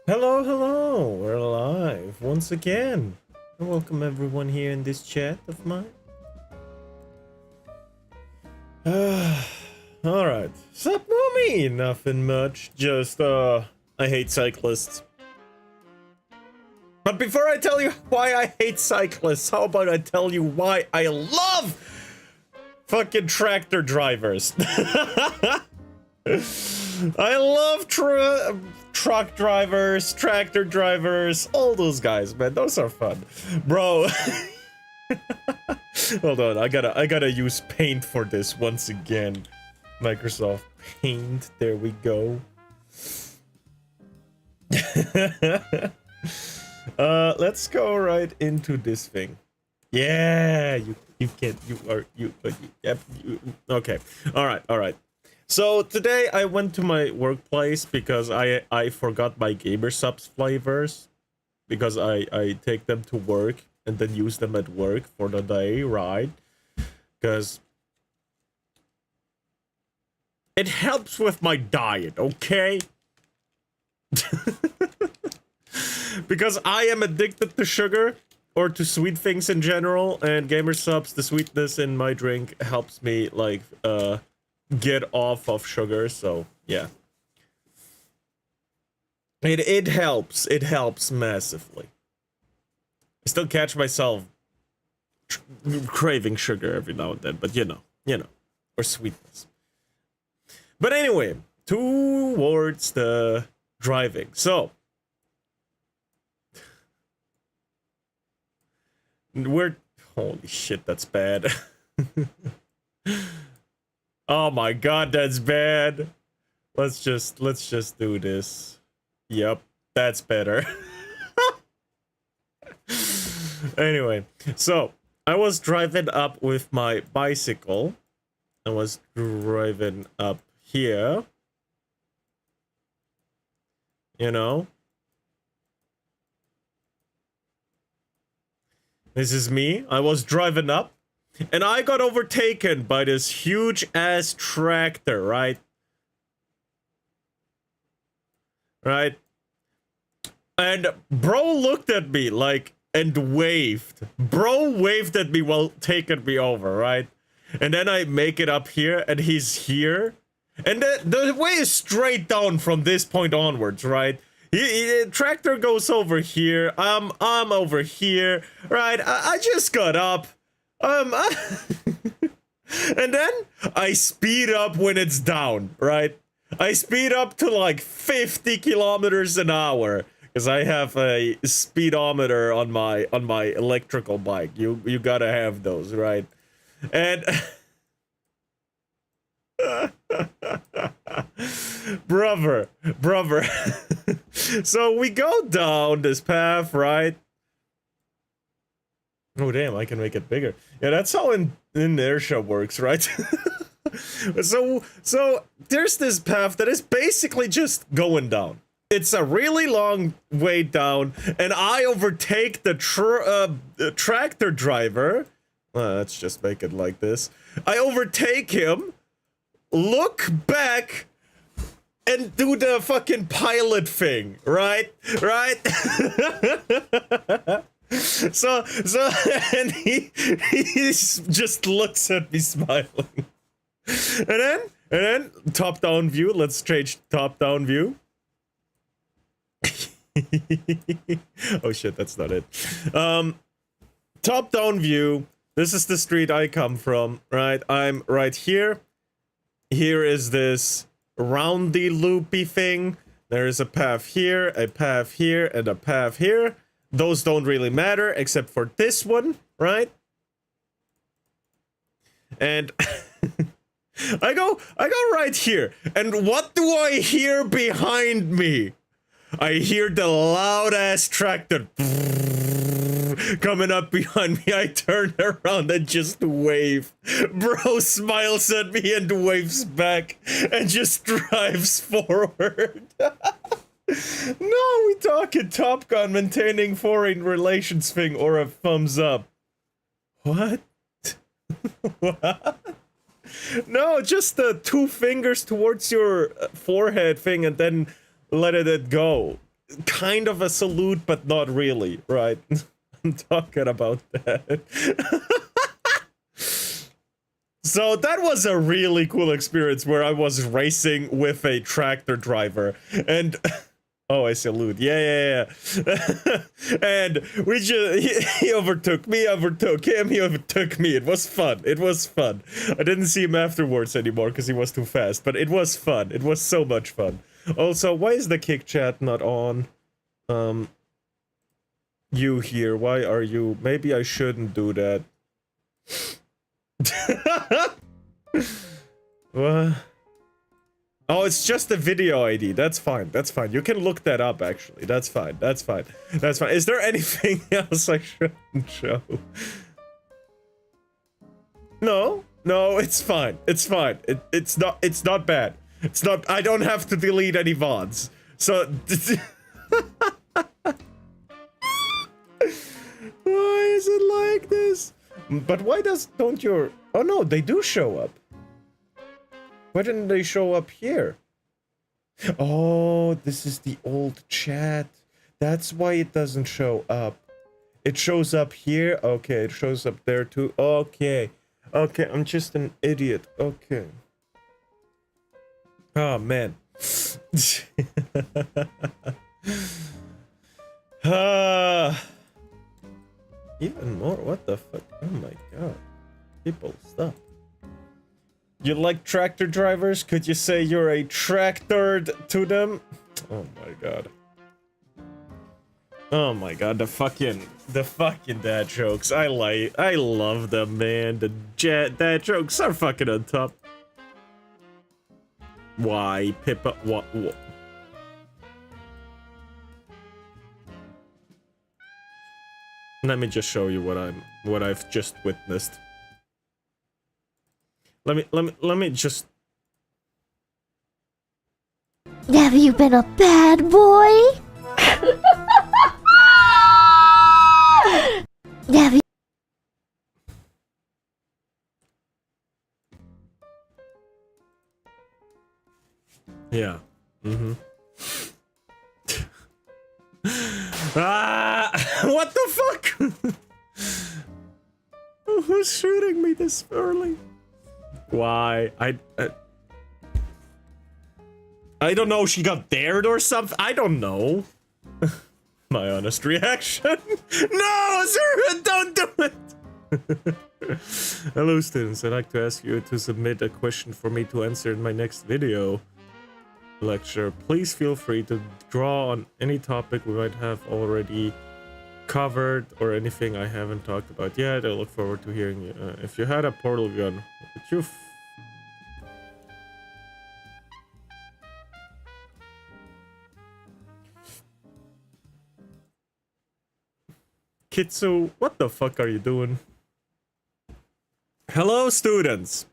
Hello, hello, we're live once again. Welcome everyone here in this chat of mine. Alright. Sup, Mumi? Nothing much, just, I hate cyclists. But before I tell you why I hate cyclists, how about I tell you why I love fucking tractor drivers. I love truck drivers, tractor drivers, all those guys, man. Those are fun, bro. Hold on, I gotta use Paint for this once again. Microsoft Paint. There we go. Let's go right into this thing. Yeah, you can't. Yep. Okay. All right. So today I went to my workplace because I forgot my gamer subs flavors because I take them to work and then use them at work for the day, right? Because it helps with my diet, okay? Because I am addicted to sugar or to sweet things in general, and gamer subs, the sweetness in my drink helps me like get off of sugar, so yeah. It helps massively. I still catch myself craving sugar every now and then, but you know, or sweetness. But anyway, towards the driving. So holy shit, that's bad. Oh my god, that's bad. Let's just do this. Yep, that's better. Anyway, so I was driving up with my bicycle. I was driving up here. You know? This is me. I was driving up. And I got overtaken by this huge ass tractor, right? Right? And bro looked at me like and waved. Bro waved at me while taking me over, right? And then I make it up here and he's here. And the way is straight down from this point onwards, right? Tractor goes over here. I'm over here, right? I just got up. And then I speed up when it's down, right? I speed up to like 50 kilometers an hour because I have a speedometer on my electrical bike. You gotta have those, right? And brother. So we go down this path, right? Oh damn, I can make it bigger. Yeah, that's how inertia works, right? so there's this path that is basically just going down. It's a really long way down, and I overtake the tractor driver. Let's just make it like this. I overtake him, look back, and do the fucking pilot thing, right? So, and he just looks at me smiling. And then top-down view. Let's change top-down view. Oh shit, that's not it. Top-down view. This is the street I come from, right? I'm right here. Here is this roundy loopy thing. There is a path here, and a path here. Those don't really matter except for this one, right? And I go right here. And what do I hear behind me? I hear the loud ass tractor coming up behind me. I turn around and just wave. Bro smiles at me and waves back and just drives forward. No, we talking Top Gun maintaining foreign relations thing or a thumbs up. What? What? No, just the two fingers towards your forehead thing and then let it go. kind of a salute, but not really, right? I'm talking about that. So that was a really cool experience where I was racing with a tractor driver, and oh, I salute, yeah. And we just he overtook me, overtook him, he overtook me. It was fun. It was fun. I didn't see him afterwards anymore because he was too fast, but it was fun. It was so much fun. Also, why is the kick chat not on? You here? Why are you? Maybe I shouldn't do that. What? Oh, it's just a video ID. That's fine. That's fine. You can look that up, actually. That's fine. That's fine. That's fine. Is there anything else I shouldn't show? No. No, it's fine. It's fine. It's not bad. It's not... I don't have to delete any VODs. So... Why is it like this? But why don't your... Oh no, they do show up. Why didn't they show up here? Oh, this is the old chat. That's why it doesn't show up. It shows up here. Okay, it shows up there too. Okay. Okay, I'm just an idiot. Okay. Oh, man. Even more? What the fuck? Oh my god. People, stop. You like tractor drivers? Could you say you're a tractored to them? Oh my god. Oh my god, the fucking dad jokes. I love them, man. The dad jokes are fucking on top. Why, Pippa? What? Let me just show you what I've just witnessed. Let me just... Have you been a bad boy? Have you... Yeah. Mm-hmm. What the fuck? Who's shooting me this early? Why? I don't know, she got dared or something? I don't know. My honest reaction. No, sir, don't do it! Hello, students. I'd like to ask you to submit a question for me to answer in my next video lecture. Please feel free to draw on any topic we might have already covered or anything I haven't talked about yet. I look forward to hearing you. If you had a portal gun, would you Kitsu, what the fuck are you doing? Hello, students.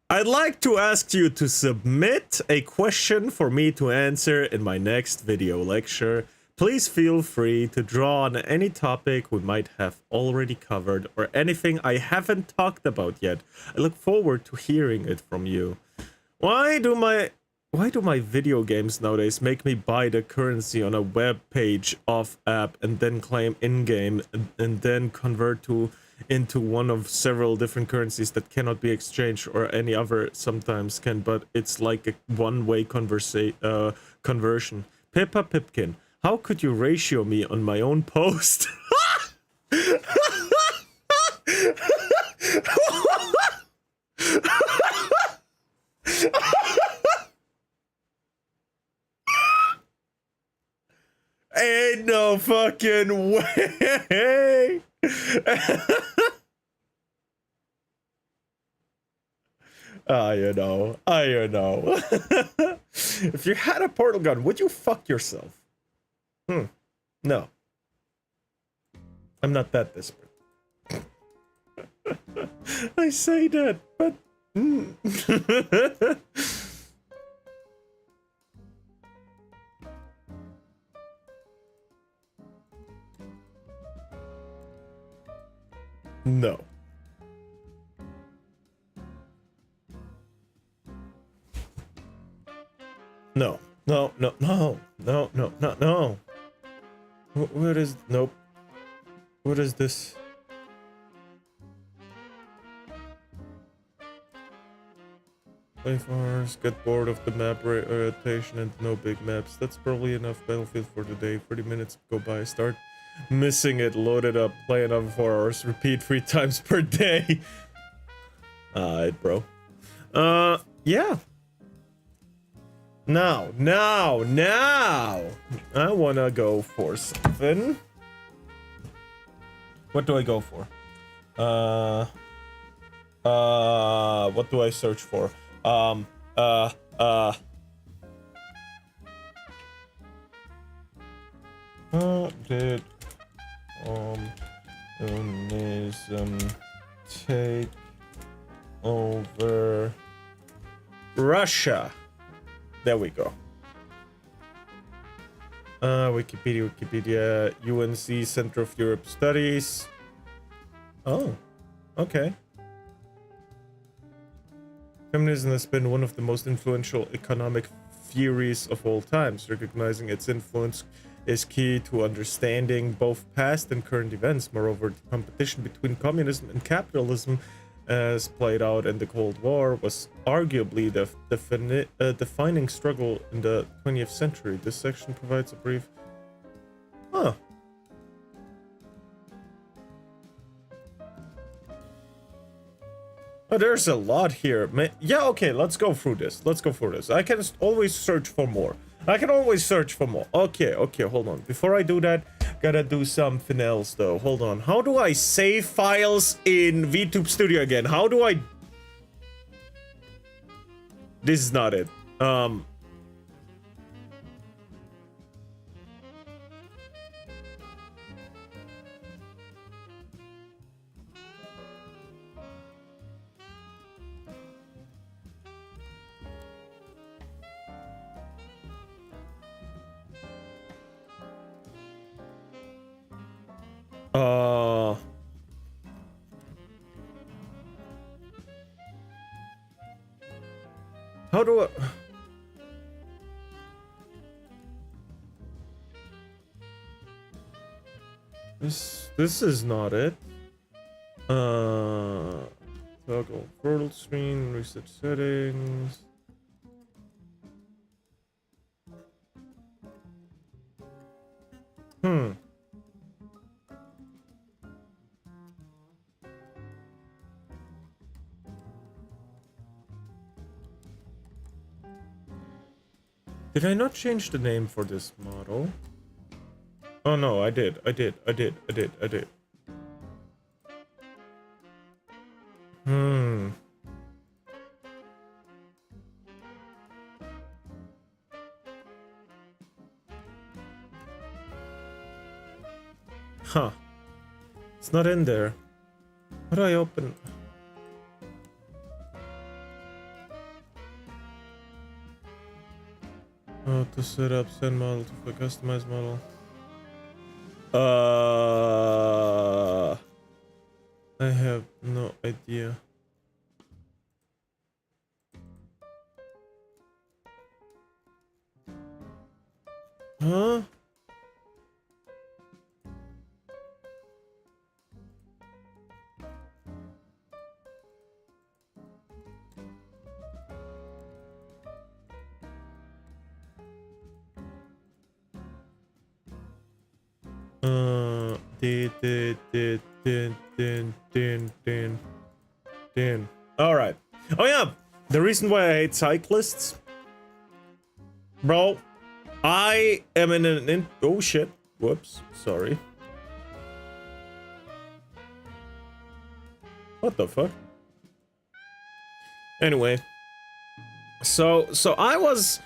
I'd like to ask you to submit a question for me to answer in my next video lecture. Please feel free to draw on any topic we might have already covered or anything I haven't talked about yet. I look forward to hearing it from you. Why do my video games nowadays make me buy the currency on a web page off app and then claim in-game and then convert into one of several different currencies that cannot be exchanged or any other sometimes can, but it's like a one-way conversion. Pippa Pipkin, how could you ratio me on my own post? Ain't no fucking way. You know. If you had a portal gun, would you fuck yourself? No. I'm not that desperate. I say that, but... No. No. no, no, no, no. What is... Nope. What is this? Play for hours, get bored of the map rotation and no big maps. That's probably enough Battlefield for today. 30 minutes go by, start missing it, load it up, play another 4 hours, repeat 3 times per day. Alright, bro. Yeah. Now, I wanna go for something. What do I go for? What do I search for? Did communism take over Russia? There we go. Wikipedia, UNC Center of Europe Studies. Oh, okay. Feminism has been one of the most influential economic theories of all times. Recognizing its influence is key to understanding both past and current events. Moreover, the competition between communism and capitalism, as played out in the Cold War, was arguably the defining struggle in the 20th century. This section provides a brief... Huh. Oh, there's a lot here. Yeah, okay, let's go through this. I can always search for more. Okay, hold on. Before I do that, gotta do something else, though. Hold on. How do I save files in VTube Studio again? How do I... This is not it. How do I... This is not it. Toggle portal screen, reset settings. Did I not change the name for this model? Oh no, I did. Huh. It's not in there. How do I open? Oh, to set up send model to customize model. I have no idea. Huh? All right. Oh yeah, the reason why I hate cyclists, bro. I am in an oh shit. Whoops. Sorry. What the fuck? Anyway, so I was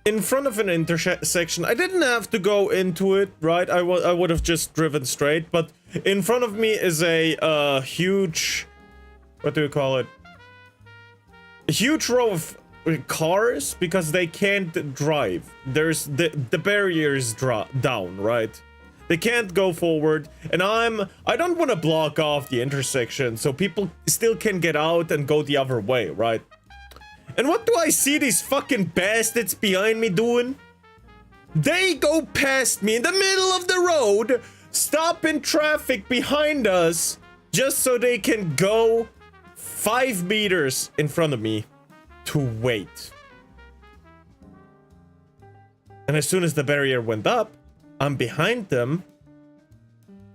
in front of an intersection. I didn't have to go into it, right? I would have just driven straight, but in front of me is a huge, what do you call it? A huge row of cars because they can't drive. There's the barrier is down, right? They can't go forward, and I don't want to block off the intersection so people still can get out and go the other way, right? And what do I see these fucking bastards behind me doing? They go past me in the middle of the road, stop in traffic behind us, just so they can go 5 meters in front of me to wait. And as soon as the barrier went up, I'm behind them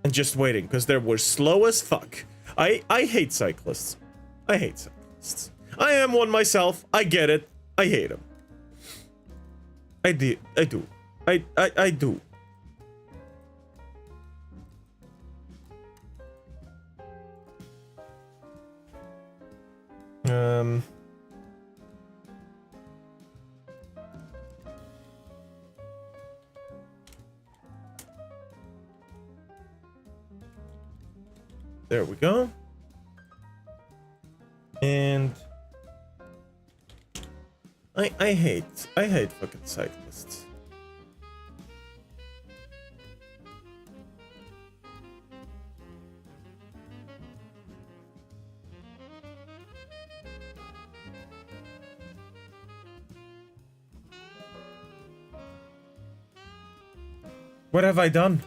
and just waiting because they were slow as fuck. I hate cyclists. I hate cyclists. I am one myself. I get it. I hate them. I do. I do. There we go. And I hate fucking cyclists. What have I done?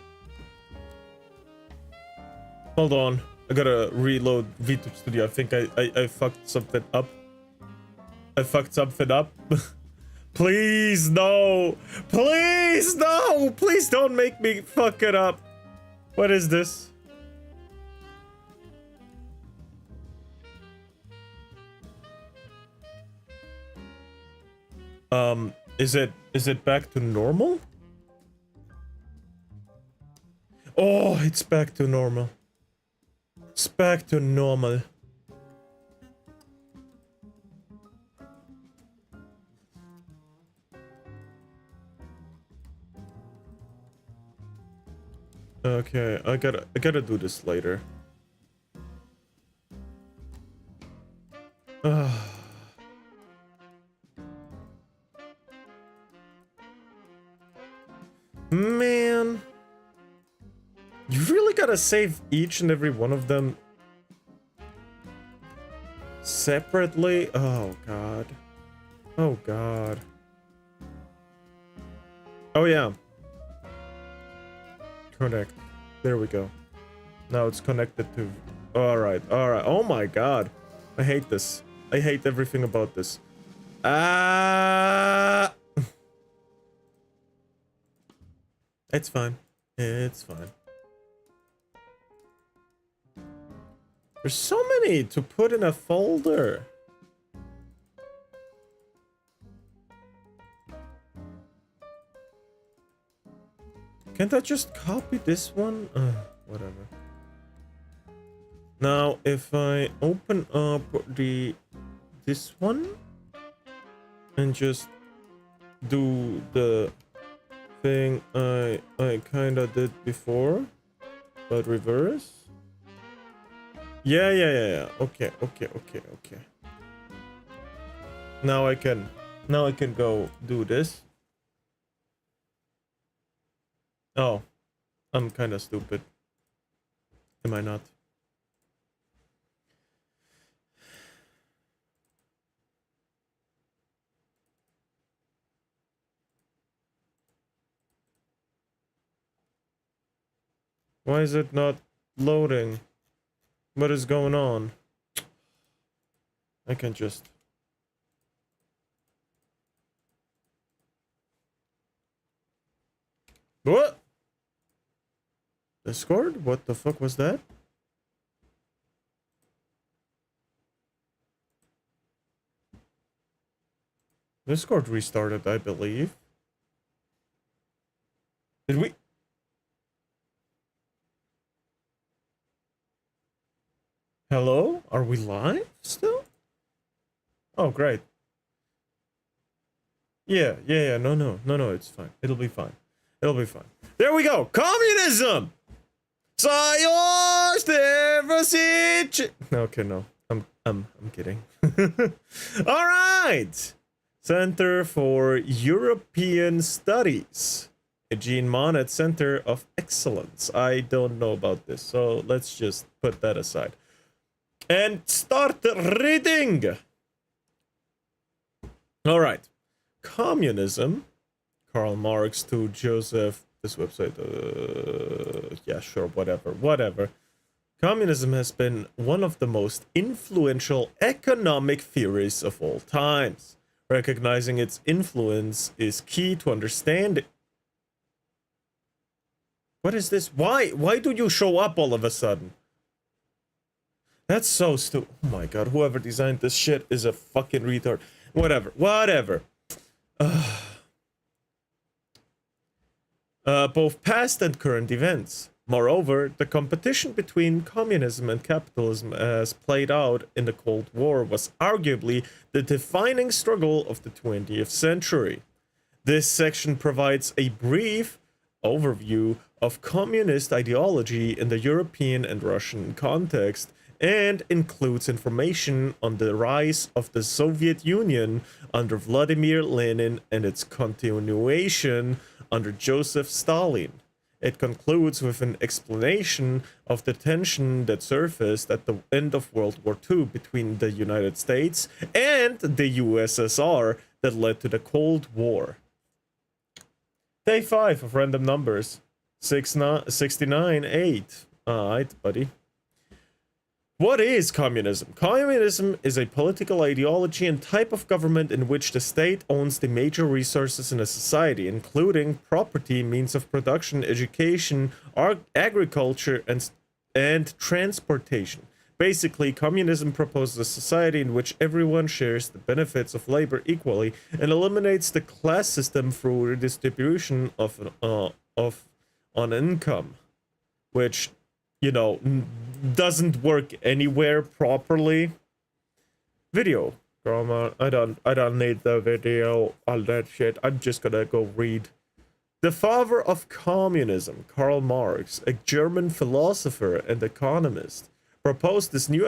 Hold on. I gotta reload VTube Studio. I think I fucked something up. I fucked something up. Please, no. Please, no. Please don't make me fuck it up. What is this? Is it back to normal? Oh, it's back to normal. It's back to normal. Okay, I gotta do this later. Man. You really gotta save each and every one of them separately? Oh, God. Oh, God. Oh, yeah. Connect. There we go. Now it's connected to... Alright, alright. Oh, my God. I hate this. I hate everything about this. It's fine. It's fine. There's so many to put in a folder. Can't I just copy this one? Whatever. Now, if I open up this one and just do the thing I kinda did before, but reverse. Yeah. Okay. Now I can go do this. Oh, I'm kind of stupid. Am I not? Why is it not loading? What is going on? I can just... What? Discord? What the fuck was that? Discord restarted, I believe. Did we... Hello? Are we live still? Oh, great. Yeah. No, it's fine. It'll be fine. It'll be fine. There we go. Communism! Okay, no. I'm kidding. All right. Center for European Studies. Eugene Monnet Center of Excellence. I don't know about this, so let's just put that aside. And start reading. All right. Communism. Karl Marx to Joseph. This website. Yeah, sure, whatever. Communism has been one of the most influential economic theories of all times. Recognizing its influence is key to understand it. What is this? Why do you show up all of a sudden? That's so stupid. Oh my god, whoever designed this shit is a fucking retard. Whatever. Both past and current events. Moreover, the competition between communism and capitalism as played out in the Cold War was arguably the defining struggle of the 20th century. This section provides a brief overview of communist ideology in the European and Russian context and includes information on the rise of the Soviet Union under Vladimir Lenin and its continuation under Joseph Stalin. It concludes with an explanation of the tension that surfaced at the end of World War II between the United States and the USSR that led to the Cold War. Day 5 of random numbers. 69-8. Alright, buddy. What is communism? Communism is a political ideology and type of government in which the state owns the major resources in a society, including property, means of production, education, agriculture, and transportation. Basically, communism proposes a society in which everyone shares the benefits of labor equally and eliminates the class system through redistribution of on income, which, you know, doesn't work anywhere properly. Video. I don't need the video, all that shit. I'm just gonna go read. The father of communism, Karl Marx, a German philosopher and economist, proposed this new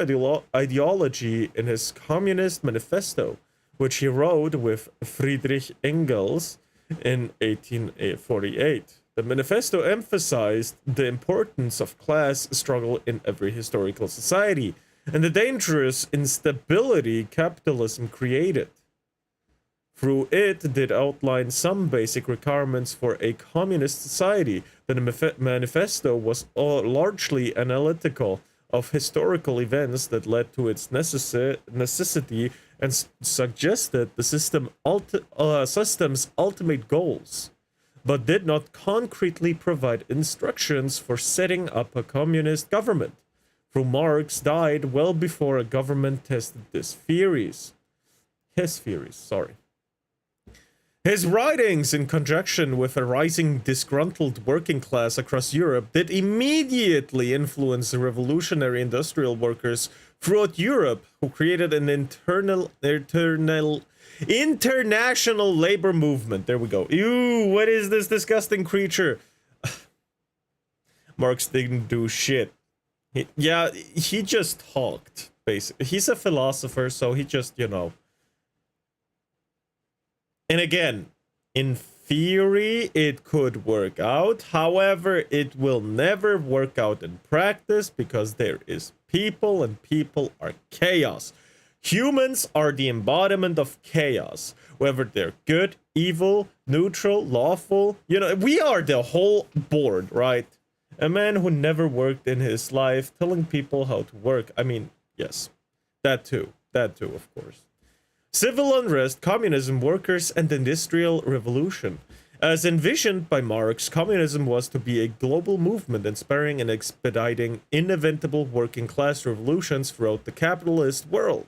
ideology in his Communist Manifesto, which he wrote with Friedrich Engels in 1848. The manifesto emphasized the importance of class struggle in every historical society and the dangerous instability capitalism created. Through it did outline some basic requirements for a communist society. The manifesto was largely analytical of historical events that led to its necessity and suggested the system's ultimate goals, but did not concretely provide instructions for setting up a communist government. For Marx died well before a government tested his theories. His writings, in conjunction with a rising disgruntled working class across Europe, did immediately influence the revolutionary industrial workers throughout Europe, who created an international labor movement. There we go. Ew, what is this disgusting creature? Marx didn't do shit. He just talked, basically. He's a philosopher, so he just, you know. And again, in theory, it could work out. However, it will never work out in practice because there is people and people are chaos. Humans are the embodiment of chaos, whether they're good, evil, neutral, lawful. You know, we are the whole board, right? A man who never worked in his life telling people how to work. I mean, yes, that too, of course. Civil unrest, communism, workers, and industrial revolution. As envisioned by Marx, communism was to be a global movement inspiring and expediting inevitable working class revolutions throughout the capitalist world.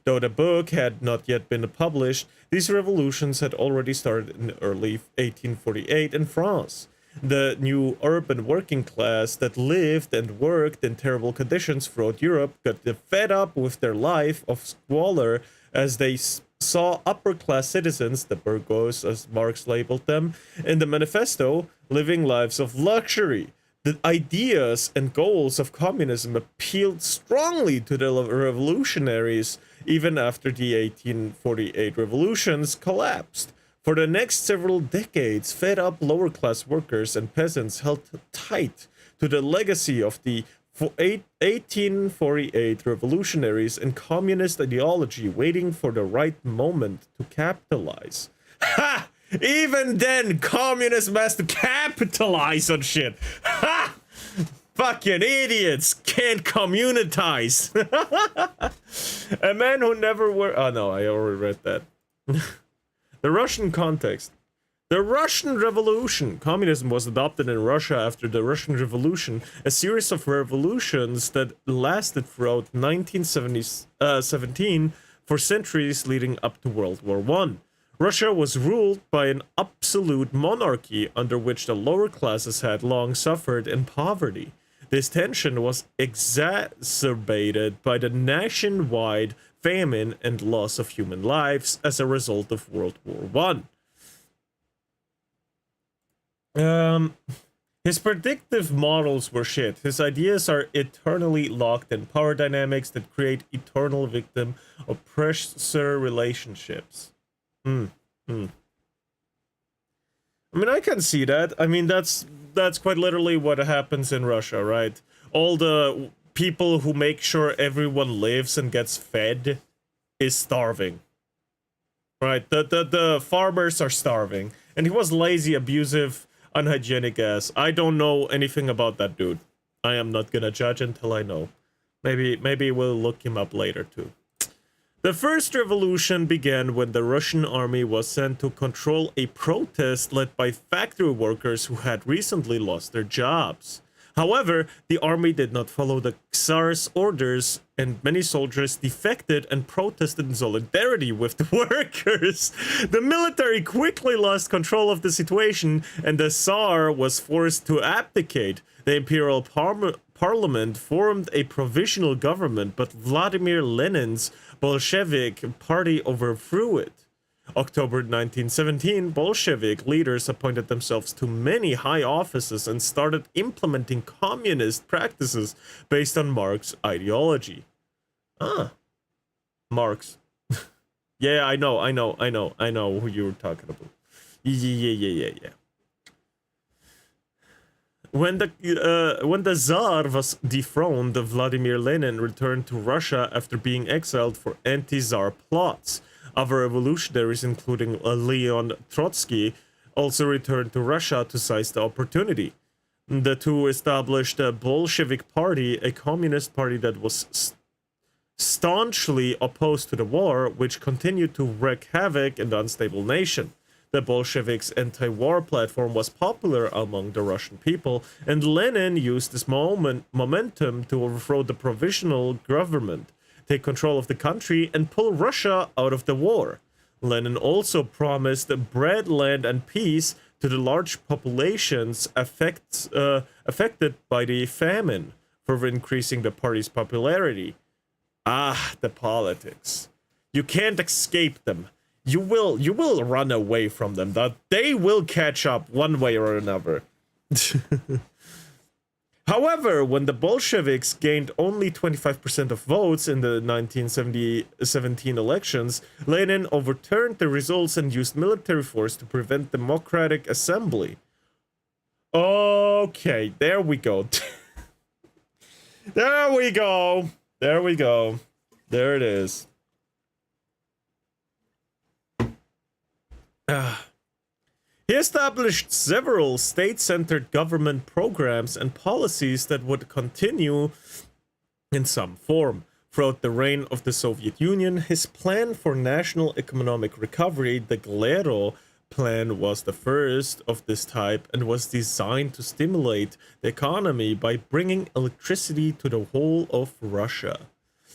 Though the book had not yet been published, these revolutions had already started in early 1848 in France. The new urban working class that lived and worked in terrible conditions throughout Europe got fed up with their life of squalor as they saw upper-class citizens, the bourgeois as Marx labeled them, in the manifesto, living lives of luxury. The ideas and goals of communism appealed strongly to the revolutionaries even after the 1848 revolutions collapsed. For the next several decades, fed-up lower-class workers and peasants held tight to the legacy of the 1848 revolutionaries and communist ideology, waiting for the right moment to capitalize. Ha! Even then, communism has to capitalize on shit. Ha! Fucking idiots can't communitize. A man who never were. Oh no, I already read that. The Russian context. The Russian Revolution. Communism was adopted in Russia after the Russian Revolution, a series of revolutions that lasted throughout 1917 for centuries leading up to World War I. Russia was ruled by an absolute monarchy under which the lower classes had long suffered in poverty. This tension was exacerbated by the nationwide famine and loss of human lives as a result of World War I. His predictive models were shit. His ideas are eternally locked in power dynamics that create eternal victim-oppressor relationships. I mean, I can see that. I mean, that's quite literally what happens in Russia, right? All the people who make sure everyone lives and gets fed is starving. Right? The farmers are starving. And he was lazy, abusive, unhygienic ass. I don't know anything about that dude. I am not gonna judge until I know. Maybe we'll look him up later too. The first revolution began when the Russian army was sent to control a protest led by factory workers who had recently lost their jobs. However, the army did not follow the Tsar's orders, and many soldiers defected and protested in solidarity with the workers. The military quickly lost control of the situation, and the Tsar was forced to abdicate. The imperial parliament formed a provisional government, but Vladimir Lenin's Bolshevik party overthrew it. October 1917, Bolshevik leaders appointed themselves to many high offices and started implementing communist practices based on Marx's ideology. Marx. Yeah, I know who you were talking about. Yeah. When the Tsar was dethroned, Vladimir Lenin returned to Russia after being exiled for anti-Tsar plots. Other revolutionaries, including Leon Trotsky, also returned to Russia to seize the opportunity. The two established the Bolshevik Party, a communist party that was staunchly opposed to the war, which continued to wreak havoc in the unstable nation. The Bolsheviks' anti-war platform was popular among the Russian people, and Lenin used this momentum to overthrow the provisional government, take control of the country, and pull Russia out of the war. Lenin also promised bread, land, and peace to the large populations affected by the famine, further increasing the party's popularity. The politics. You can't escape them. You will run away from them. They will catch up one way or another. However, when the Bolsheviks gained only 25% of votes in the 1917 elections, Lenin overturned the results and used military force to prevent democratic assembly. Okay, there we go. There we go. There it is. He established several state-centered government programs and policies that would continue in some form. Throughout the reign of the Soviet Union, his plan for national economic recovery, the Glero plan, was the first of this type and was designed to stimulate the economy by bringing electricity to the whole of Russia.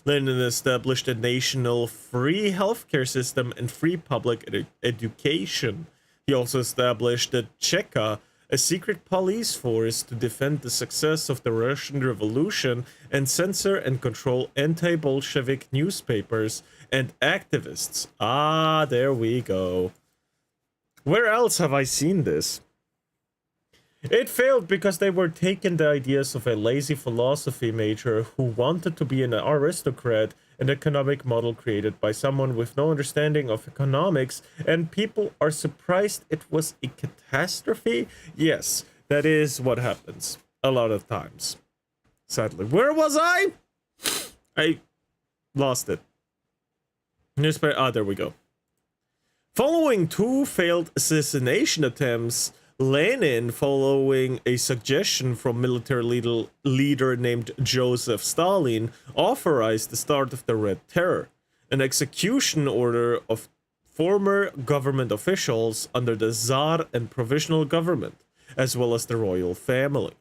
Lenin established a national free healthcare system and free public education. He also established the Cheka, a secret police force to defend the success of the Russian Revolution and censor and control anti-Bolshevik newspapers and activists. There we go. Where else have I seen this? It failed because they were taking the ideas of a lazy philosophy major who wanted to be an aristocrat, an economic model created by someone with no understanding of economics, and people are surprised it was a catastrophe? Yes, that is what happens a lot of times. Sadly. Where was I? I lost it. Newspaper. There we go. Following two failed assassination attempts, Lenin, following a suggestion from military leader named Joseph Stalin, authorized the start of the Red Terror, an execution order of former government officials under the Tsar and provisional government, as well as the royal family.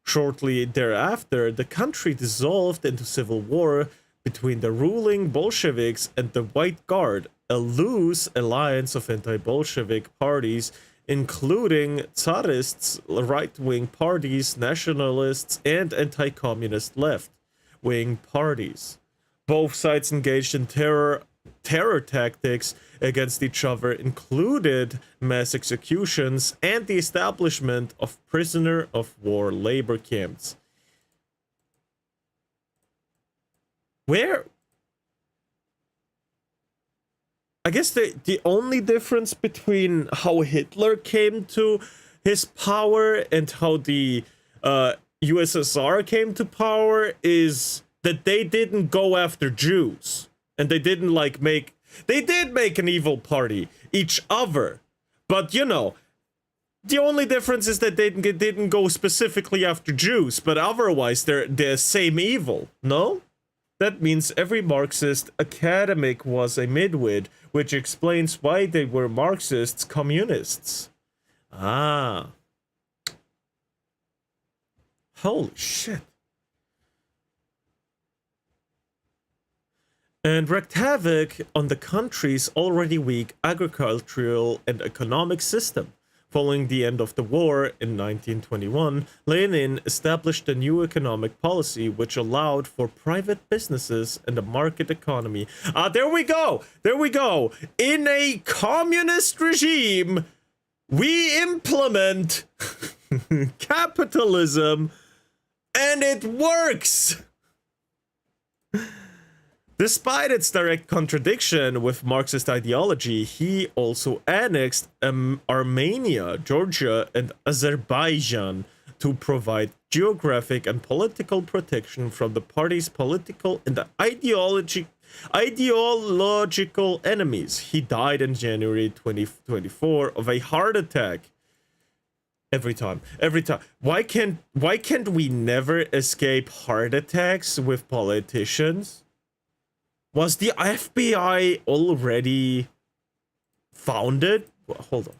Shortly thereafter, the country dissolved into civil war between the ruling Bolsheviks and the White Guard, a loose alliance of anti-Bolshevik parties, including Tsarists, right-wing parties, nationalists, and anti-communist left-wing parties. Both sides engaged in terror tactics against each other, included mass executions and the establishment of prisoner of war labor camps. Where? I guess the only difference between how Hitler came to his power and how the USSR came to power is that they didn't go after Jews. And they didn't like they did make an evil party, each other. But you know, the only difference is that they didn't go specifically after Jews, but otherwise they're the same evil, no? That means every Marxist academic was a midwit, which explains why they were Marxists communists. Ah. Holy shit. And wreaked havoc on the country's already weak agricultural and economic system. Following the end of the war in 1921, Lenin established a new economic policy which allowed for private businesses and a market economy. There we go! There we go! In a communist regime, we implement capitalism, and it works! Despite its direct contradiction with Marxist ideology, he also annexed Armenia, Georgia, and Azerbaijan to provide geographic and political protection from the party's political and ideological enemies. He died in January 2024 of a heart attack. Every time. Why can't we never escape heart attacks with politicians? Was the FBI already founded? Well, hold on.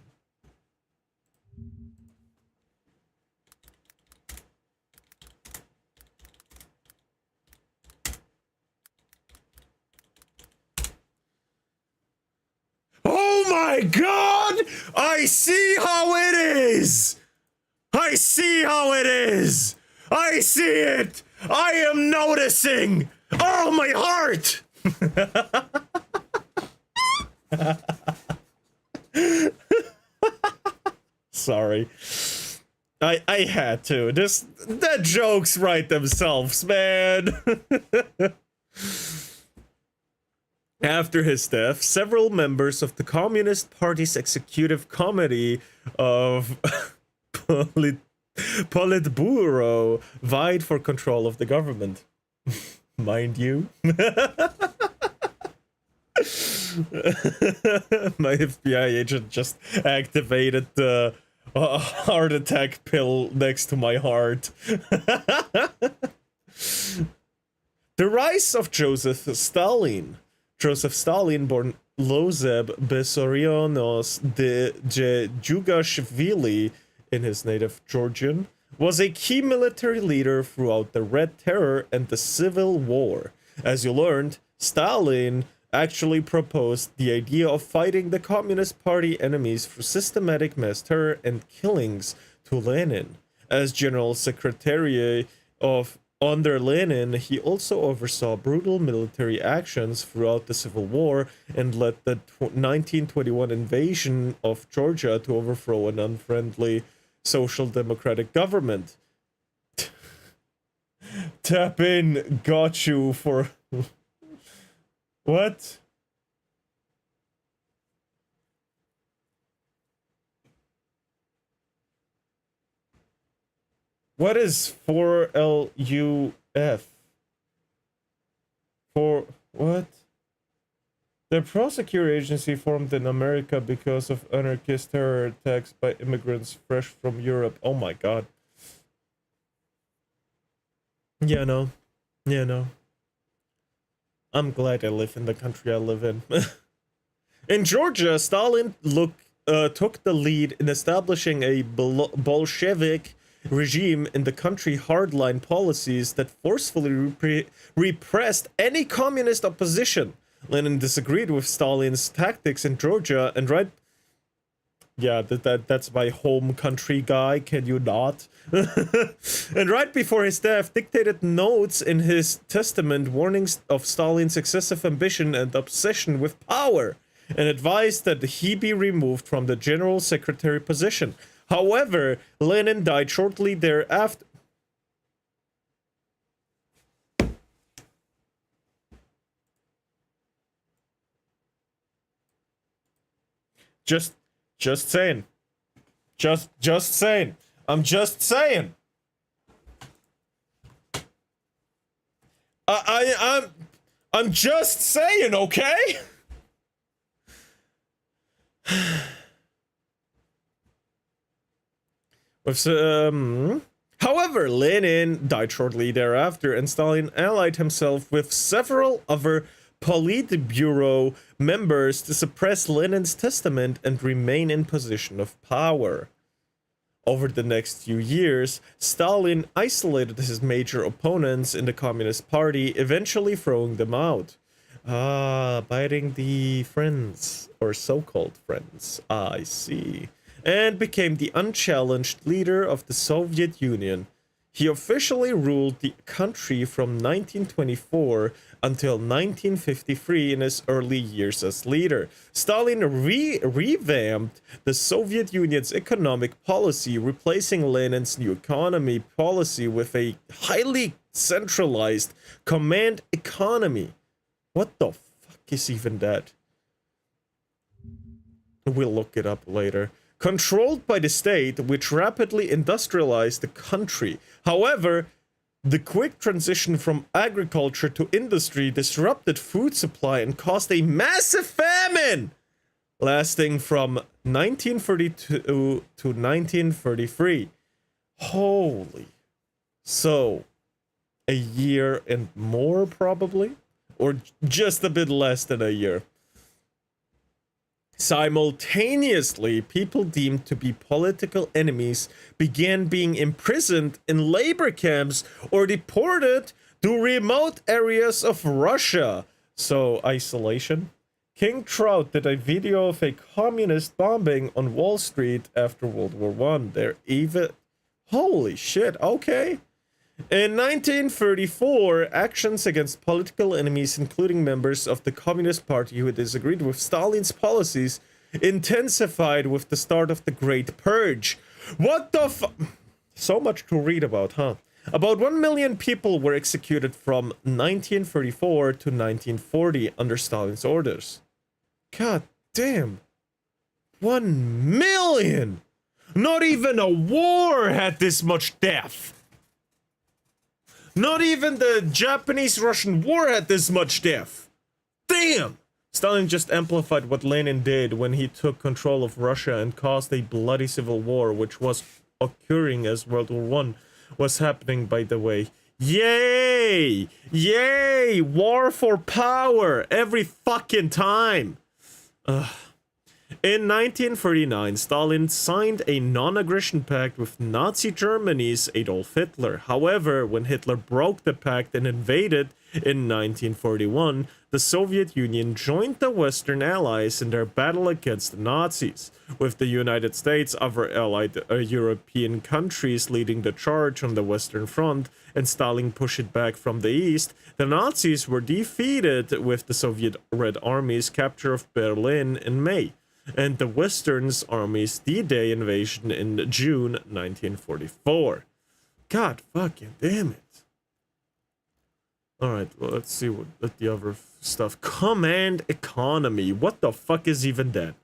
Oh my God! I see how it is! I see how it is! I see it! I am noticing! Oh, my heart! Sorry. I had to. The jokes write themselves, man. After his death, several members of the Communist Party's executive committee of Politburo vied for control of the government. Mind you. My FBI agent just activated the heart attack pill next to my heart. The rise of Joseph Stalin. Joseph Stalin, born Lozeb Bessarionos de Jugashvili in his native Georgian, was a key military leader throughout the Red Terror and the Civil War. As you learned, Stalin actually proposed the idea of fighting the Communist Party enemies through systematic mass terror and killings to Lenin. As General Secretary under Lenin, he also oversaw brutal military actions throughout the Civil War and led the 1921 invasion of Georgia to overthrow an unfriendly social democratic government. Tap in, got you for... What? What is 4LUF? For what? The prosecutor agency formed in America because of anarchist terror attacks by immigrants fresh from Europe. Oh my god. Yeah, no. Yeah, no. I'm glad I live in the country I live in. In Georgia, Stalin took the lead in establishing a Bolshevik regime in the country. Hardline policies that forcefully repressed any communist opposition. Lenin disagreed with Stalin's tactics in Georgia and yeah, that's my home country, guy, can you not? And right before his death, dictated notes in his testament warnings of Stalin's excessive ambition and obsession with power, and advised that he be removed from the general secretary position. However, Lenin died shortly thereafter. Just saying. Just saying. I'm just saying. I'm just saying, okay? However, Lenin died shortly thereafter, and Stalin allied himself with several other Politburo members to suppress Lenin's testament and remain in position of power. Over the next few years, Stalin isolated his major opponents in the Communist Party, eventually throwing them out. Biting the friends, or so-called friends, I see. And became the unchallenged leader of the Soviet Union. He officially ruled the country from 1924 until 1953 in his early years as leader. Stalin revamped the Soviet Union's economic policy, replacing Lenin's new economy policy with a highly centralized command economy. What the fuck is even that? We'll look it up later. Controlled by the state, which rapidly industrialized the country. However, the quick transition from agriculture to industry disrupted food supply and caused a massive famine, lasting from 1932 to 1933. Holy. So, a year and more probably? Or just a bit less than a year. Simultaneously, people deemed to be political enemies began being imprisoned in labor camps or deported to remote areas of Russia. So, isolation. King Trout did a video of a communist bombing on Wall Street after World War I. They're even... Holy shit, okay. In 1934, actions against political enemies, including members of the Communist Party who disagreed with Stalin's policies, intensified with the start of the Great Purge. What the So much to read about, huh? About 1 million people were executed from 1934 to 1940 under Stalin's orders. God damn. 1 million! Not even a war had this much death! Not even the Japanese-Russian War had this much death. Damn! Stalin just amplified what Lenin did when he took control of Russia and caused a bloody civil war, which was occurring as World War I was happening, by the way. Yay! Yay! War for power! Every fucking time! In 1939, Stalin signed a non-aggression pact with Nazi Germany's Adolf Hitler. However, when Hitler broke the pact and invaded in 1941, the Soviet Union joined the Western Allies in their battle against the Nazis, with the United States, other allied European countries leading the charge on the Western Front, and Stalin pushed it back from the East. The Nazis were defeated with the Soviet Red Army's capture of Berlin in May, and the Western Army's D-Day invasion in June 1944. God fucking damn it. Alright, well, let's see what the other stuff. Command economy. What the fuck is even that?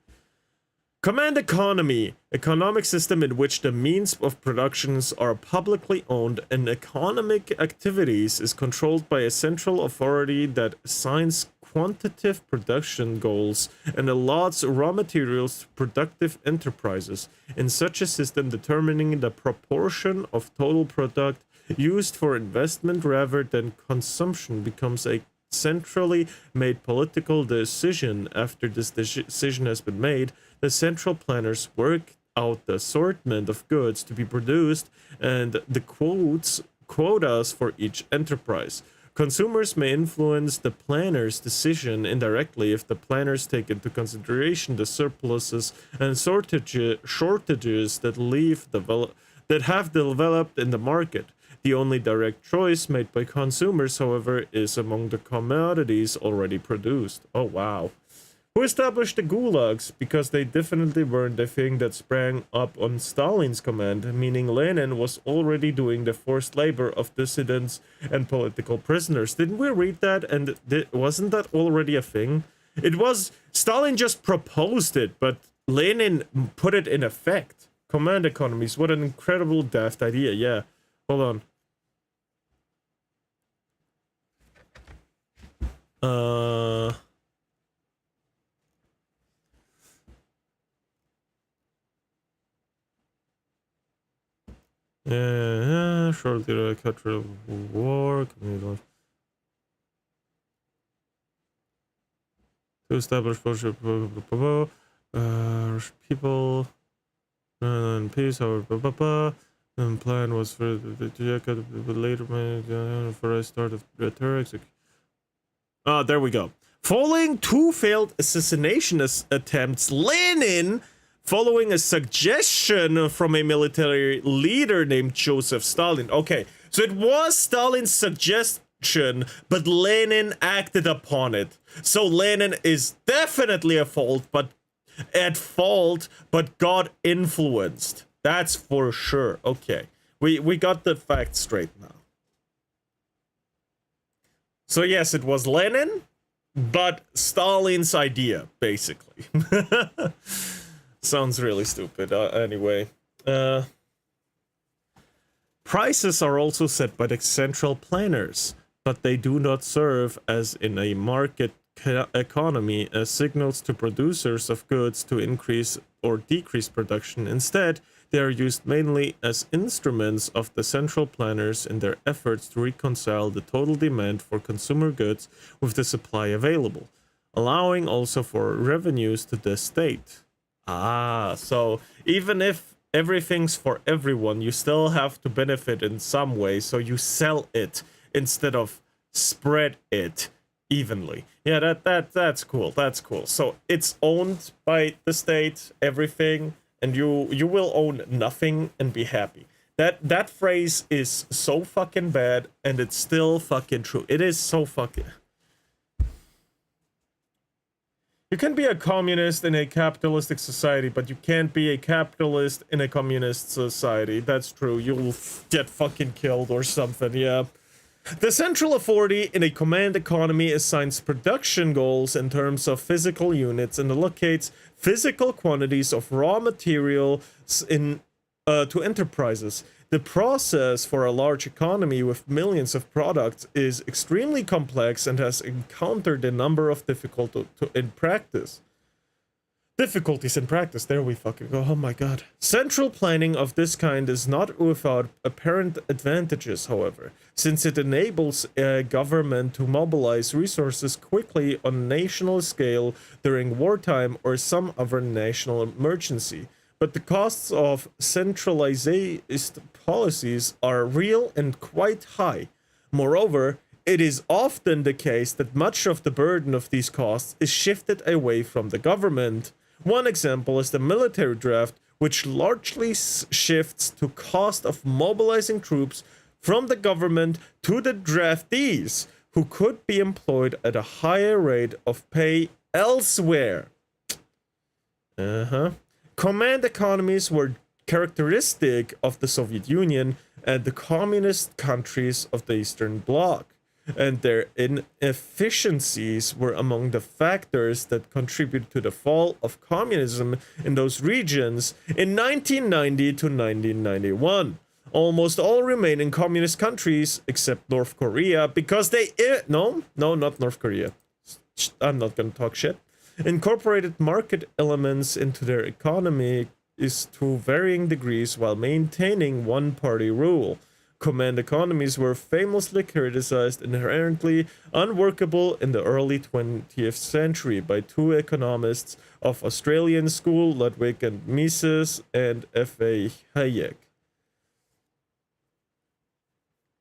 Command economy, economic system in which the means of productions are publicly owned and economic activities is controlled by a central authority that assigns quantitative production goals and allots raw materials to productive enterprises. In such a system, determining the proportion of total product used for investment rather than consumption becomes a centrally made political decision. After this decision has been made, the central planners work out the assortment of goods to be produced and the quotas for each enterprise. Consumers may influence the planner's decision indirectly if the planners take into consideration the surpluses and shortages that have developed in the market. The only direct choice made by consumers, however, is among the commodities already produced. Oh, wow. Who established the gulags? Because they definitely weren't the thing that sprang up on Stalin's command, meaning Lenin was already doing the forced labor of dissidents and political prisoners. Didn't we read that? And wasn't that already a thing? It was. Stalin just proposed it, but Lenin put it in effect. Command economies. What an incredible daft idea. Yeah. Hold on. Yeah, shortly the cultural war, to establish people and peace, however, and plan was for the later for a start of rhetoric. Ah, there we go. Following two failed assassination attempts, Lenin, following a suggestion from a military leader named Joseph Stalin. Okay, so it was Stalin's suggestion, but Lenin acted upon it. So Lenin is definitely at fault, but got influenced. That's for sure. Okay, we got the facts straight now. So yes, it was Lenin, but Stalin's idea, basically. Sounds really stupid. Anyway. Prices are also set by the central planners, but they do not serve as in a market economy as signals to producers of goods to increase or decrease production. Instead, they are used mainly as instruments of the central planners in their efforts to reconcile the total demand for consumer goods with the supply available, allowing also for revenues to the state. Ah, so even if everything's for everyone, you still have to benefit in some way, so you sell it instead of spread it evenly. Yeah, that's cool. That's cool. So it's owned by the state, everything, and you will own nothing and be happy. That phrase is so fucking bad, and it's still fucking true. It is so fucking. You can be a communist in a capitalistic society, but you can't be a capitalist in a communist society. That's true. You'll get fucking killed or something, yeah. The central authority in a command economy assigns production goals in terms of physical units and allocates physical quantities of raw materials to enterprises. The process for a large economy with millions of products is extremely complex and has encountered a number of difficulties in practice. There we fucking go. Oh my god. Central planning of this kind is not without apparent advantages, however, since it enables a government to mobilize resources quickly on a national scale during wartime or some other national emergency. But the costs of centralized policies are real and quite high. Moreover, it is often the case that much of the burden of these costs is shifted away from the government. One example is the military draft, which largely shifts to cost of mobilizing troops from the government to the draftees, who could be employed at a higher rate of pay elsewhere. Command economies were characteristic of the Soviet Union and the communist countries of the Eastern Bloc. and their inefficiencies were among the factors that contributed to the fall of communism in those regions in 1990 to 1991. Almost all remaining communist countries, except North Korea, because they... No, not North Korea. I'm not gonna talk shit. Incorporated market elements into their economy is to varying degrees while maintaining one-party rule. Command economies were famously criticized inherently unworkable in the early 20th century by two economists of Australian school, Ludwig and Mises and F.A. Hayek.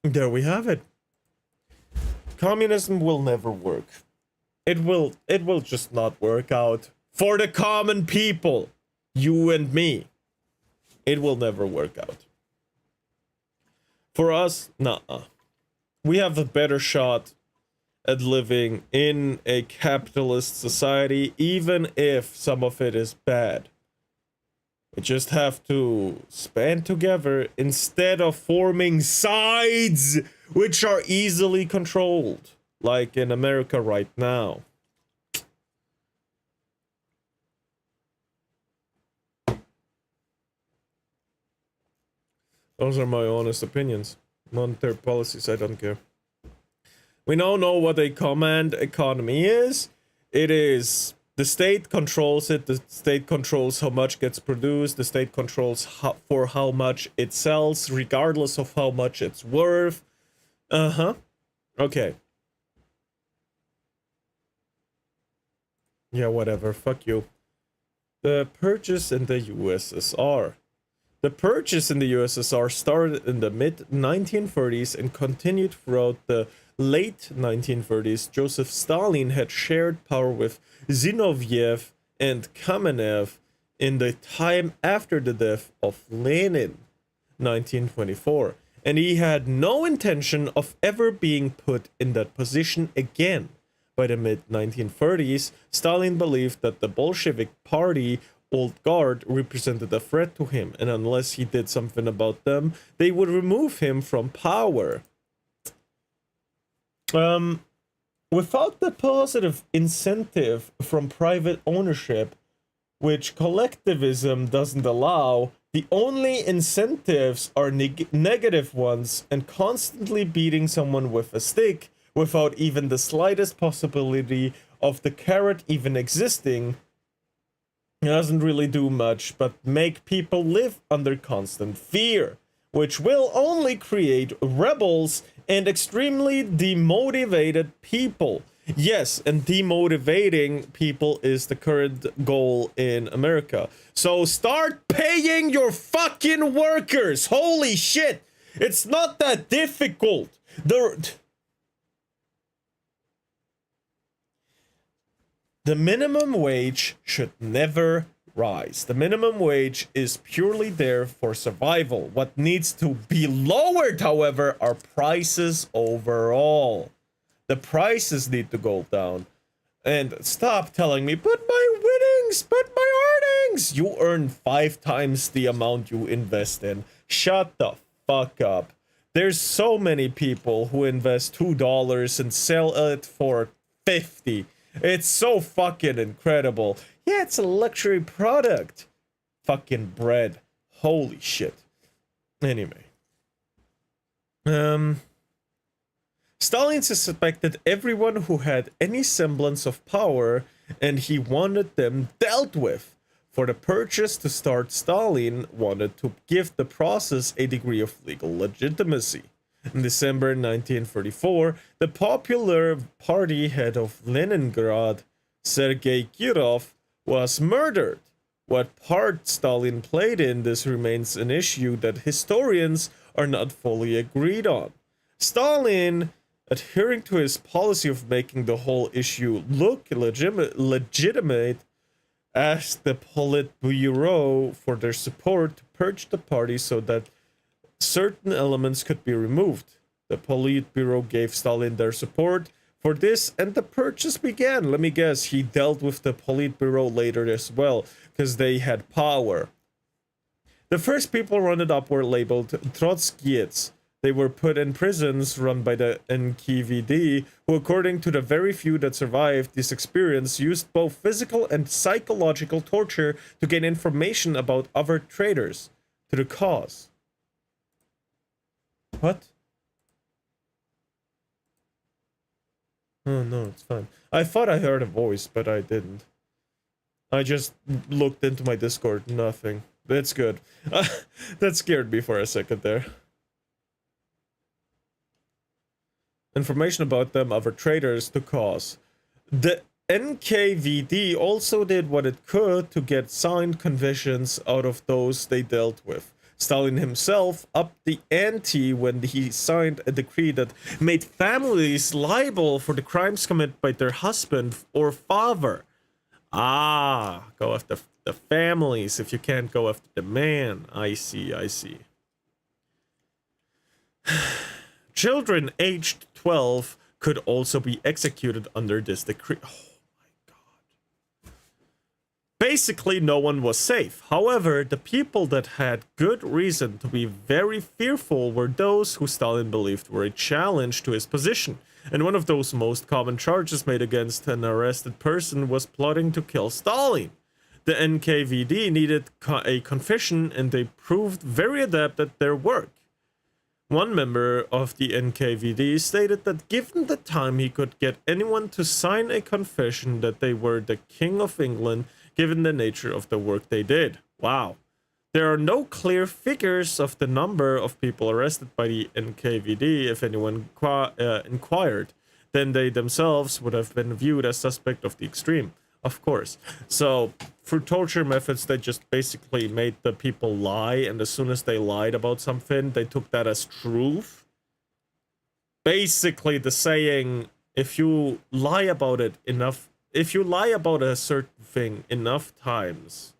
There we have it. Communism will never work. It will just not work out for the common people, you and me. It will never work out. For us, nah. We have a better shot at living in a capitalist society, even if some of it is bad. We just have to band together instead of forming sides which are easily controlled, like in America right now. Those are my honest opinions. Monetary policies, I don't care. We now know what a command economy is. It is... the state controls it. The state controls how much gets produced. The state controls for how much it sells, regardless of how much it's worth. Okay. Yeah, whatever. Fuck you. The purchase in the USSR. The purchase in the USSR started in the mid-1930s and continued throughout the late 1930s. Joseph Stalin had shared power with Zinoviev and Kamenev in the time after the death of Lenin, 1924, and he had no intention of ever being put in that position again. By the mid-1930s, Stalin believed that the Bolshevik Party Old Guard represented a threat to him, and unless he did something about them, they would remove him from power. Without the positive incentive from private ownership, which collectivism doesn't allow, the only incentives are negative ones, and constantly beating someone with a stick without even the slightest possibility of the carrot even existing doesn't really do much but make people live under constant fear, which will only create rebels and extremely demotivated people. Yes, and demotivating people is the current goal in America. So start paying your fucking workers! Holy shit! It's not that difficult! The minimum wage should never rise. The minimum wage is purely there for survival. What needs to be lowered, however, are prices overall. The prices need to go down. And stop telling me, but my winnings, but my earnings! You earn 5 times the amount you invest in. Shut the fuck up. There's so many people who invest $2 and sell it for 50. It's so fucking incredible. Yeah, it's a luxury product. Fucking bread. Holy shit. Anyway. Stalin suspected everyone who had any semblance of power, and he wanted them dealt with. For the purchase to start, Stalin wanted to give the process a degree of legal legitimacy. In December 1934, the Popular Party head of Leningrad, Sergei Kirov, was murdered. What part Stalin played in this remains an issue that historians are not fully agreed on. Stalin, adhering to his policy of making the whole issue look legitimate, asked the Politburo for their support to purge the party so that certain elements could be removed. The Politburo gave Stalin their support for this, and the purchase began. Let me guess, he dealt with the Politburo later as well, because they had power. The first people rounded up were labeled Trotskyists, They were put in prisons run by the NKVD, who, according to the very few that survived this experience, used both physical and psychological torture to gain information about other traitors to the cause. What? Oh no, it's fine. I thought I heard a voice, but I didn't. I just looked into my Discord, nothing. That's good. That scared me for a second there. Information about them, other traitors to cause. The NKVD also did what it could to get signed confessions out of those they dealt with. Stalin himself upped the ante when he signed a decree that made families liable for the crimes committed by their husband or father. Ah, go after the families if you can't go after the man. I see, I see. Children aged 12 could also be executed under this decree. Oh my god. Basically, no one was safe. However, the people that had good reason to be very fearful were those who Stalin believed were a challenge to his position. And one of those most common charges made against an arrested person was plotting to kill Stalin. The NKVD needed a confession, and they proved very adept at their work. One member of the NKVD stated that given the time he could get anyone to sign a confession that they were the King of England, given the nature of the work they did. Wow. There are no clear figures of the number of people arrested by the NKVD. If anyone inquired, then they themselves would have been viewed as suspect of the extreme. Of course. So, through torture methods, they just basically made the people lie, and as soon as they lied about something, they took that as truth. Basically, the saying, if you lie about it enough, if you lie about a certain thing enough times,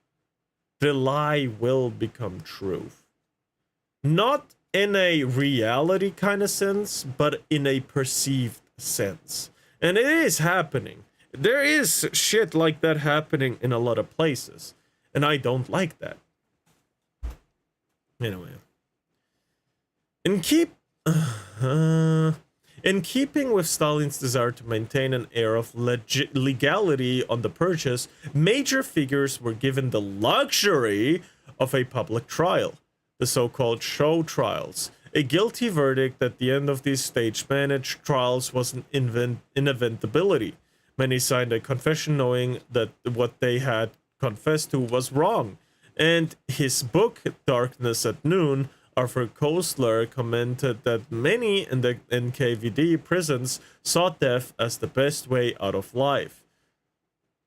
the lie will become truth. Not in a reality kind of sense, but in a perceived sense. And it is happening. There is shit like that happening in a lot of places, and I don't like that. Anyway, in keeping with Stalin's desire to maintain an air of legality on the purchase, major figures were given the luxury of a public trial, the so-called show trials. A guilty verdict at the end of these stage-managed trials was an inevitability. Many signed a confession knowing that what they had confessed to was wrong. And his book, Darkness at Noon, Arthur Koestler commented that many in the NKVD prisons saw death as the best way out of life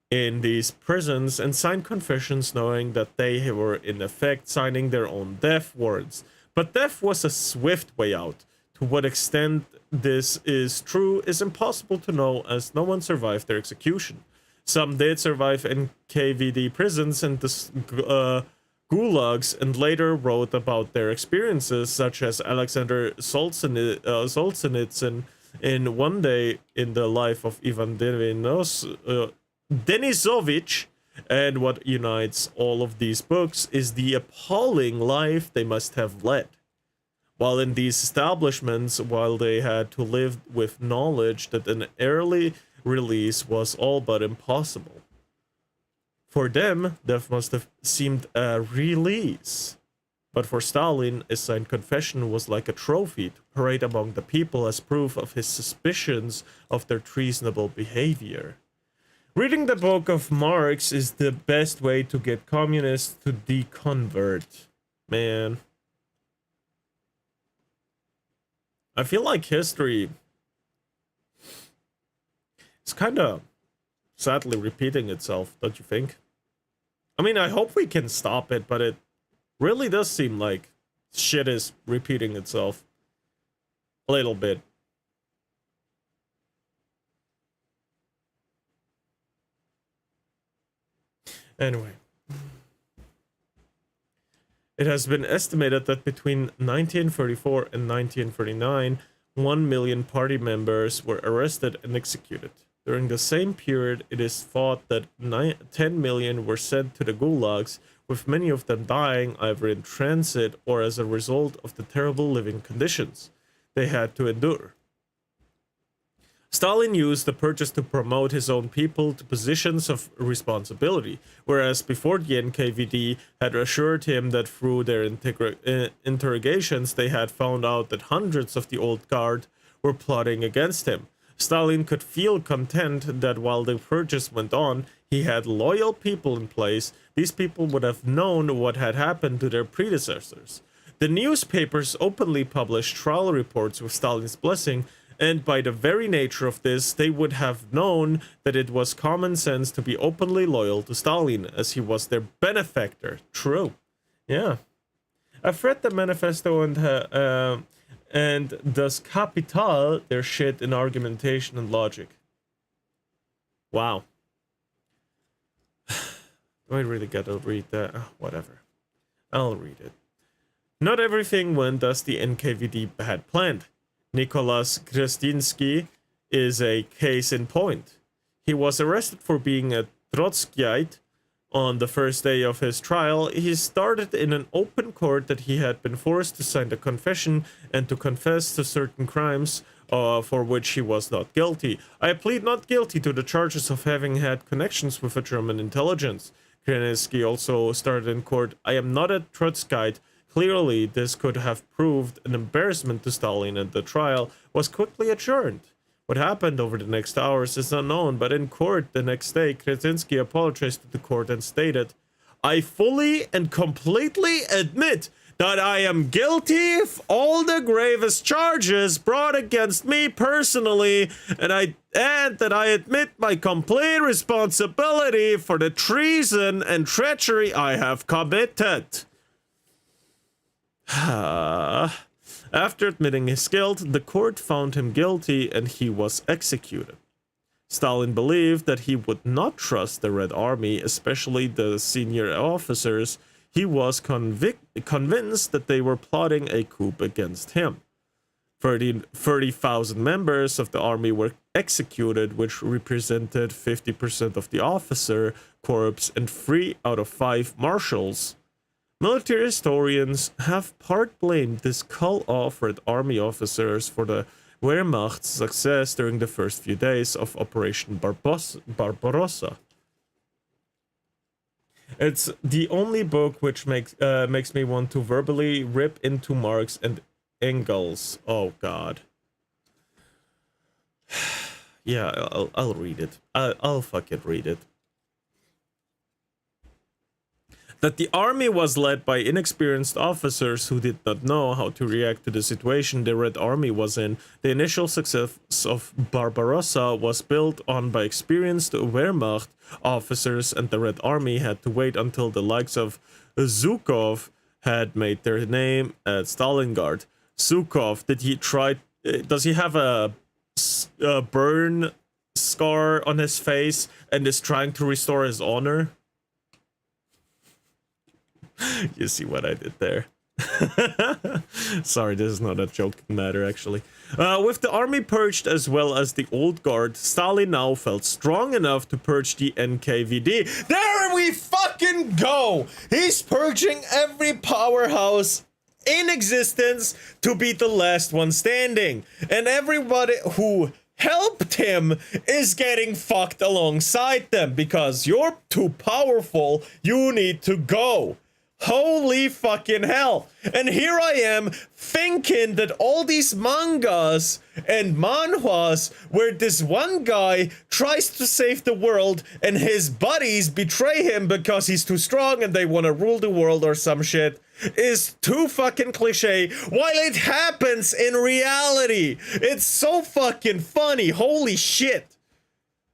in these prisons and signed confessions knowing that they were in effect signing their own death warrants. But death was a swift way out. To what extent this is true is impossible to know, as no one survived their execution. Some did survive NKVD prisons and the gulags, and later wrote about their experiences, such as Alexander Solzhenitsyn in One Day in the Life of Ivan Denisovich. And what unites all of these books is the appalling life they must have led. While in these establishments, while they had to live with knowledge that an early release was all but impossible. For them, death must have seemed a release. But for Stalin, a signed confession was like a trophy to parade among the people as proof of his suspicions of their treasonable behavior. Reading the book of Marx is the best way to get communists to deconvert. Man. I feel like history is kind of sadly repeating itself, don't you think? I mean, I hope we can stop it, but it really does seem like shit is repeating itself a little bit. Anyway. It has been estimated that between 1934 and 1939, 1 million party members were arrested and executed. During the same period, it is thought that 10 million were sent to the gulags, with many of them dying either in transit or as a result of the terrible living conditions they had to endure. Stalin used the purchase to promote his own people to positions of responsibility, whereas before the NKVD had assured him that through their interrogations they had found out that hundreds of the old guard were plotting against him. Stalin could feel content that while the purchase went on, he had loyal people in place. These people would have known what had happened to their predecessors. The newspapers openly published trial reports with Stalin's blessing, and by the very nature of this, they would have known that it was common sense to be openly loyal to Stalin, as he was their benefactor. True. Yeah. I've read the manifesto and Das Kapital, their shit in argumentation and logic. Wow. Do I really gotta read that? Whatever. I'll read it. Not everything went as the NKVD had planned. Nicholas Krestinsky is a case in point. He was arrested for being a Trotskyite. On the first day of his trial, he started in an open court that he had been forced to sign a confession and to confess to certain crimes for which he was not guilty. I plead not guilty to the charges of having had connections with the German intelligence. Krestinsky also started in court. I am not a Trotskyite. Clearly, this could have proved an embarrassment to Stalin, and the trial was quickly adjourned. What happened over the next hours is unknown, but in court the next day, Kretinsky apologized to the court and stated, I fully and completely admit that I am guilty of all the gravest charges brought against me personally, and that I admit my complete responsibility for the treason and treachery I have committed. After admitting his guilt, the court found him guilty and he was executed. Stalin believed that he would not trust the Red Army, especially the senior officers. He was convinced that they were plotting a coup against him. 30,000 members of the army were executed, which represented 50% of the officer corps and 3 out of 5 marshals. Military historians have part blamed this call off Red Army officers for the Wehrmacht's success during the first few days of Operation Barbarossa. It's the only book which makes me want to verbally rip into Marx and Engels. Oh God. Yeah, I'll read it. I'll fucking read it. That the army was led by inexperienced officers who did not know how to react to the situation the Red Army was in. The initial success of Barbarossa was built on by experienced Wehrmacht officers, and the Red Army had to wait until the likes of Zhukov had made their name at Stalingrad. Zhukov, does he have a burn scar on his face and is trying to restore his honor? You see what I did there. Sorry, this is not a joking matter, actually. With the army purged as well as the old guard, Stalin now felt strong enough to purge the NKVD. There we fucking go! He's purging every powerhouse in existence to be the last one standing. And everybody who helped him is getting fucked alongside them because you're too powerful, you need to go. Holy fucking hell. And here I am thinking that all these mangas and manhwas where this one guy tries to save the world and his buddies betray him because he's too strong and they want to rule the world or some shit is too fucking cliche, while it happens in reality. It's so fucking funny. Holy shit.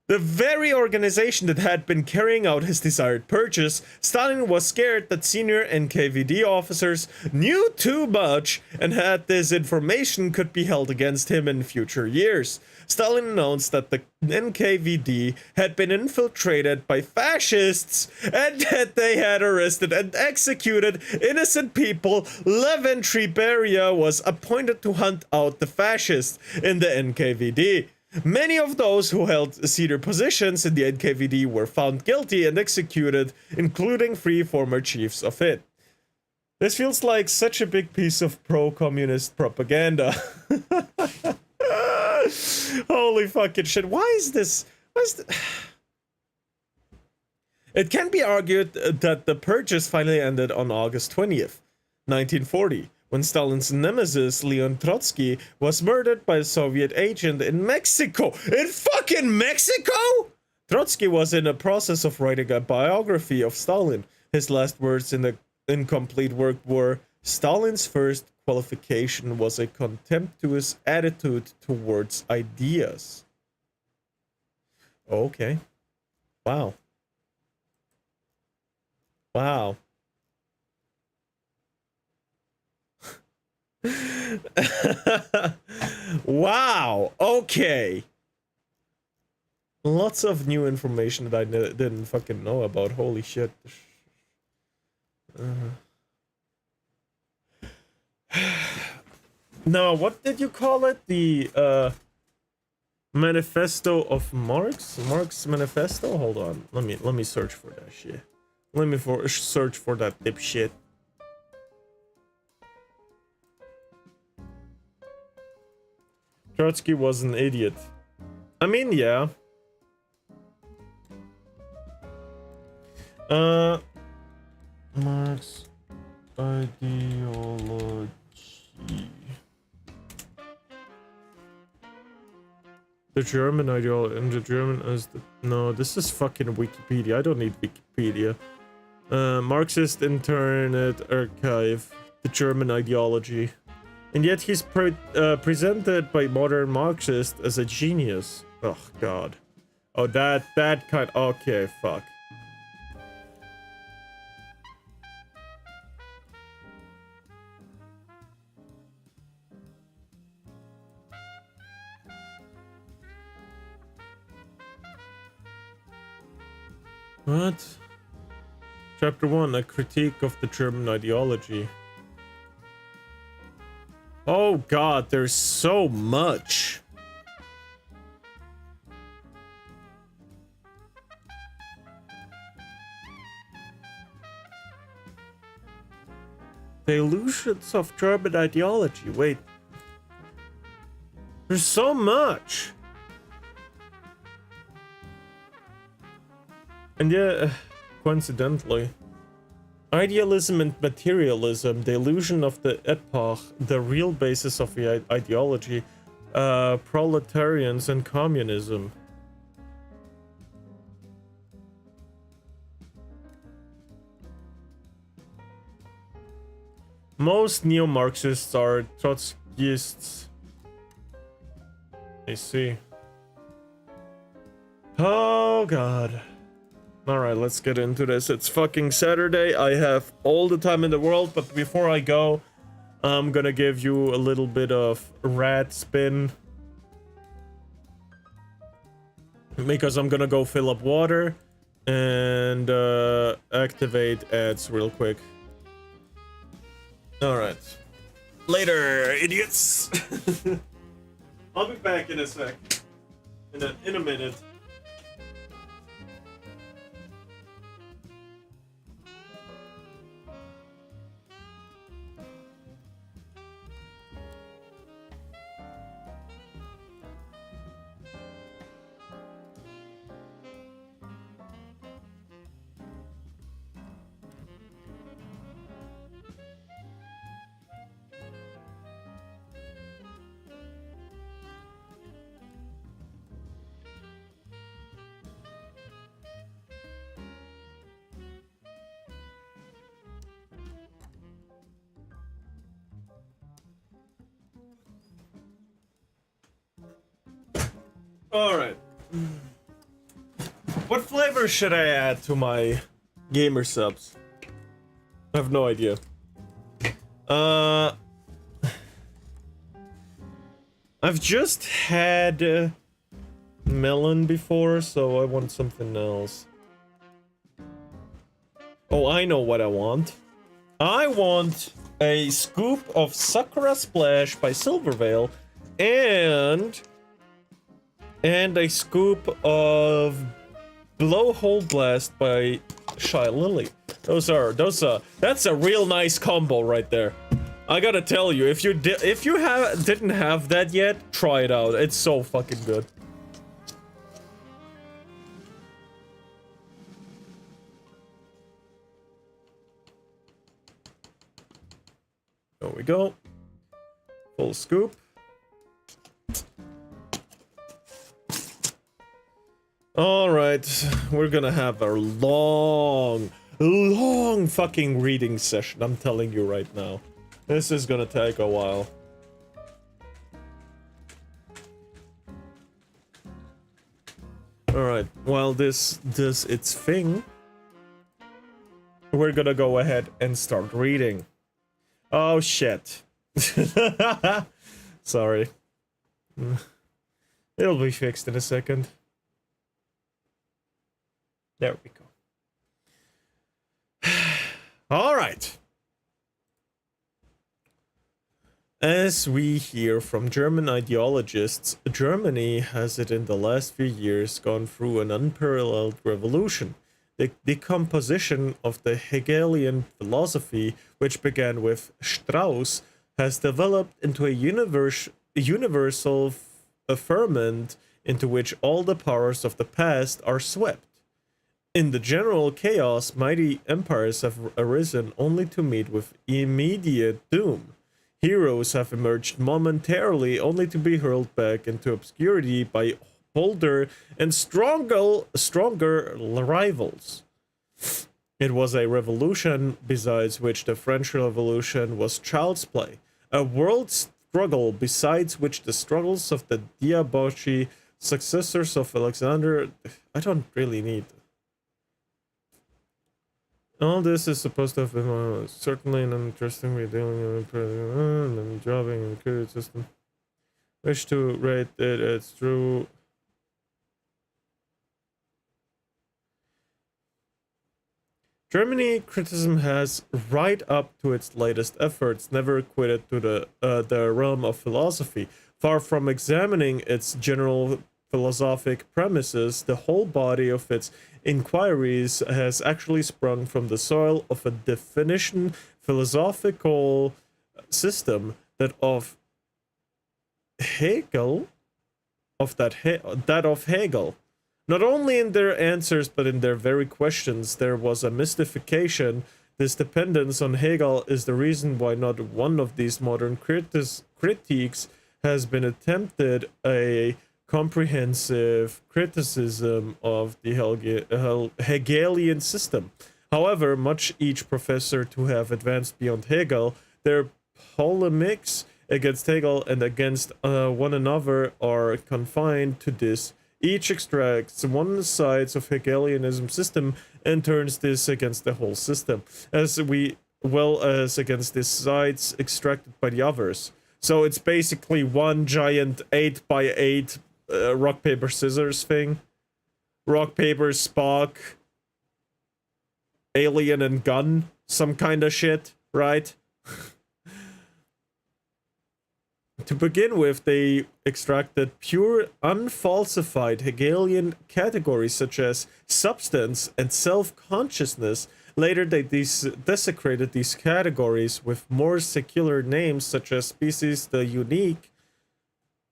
The very organization that had been carrying out his desired purchase, Stalin was scared that senior NKVD officers knew too much and had this information could be held against him in future years. Stalin announced that the NKVD had been infiltrated by fascists and that they had arrested and executed innocent people. Levin Triberia was appointed to hunt out the fascists in the NKVD. Many of those who held senior positions in the NKVD were found guilty and executed, including 3 former chiefs of it. This feels like such a big piece of pro-communist propaganda. Holy fucking shit. Why is this... It can be argued that the purges finally ended on August 20th, 1940, when Stalin's nemesis Leon Trotsky was murdered by a Soviet agent in Mexico. In fucking Mexico?! Trotsky was in the process of writing a biography of Stalin. His last words in the incomplete work were, "Stalin's first qualification was a contemptuous attitude towards ideas." Okay. Wow. Wow. Wow. Okay. Lots of new information that I didn't fucking know about. Holy shit. Now, what did you call it? The Manifesto of Marx? Marx Manifesto? Hold on. Let me search for that shit. Let me search for that dipshit. Trotsky was an idiot. I mean, yeah. Marx ideology. The German ideology and the German as the... No, this is fucking Wikipedia. I don't need Wikipedia. Marxist Internet Archive. The German ideology. And yet he's presented by modern Marxists as a genius. Oh, God. Oh, that kind... Okay, fuck. What? Chapter 1, a critique of the German ideology. Oh God, there's so much. The illusions of German ideology. Wait. There's so much. And yeah, coincidentally, idealism and materialism, the illusion of the epoch, the real basis of the ideology, proletarians and communism. Most neo-Marxists are Trotskyists. I see. Oh God. Alright, let's get into this. It's fucking Saturday. I have all the time in the world, but before I go, I'm gonna give you a little bit of rat spin. Because I'm gonna go fill up water and activate ads real quick. Alright. Later, idiots! I'll be back in a sec. In a minute. Alright. What flavor should I add to my gamer subs? I have no idea. I've just had melon before, so I want something else. Oh, I know what I want. I want a scoop of Sakura Splash by Silvervale and and a scoop of Blowhole Blast by Shy Lily. That's a real nice combo right there. I gotta tell you, if you didn't have that yet, try it out. It's so fucking good. There we go. Full scoop. Alright, we're gonna have a long fucking reading session, I'm telling you right now. This is gonna take a while. Alright, while this does its thing, we're gonna go ahead and start reading. Oh shit. Sorry. It'll be fixed in a second. There we go. All right. As we hear from German ideologists, Germany has in the last few years gone through an unparalleled revolution. The decomposition of the Hegelian philosophy, which began with Strauss, has developed into a universal firmament into which all the powers of the past are swept. In the general chaos, mighty empires have arisen only to meet with immediate doom. Heroes have emerged momentarily only to be hurled back into obscurity by bolder and stronger rivals. It was a revolution besides which the French Revolution was child's play. A world struggle besides which the struggles of the Diabochi successors of Alexander... I don't really need... All this is supposed to have been certainly an interesting way dealing with and jobbing and credit system. Wish to rate it as true. Germany criticism has, right up to its latest efforts, never quitted to the realm of philosophy. Far from examining its general philosophic premises, the whole body of its inquiries has actually sprung from the soil of a definition philosophical system that of Hegel, that of Hegel. Not only in their answers, but in their very questions, there was a mystification. This dependence on Hegel is the reason why not one of these modern critiques has been attempted a comprehensive criticism of the Hegelian system. However, much each professor to have advanced beyond Hegel, their polemics against Hegel and against one another are confined to this. Each extracts one side of Hegelianism system and turns this against the whole system, as well as against the sides extracted by the others. So it's basically one giant 8x8 rock, paper, scissors thing. Rock, paper, Spock, alien and gun, some kind of shit, right? To begin with, they extracted pure, unfalsified Hegelian categories such as substance and self-consciousness. Later, they desecrated these categories with more secular names such as species, the unique,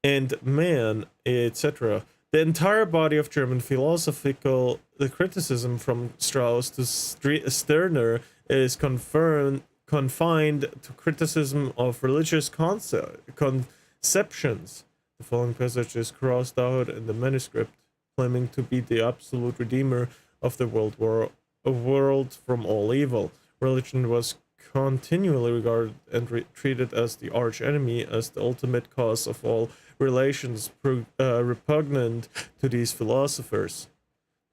and man, etc. The entire body of German philosophical criticism from Strauss to Stirner is confined to criticism of religious conceptions. The following passage is crossed out in the manuscript, claiming to be the absolute redeemer of the world from all evil. Religion was continually regarded and treated as the arch enemy, as the ultimate cause of all relations repugnant to these philosophers.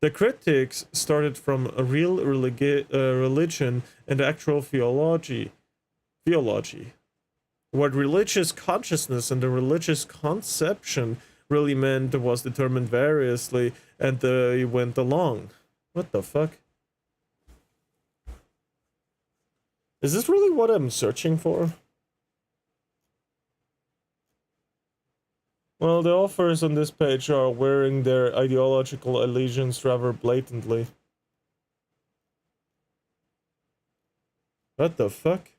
The critics started from a real religion and actual theology. What religious consciousness and the religious conception really meant was determined variously, and they went along. What the fuck? Is this really what I'm searching for? Well, the authors on this page are wearing their ideological allegiance rather blatantly. What the fuck?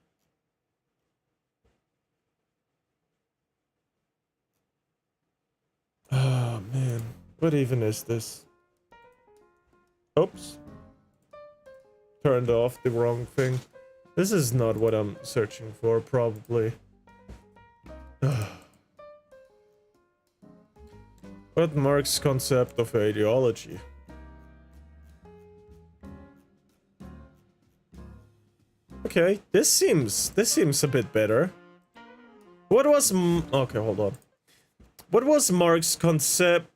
Oh, man. What even is this? Oops. Turned off the wrong thing. This is not what I'm searching for, probably. What Marx's concept of ideology? Okay, this seems a bit better. What was okay, hold on. What was Marx's concept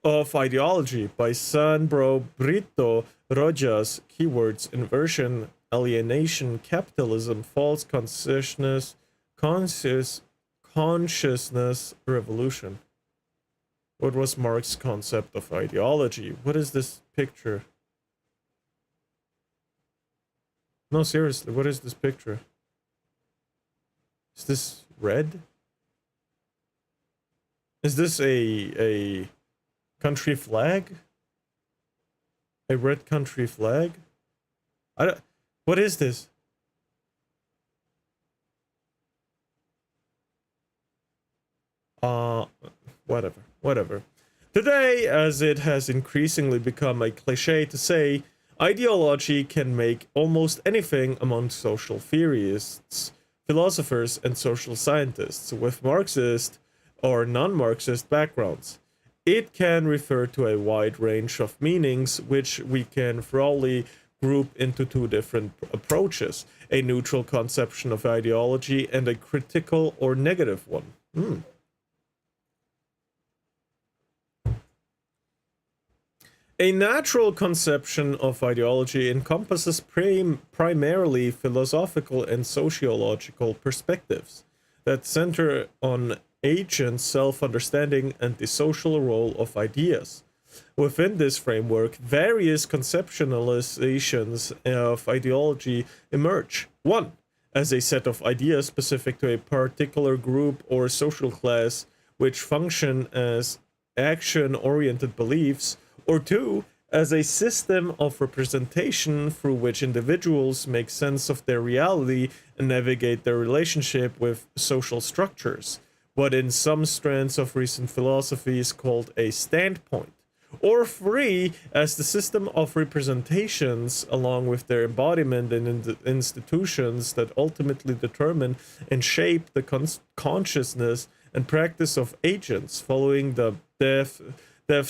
of ideology? By Sandro Brito Rojas. Keywords: inversion, alienation, capitalism, false consciousness, consciousness, revolution. What was Marx's concept of ideology? What is this picture? No, seriously, what is this picture? Is this red? Is this a country flag? A red country flag? I don't... What is this? Whatever. Today, as it has increasingly become a cliche to say, ideology can make almost anything among social theorists, philosophers, and social scientists with Marxist or non-Marxist backgrounds. It can refer to a wide range of meanings, which we can thoroughly group into two different approaches: a neutral conception of ideology and a critical or negative one. A natural conception of ideology encompasses primarily philosophical and sociological perspectives that center on agent self-understanding and the social role of ideas. Within this framework, various conceptualizations of ideology emerge. 1. As a set of ideas specific to a particular group or social class which function as action-oriented beliefs, or 2, as a system of representation through which individuals make sense of their reality and navigate their relationship with social structures, what in some strands of recent philosophy is called a standpoint, or 3, as the system of representations along with their embodiment in the institutions that ultimately determine and shape the consciousness and practice of agents. Following the deaths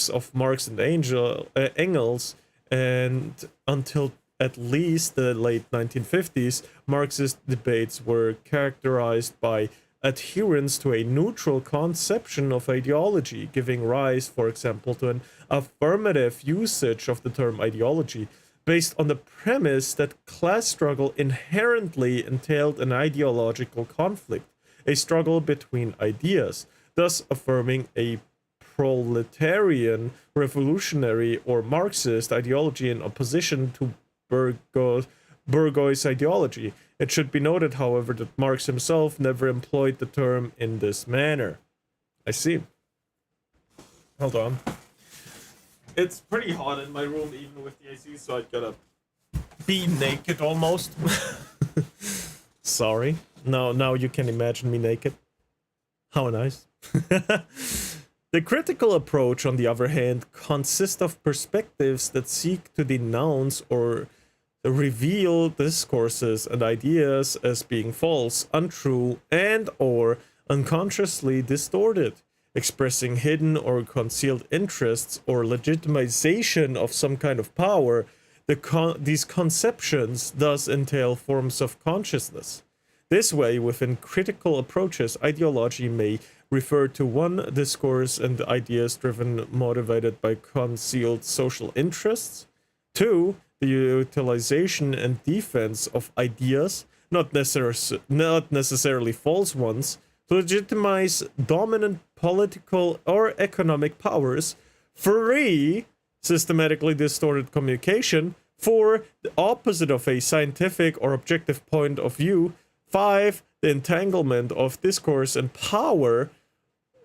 of Marx and Engels, and until at least the late 1950s, Marxist debates were characterized by adherence to a neutral conception of ideology, giving rise, for example, to an affirmative usage of the term ideology, based on the premise that class struggle inherently entailed an ideological conflict, a struggle between ideas, thus affirming a proletarian, revolutionary, or Marxist ideology in opposition to bourgeois ideology. It should be noted, however, that Marx himself never employed the term in this manner. I see. Hold on. It's pretty hot in my room, even with the AC, so I gotta be naked almost. Sorry. Now you can imagine me naked. How nice. The critical approach, on the other hand, consists of perspectives that seek to denounce or reveal discourses and ideas as being false, untrue, and or unconsciously distorted, expressing hidden or concealed interests or legitimization of some kind of power. These conceptions thus entail forms of consciousness. This way, within critical approaches, ideology may refer to one, discourse and ideas driven, motivated by concealed social interests; 2, the utilization and defense of ideas, not necessarily false ones, to legitimize dominant political or economic powers; 3, systematically distorted communication; 4, the opposite of a scientific or objective point of view; 5, the entanglement of discourse and power;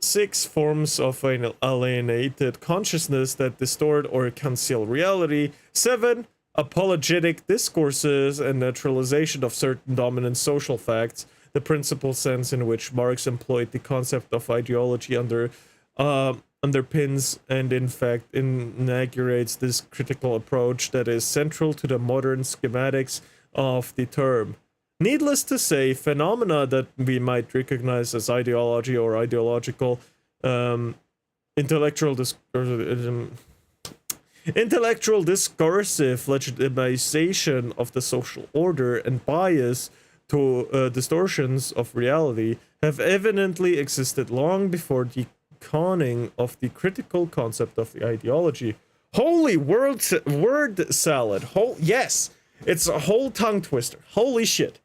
6 forms of an alienated consciousness that distort or conceal reality. 7 apologetic discourses and naturalization of certain dominant social facts. The principal sense in which Marx employed the concept of ideology underpins and in fact inaugurates this critical approach that is central to the modern schematics of the term. Needless to say, phenomena that we might recognize as ideology or ideological intellectual discursive legitimization of the social order and bias to distortions of reality have evidently existed long before the conning of the critical concept of the ideology. Holy word salad. Yes, it's a whole tongue twister. Holy shit.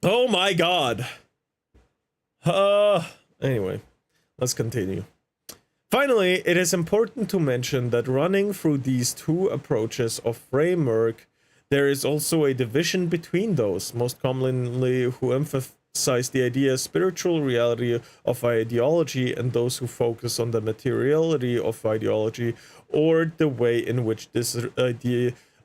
Oh my god. Anyway, let's continue. Finally, it is important to mention that running through these two approaches of framework, there is also a division between those, most commonly who emphasize the idea of spiritual reality of ideology and those who focus on the materiality of ideology or the way in which this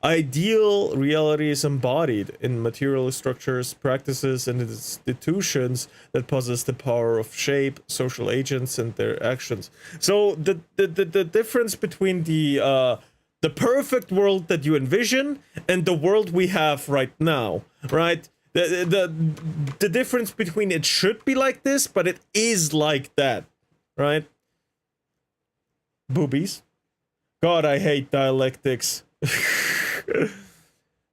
ideal reality is embodied in material structures, practices, and institutions that possess the power of shape social agents and their actions. So the difference between the perfect world that you envision and the world we have right now, right? The difference between it should be like this, but it is like that, right? Boobies. God, I hate dialectics.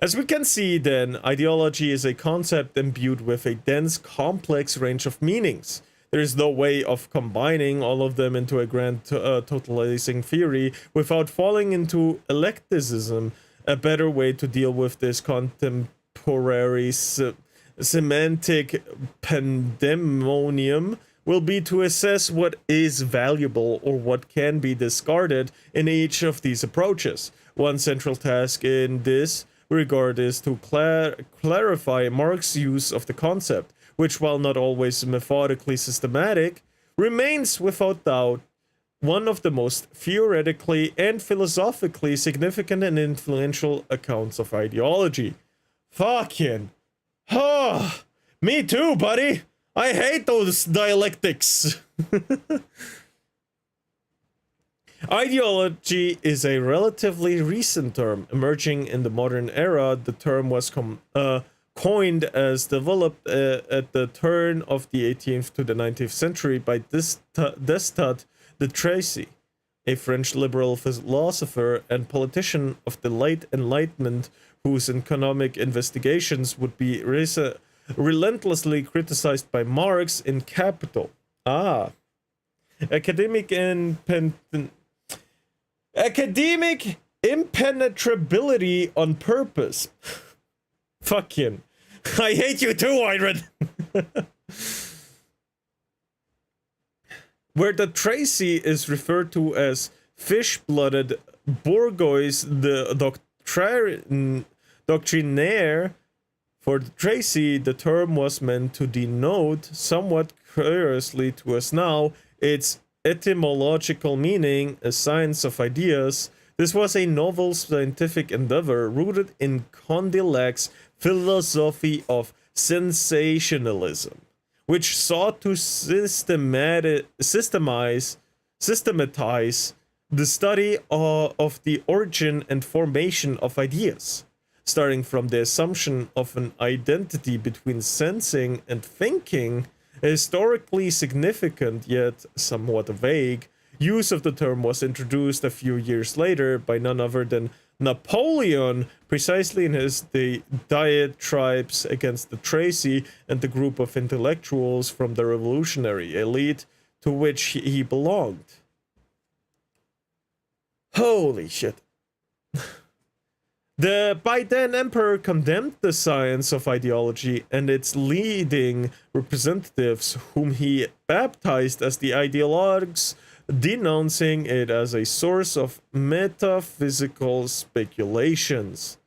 As we can see then, ideology is a concept imbued with a dense, complex range of meanings. There is no way of combining all of them into a grand totalizing theory without falling into eclecticism. A better way to deal with this contemporary semantic pandemonium will be to assess what is valuable or what can be discarded in each of these approaches. One central task in this regard is to clarify Marx's use of the concept, which, while not always methodically systematic, remains without doubt one of the most theoretically and philosophically significant and influential accounts of ideology. Fucking. Oh, me too, buddy. I hate those dialectics. Ideology is a relatively recent term. Emerging in the modern era, the term was coined as developed at the turn of the 18th to the 19th century by Destat de Tracy, a French liberal philosopher and politician of the late Enlightenment, whose economic investigations would be relentlessly criticized by Marx in Capital. Academic impenetrability on purpose. Fucking. I hate you too, Iron. Where the Tracy is referred to as fish-blooded bourgeois, the doctrinaire, for the Tracy, the term was meant to denote, somewhat curiously to us now, its etymological meaning, a science of ideas. This was a novel scientific endeavor rooted in Condillac's philosophy of sensationalism, which sought to systematize the study of the origin and formation of ideas, starting from the assumption of an identity between sensing and thinking. A historically significant yet somewhat vague use of the term was introduced a few years later by none other than Napoleon, precisely in his diatribes against the Tracy and the group of intellectuals from the revolutionary elite to which he belonged. Holy shit. The by then emperor condemned the science of ideology and its leading representatives, whom he baptized as the ideologues, denouncing it as a source of metaphysical speculations,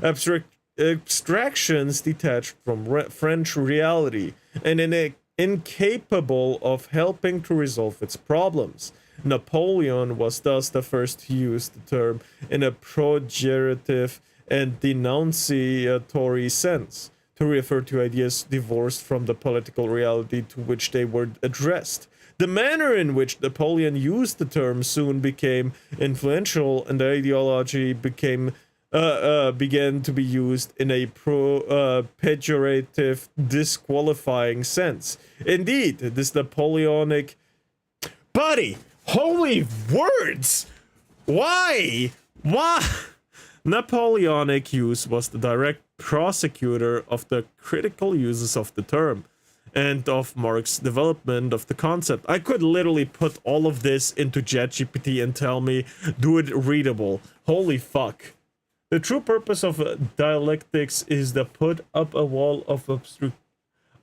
abstractions detached from French reality, and in incapable of helping to resolve its problems. Napoleon was thus the first to use the term in a pejorative and denunciatory sense, to refer to ideas divorced from the political reality to which they were addressed. The manner in which Napoleon used the term soon became influential, and the ideology began to be used in a pejorative, disqualifying sense. Indeed, this Napoleonic... Buddy! Holy words! Why? Napoleonic use was the direct prosecutor of the critical uses of the term and of Marx's development of the concept. I could literally put all of this into ChatGPT and tell me, do it readable. Holy fuck. The true purpose of dialectics is to put up a wall of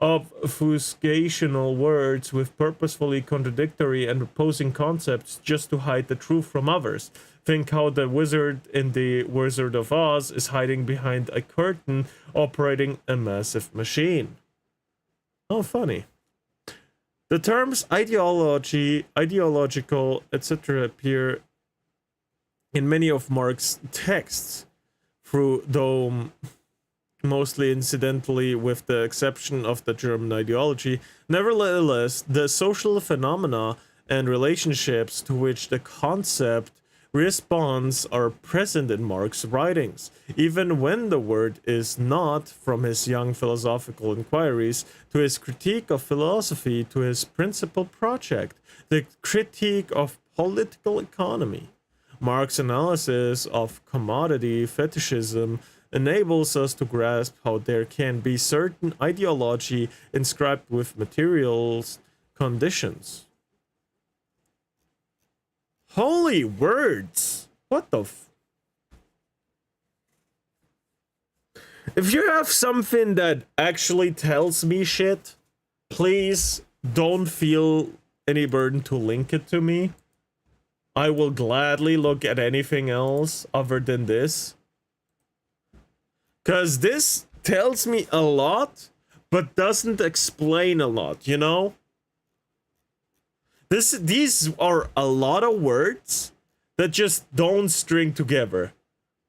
obfuscational words with purposefully contradictory and opposing concepts just to hide the truth from others. Think how the wizard in The Wizard of Oz is hiding behind a curtain operating a massive machine. Oh, funny. The terms ideology, ideological, etc. appear in many of Marx's texts, though mostly incidentally with the exception of the German ideology. Nevertheless, the social phenomena and relationships to which the concept responds are present in Marx's writings, even when the word is not, from his young philosophical inquiries to his critique of philosophy to his principal project, the critique of political economy. Marx's analysis of commodity fetishism enables us to grasp how there can be certain ideology inscribed with materials conditions. Holy words! What the If you have something that actually tells me shit, please don't feel any burden to link it to me. I will gladly look at anything else other than this. Because this tells me a lot, but doesn't explain a lot, you know? These are a lot of words that just don't string together.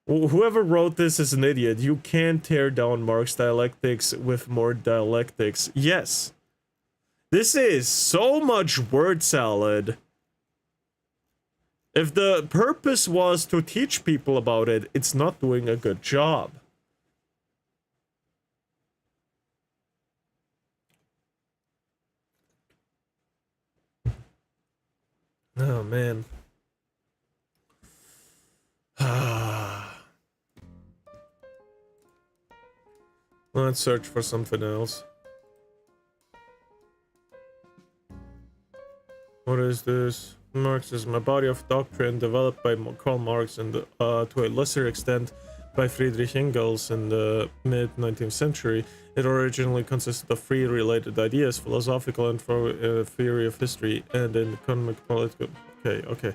Whoever wrote this is an idiot. You can't tear down Marx's dialectics with more dialectics. Yes. This is so much word salad. If the purpose was to teach people about it, it's not doing a good job. Oh, man. Let's search for something else. What is this? Marxism, a body of doctrine developed by Karl Marx and to a lesser extent by Friedrich Engels in the mid-19th century. It originally consisted of three related ideas: philosophical and theory of history, and in economic political. Okay.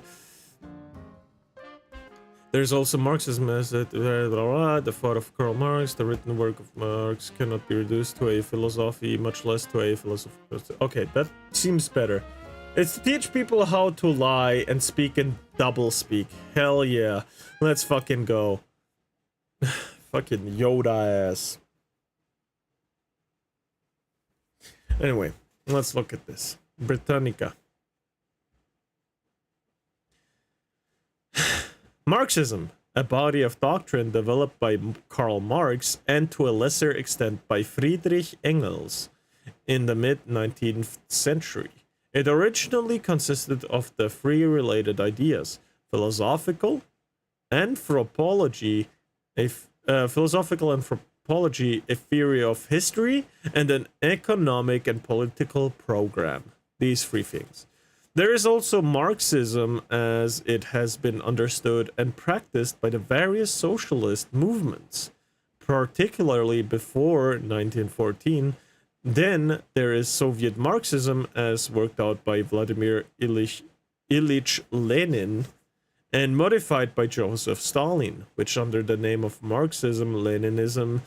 There's also Marxism as the thought of Karl Marx. The written work of Marx cannot be reduced to a philosophy, much less to a philosophy. Okay, that seems better. It's to teach people how to lie and speak in double speak. Hell yeah. Let's fucking go. Fucking Yoda ass. Anyway, let's look at this. Britannica. Marxism, a body of doctrine developed by Karl Marx and to a lesser extent by Friedrich Engels in the mid-19th century. It originally consisted of the three related ideas: philosophical anthropology, a theory of history, and an economic and political program. These three things. There is also Marxism as it has been understood and practiced by the various socialist movements, particularly before 1914. Then there is Soviet Marxism as worked out by Vladimir Ilyich Lenin and modified by Joseph Stalin, which under the name of Marxism, Leninism,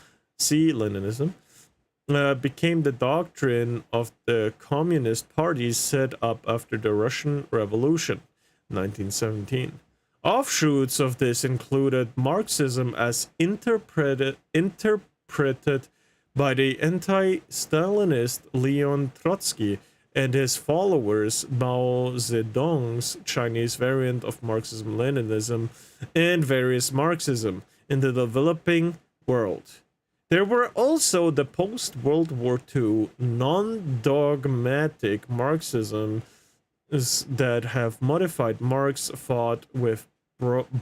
became the doctrine of the Communist Party set up after the Russian Revolution, 1917. Offshoots of this included Marxism as interpreted by the anti-Stalinist Leon Trotsky and his followers, Mao Zedong's Chinese variant of Marxism-Leninism, and various Marxism in the developing world. There were also the post-World War II non-dogmatic Marxism that have modified Marx thought with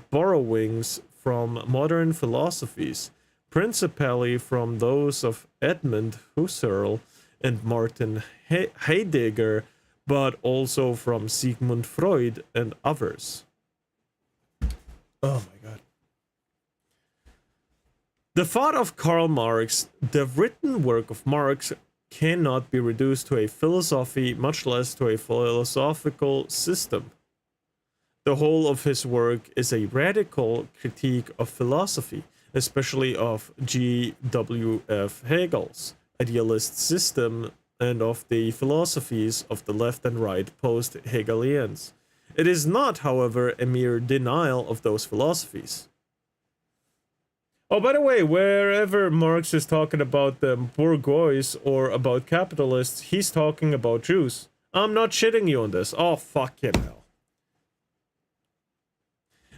borrowings from modern philosophies, principally from those of Edmund Husserl and Martin Heidegger, but also from Sigmund Freud and others. Oh my god. The thought of Karl Marx, the written work of Marx, cannot be reduced to a philosophy, much less to a philosophical system. The whole of his work is a radical critique of philosophy, especially of G.W.F. Hegel's idealist system and of the philosophies of the left and right post-Hegelians. It is not, however, a mere denial of those philosophies. Oh, by the way, wherever Marx is talking about the bourgeois or about capitalists, he's talking about Jews. I'm not shitting you on this. Oh, fucking hell.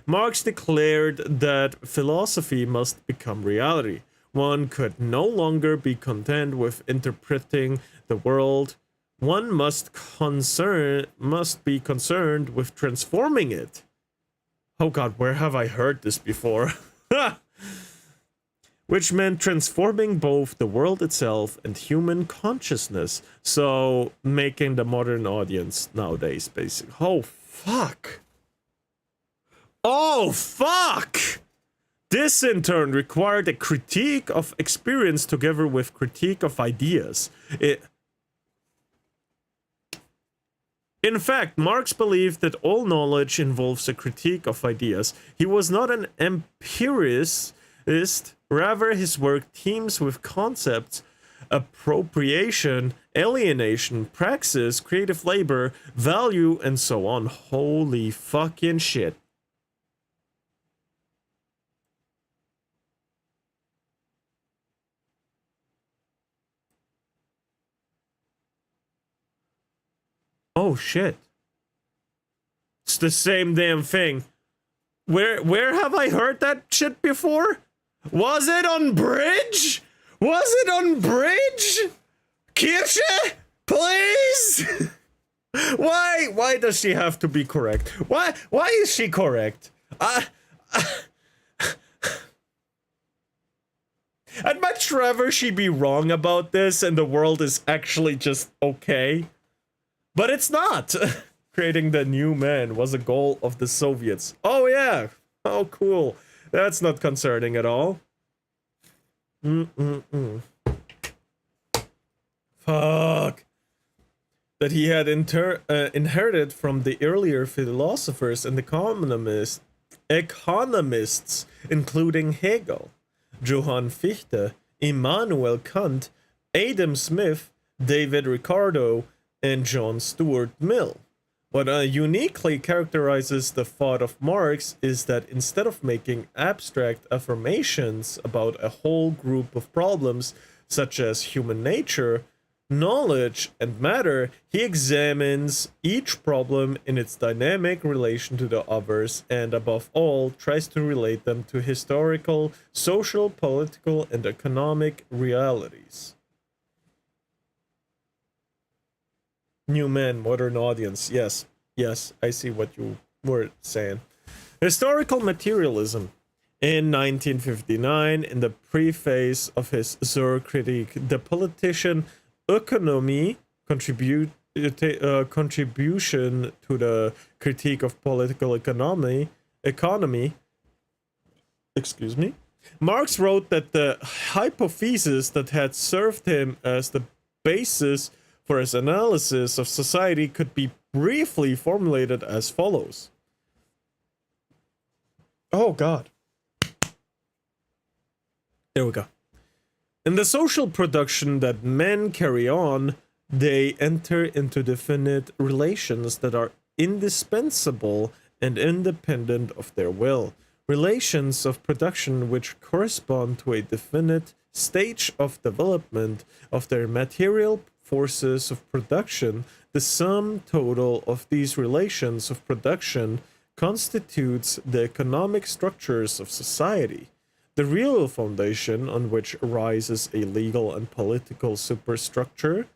Marx declared that philosophy must become reality. One could no longer be content with interpreting the world. One must be concerned with transforming it. Oh god, where have I heard this before? Which meant transforming both the world itself and human consciousness. So, making the modern audience nowadays, basically. Oh, fuck. Oh, fuck! This, in turn, required a critique of experience together with critique of ideas. In fact, Marx believed that all knowledge involves a critique of ideas. He was not an empiricist. Rather, his work teems with concepts, appropriation, alienation, praxis, creative labor, value, and so on. Holy fucking shit. Oh shit. It's the same damn thing. Where have I heard that shit before? Was it on Bridge? Was it on Bridge? Kirche? Please? Why does she have to be correct? Why is she correct? I'd much rather she be wrong about this and the world is actually just okay. But it's not. Creating the new man was a goal of the Soviets. Oh yeah. Oh cool. That's not concerning at all. Fuck. That he had inherited from the earlier philosophers and economists, including Hegel, Johann Fichte, Immanuel Kant, Adam Smith, David Ricardo, and John Stuart Mill. What uniquely characterizes the thought of Marx is that instead of making abstract affirmations about a whole group of problems, such as human nature, knowledge, and matter, he examines each problem in its dynamic relation to the others, and above all, tries to relate them to historical, social, political, and economic realities. New man, modern audience. Yes, I see what you were saying. Historical materialism. In 1959, in the preface of his Zur Kritik, the politician Ökonomie contribution to the critique of political economy, Marx wrote that the hypothesis that had served him as the basis for his analysis of society could be briefly formulated as follows. Oh god. There we go. In the social production that men carry on, they enter into definite relations that are indispensable and independent of their will. Relations of production which correspond to a definite stage of development of their material forces of production. The sum total of these relations of production constitutes the economic structures of society. The real foundation on which arises a legal and political superstructure,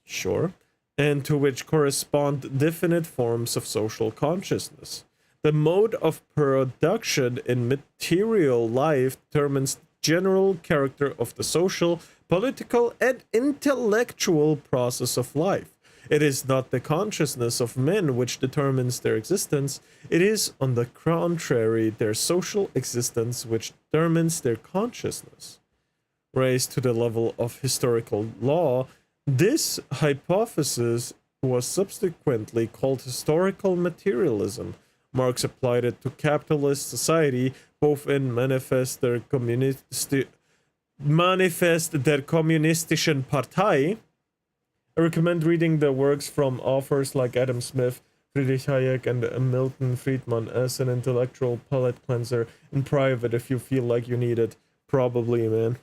sure, and to which correspond definite forms of social consciousness. The mode of production in material life determines the general character of the social, political, and intellectual process of life. It is not the consciousness of men which determines their existence. It is, on the contrary, their social existence which determines their consciousness. Raised to the level of historical law, this hypothesis was subsequently called historical materialism. Marx applied it to capitalist society, both in Manifest der Kommunistischen Partei. I recommend reading the works from authors like Adam Smith, Friedrich Hayek, and Milton Friedman as an intellectual palate cleanser in private if you feel like you need it. Probably, man.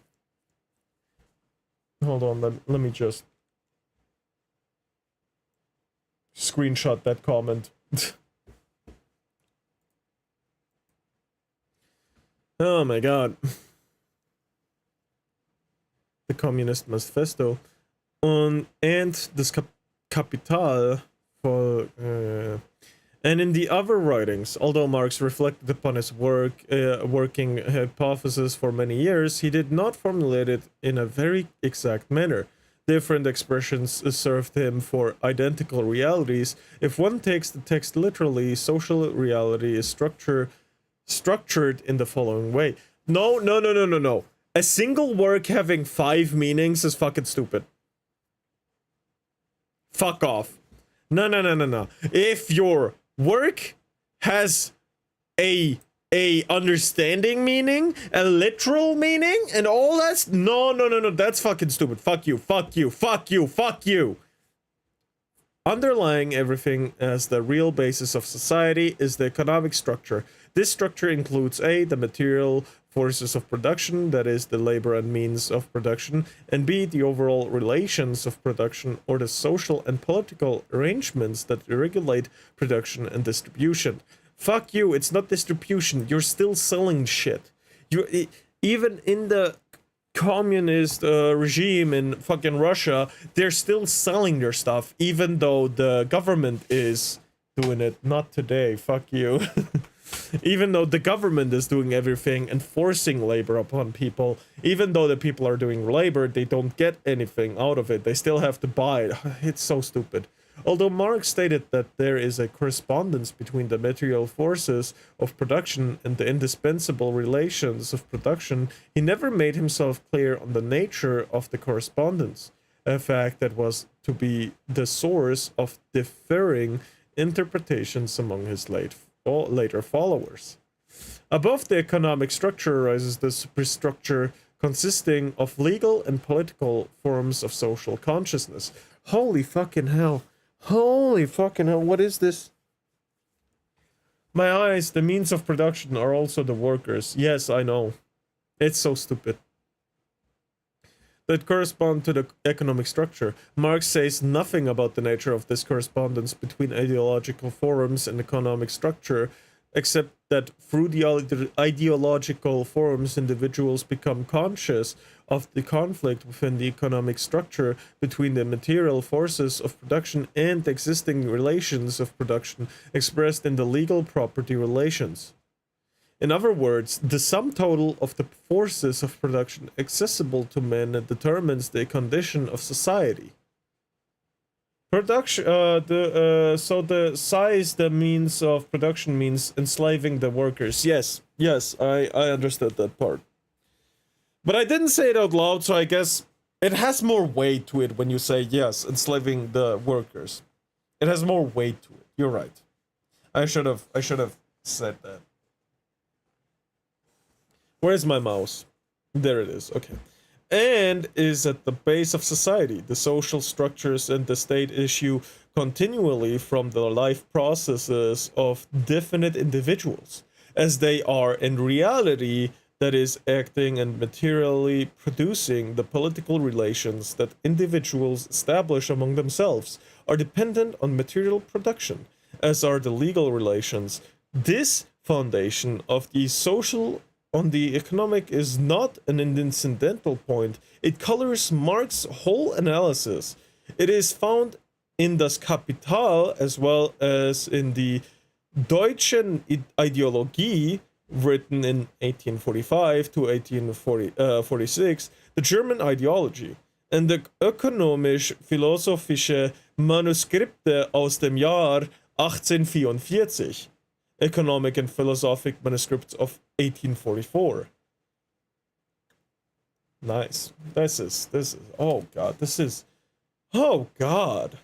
Hold on, let me just screenshot that comment. Oh my god. The Communist Manifesto. And das Kapital for and in the other writings, although Marx reflected upon his working hypothesis for many years, he did not formulate it in a very exact manner. Different expressions served him for identical realities. If one takes the text literally, social reality is structured in the following way. No. A single work having 5 meanings is fucking stupid. Fuck off. No. If your work has a understanding meaning, a literal meaning, and all that, no, that's fucking stupid. Fuck you. Underlying everything as the real basis of society is the economic structure. This structure includes A, the material forces of production, that is, the labor and means of production, and B, the overall relations of production or the social and political arrangements that regulate production and distribution. Fuck you, it's not distribution, you're still selling shit. Even in the communist regime in fucking Russia, they're still selling their stuff, even though the government is doing it. Not today, fuck you. Even though the government is doing everything and forcing labor upon people, even though the people are doing labor, they don't get anything out of it. They still have to buy it. It's so stupid. Although Marx stated that there is a correspondence between the material forces of production and the indispensable relations of production, he never made himself clear on the nature of the correspondence, a fact that was to be the source of differing interpretations among his later followers. Above the economic structure arises the superstructure consisting of legal and political forms of social consciousness. Holy fucking hell. What is this? My eyes, the means of production are also the workers. Yes, I know. It's so stupid. That correspond to the economic structure. Marx says nothing about the nature of this correspondence between ideological forms and economic structure, except that through the ideological forms, individuals become conscious of the conflict within the economic structure between the material forces of production and existing relations of production expressed in the legal property relations. In other words, the sum total of the forces of production accessible to men determines the condition of society. Production, so the size, the means of production means enslaving the workers. Yes, I understood that part. But I didn't say it out loud, so I guess it has more weight to it when you say, yes, enslaving the workers. It has more weight to it. You're right. I should have said that. Where's my mouse? There it is. Okay. And is at the base of society. The social structures and the state issue continually from the life processes of definite individuals, as they are in reality, that is, acting and materially producing the political relations that individuals establish among themselves, are dependent on material production, as are the legal relations. This foundation of the social on the economic is not an incidental point. It colors Marx's whole analysis. It is found in Das Kapital as well as in the Deutschen Ideologie, written in 1845 to 1846, the German ideology, and the ökonomisch-philosophische Manuskripte aus dem Jahr 1844. Economic and Philosophic Manuscripts of 1844. Nice. This is, oh god, oh god.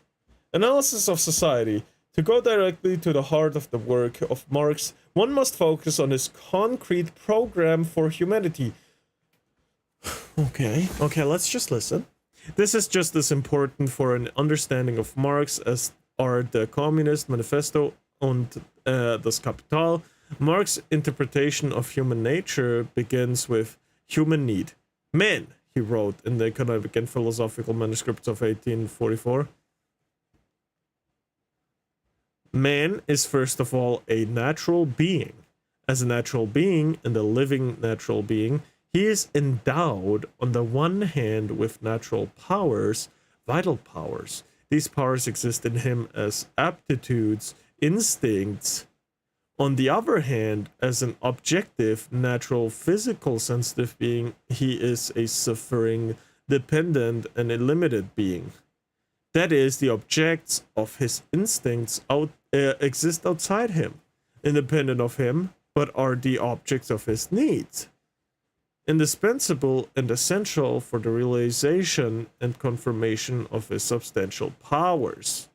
Analysis of society. To go directly to the heart of the work of Marx, one must focus on his concrete program for humanity. Okay, let's just listen. This is just as important for an understanding of Marx as are the Communist Manifesto und Das Kapital. Marx's interpretation of human nature begins with human need. Man, he wrote in the Economic and Philosophical Manuscripts of 1844. Man is first of all a natural being. As a natural being and a living natural being, he is endowed on the one hand with natural powers, vital powers. These powers exist in him as aptitudes, instincts. On the other hand, as an objective, natural, physical, sensitive being, he is a suffering, dependent, and a limited being. That is, the objects of his instincts exist outside him, independent of him, but are the objects of his needs. Indispensable and essential for the realization and confirmation of his substantial powers.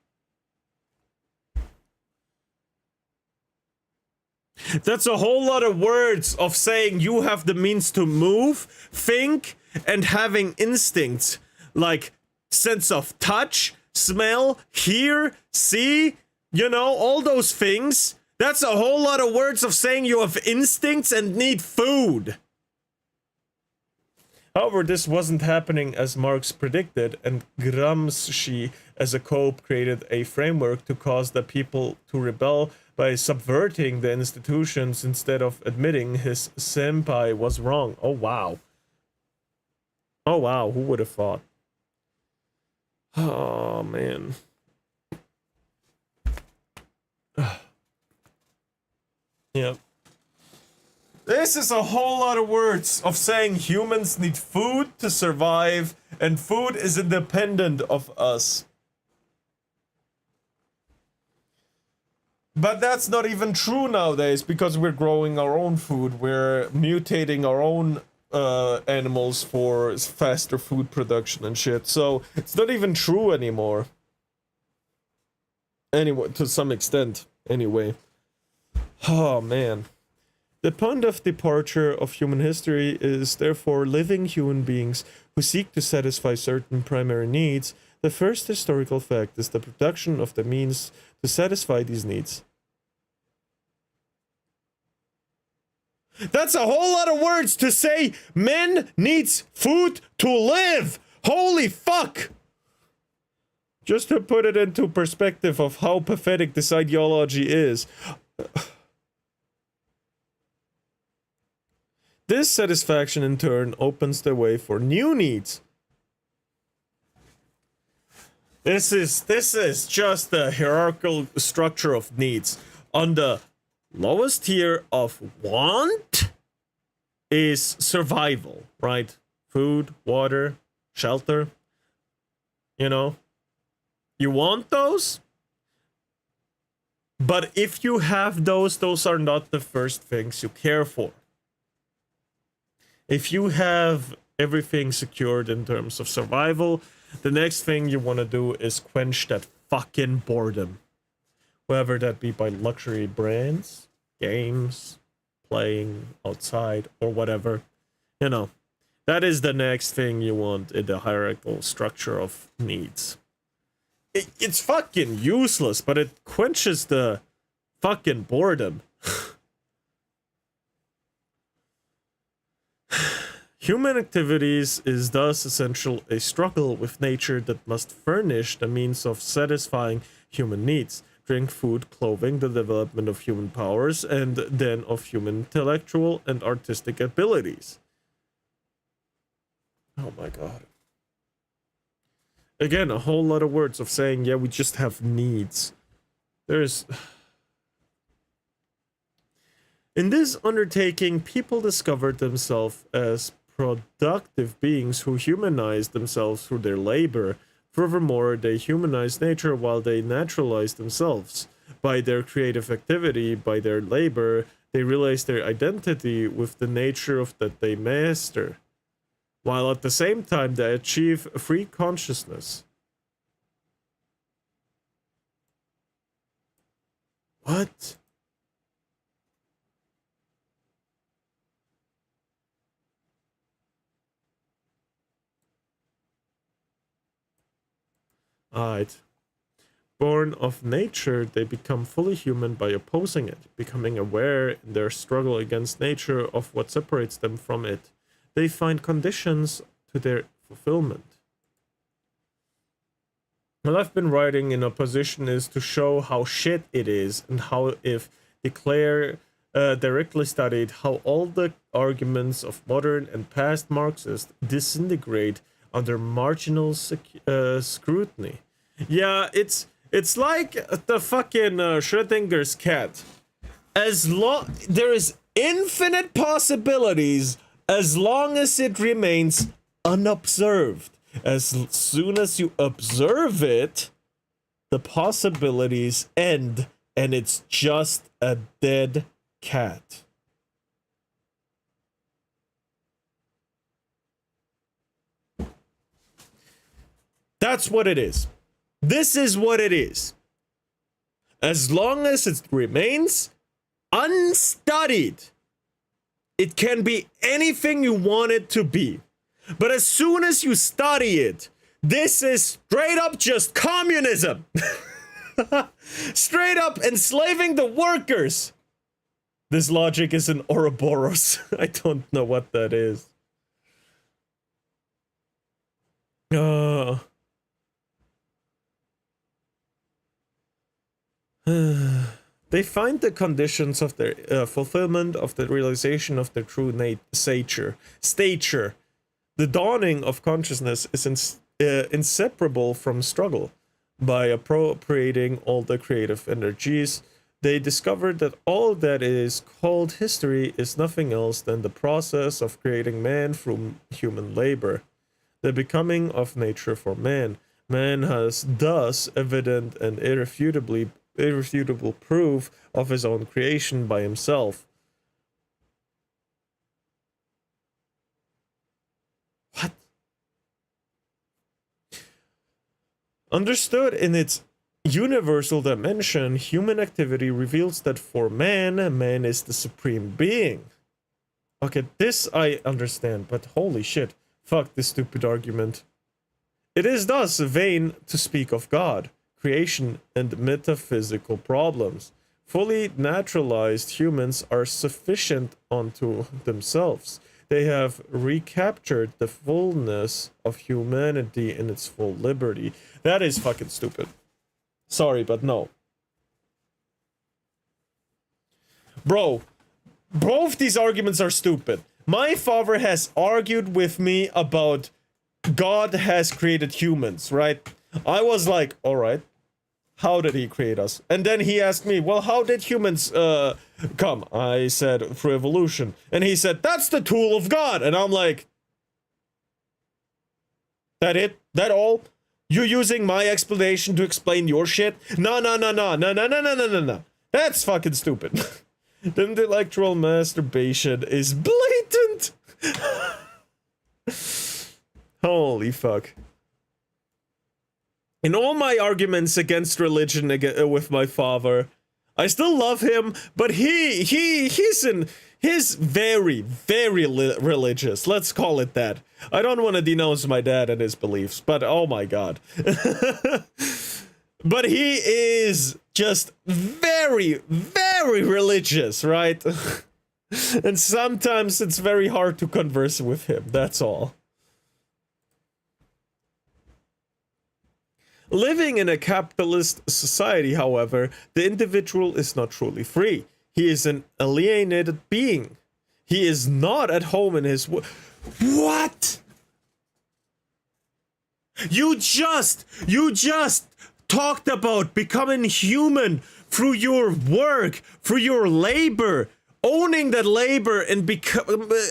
That's a whole lot of words of saying you have the means to move, think, and having instincts like sense of touch, smell, hear, see, you know, all those things. That's a whole lot of words of saying you have instincts and need food. However, this wasn't happening as Marx predicted, and Gramsci, as a cope, created a framework to cause the people to rebel by subverting the institutions instead of admitting his senpai was wrong. Oh wow. Oh wow, who would have thought? Oh man. Yeah. This is a whole lot of words of saying humans need food to survive, and food is independent of us. But that's not even true nowadays, because we're growing our own food. We're mutating our own animals for faster food production and shit. So it's not even true anymore. Anyway, to some extent, anyway. Oh man. The point of departure of human history is therefore living human beings who seek to satisfy certain primary needs. The first historical fact is the production of the means to satisfy these needs. That's a whole lot of words to say men needs food to live. Holy fuck. Just to put it into perspective of how pathetic this ideology is. This satisfaction in turn opens the way for new needs. This is just the hierarchical structure of needs. On the lowest tier of want is survival, right? Food, water, shelter. You know, you want those, but if you have those are not the first things you care for. If you have everything secured in terms of survival, the next thing you want to do is quench that fucking boredom. Whether that be by luxury brands, games, playing outside or whatever. You know, that is the next thing you want in the hierarchical structure of needs. It's fucking useless, but it quenches the fucking boredom. Human activities is thus essential a struggle with nature that must furnish the means of satisfying human needs. Drink, food, clothing, the development of human powers, and then of human intellectual and artistic abilities. Oh my god. Again, a whole lot of words of saying, yeah, we just have needs. There's... In this undertaking, people discovered themselves as productive beings who humanize themselves through their labor. Furthermore, they humanize nature while they naturalize themselves. By their creative activity, by their labor, they realize their identity with the nature of that they master, while at the same time they achieve free consciousness. What? Alright. Born of nature, they become fully human by opposing it, becoming aware in their struggle against nature of what separates them from it. They find conditions to their fulfillment. What I've been writing in opposition is to show how shit it is, and how if Declare directly studied how all the arguments of modern and past Marxists disintegrate under marginal scrutiny. Yeah, it's like the fucking Schrödinger's cat. As long there is infinite possibilities, as long as it remains unobserved. As soon as you observe it, the possibilities end, and it's just a dead cat. That's what it is. This is what it is. As long as it remains unstudied, it can be anything you want it to be. But as soon as you study it, this is straight up just communism. Straight up enslaving the workers. This logic is an Ouroboros. I don't know what that is. They find the conditions of their fulfillment of the realization of their true stature. The dawning of consciousness is inseparable from struggle. By appropriating all the creative energies, they discovered that all that is called history is nothing else than the process of creating man through human labor. The becoming of nature for man. Man has thus evident and irrefutable proof of his own creation by himself. What? Understood in its universal dimension, human activity reveals that for man, man is the supreme being. Okay, this I understand, but holy shit, fuck this stupid argument. It is thus vain to speak of God, creation, and metaphysical problems. Fully naturalized humans are sufficient unto themselves. They have recaptured the fullness of humanity in its full liberty. That is fucking stupid. Sorry, but no. Bro, both these arguments are stupid. My father has argued with me about God has created humans, right? I was like, alright, how did he create us? And then he asked me, well, how did humans come? I said, through evolution. And he said, that's the tool of God. And I'm like, that it? That all? You using my explanation to explain your shit? No. That's fucking stupid. The intellectual masturbation is blatant. Holy fuck. In all my arguments against religion with my father, I still love him, but he's He's very, very religious. Let's call it that. I don't want to denounce my dad and his beliefs, but oh my god. But he is just very, very religious, right? And sometimes it's very hard to converse with him, that's all. Living in a capitalist society, however, the individual is not truly free. He is an alienated being. He is not at home in his What? You just talked about becoming human through your work, through your labor, owning that labor and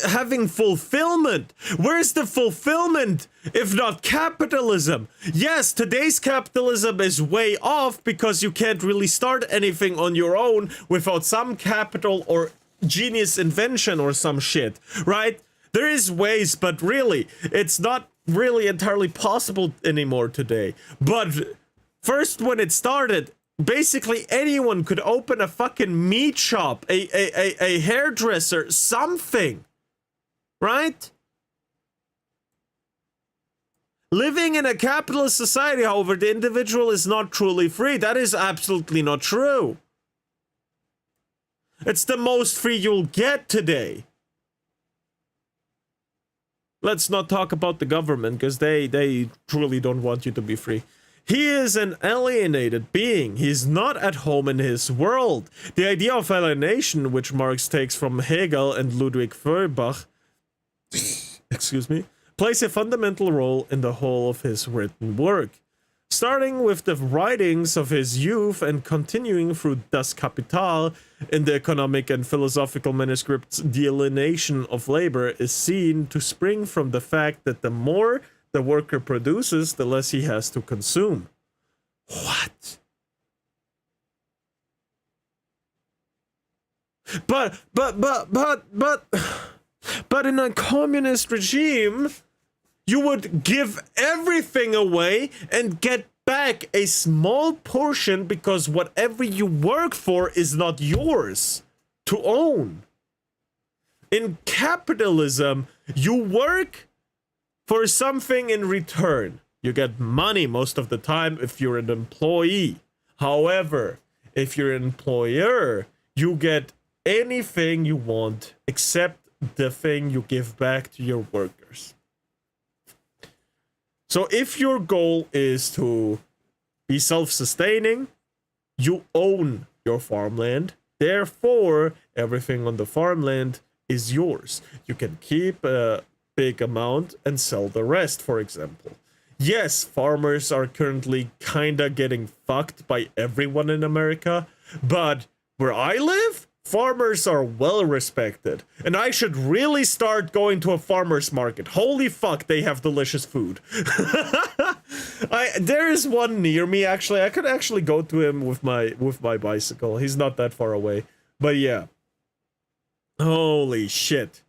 having fulfillment. Where's the fulfillment if not capitalism? Yes, today's capitalism is way off because you can't really start anything on your own without some capital or genius invention or some shit, right? There is ways, but really, it's not really entirely possible anymore today. But first, when it started, basically anyone could open a fucking meat shop, a hairdresser, something, right? Living in a capitalist society, however, the individual is not truly free. That is absolutely not true. It's the most free you'll get today. Let's not talk about the government, because they truly don't want you to be free. He is an alienated being. He's not at home in his world. The idea of alienation, which Marx takes from Hegel and Ludwig Feuerbach, excuse me, plays a fundamental role in the whole of his written work. Starting with the writings of his youth and continuing through Das Kapital, in the economic and philosophical manuscripts, the alienation of labor is seen to spring from the fact that the more the worker produces, the less he has to consume. What? But in a communist regime, you would give everything away and get back a small portion because whatever you work for is not yours to own. In capitalism, you work for something in return. You get money most of the time if you're an employee. However, if you're an employer, you get anything you want except the thing you give back to your workers. So if your goal is to be self-sustaining, you own your farmland. Therefore, everything on the farmland is yours. You can keep a big amount and sell the rest, for example. Yes, farmers are currently kinda getting fucked by everyone in America, but where I live, farmers are well respected, and I should really start going to a farmer's market. Holy fuck, they have delicious food. There is one near me, actually. I could actually go to him with my bicycle. He's not that far away. But yeah. Holy shit.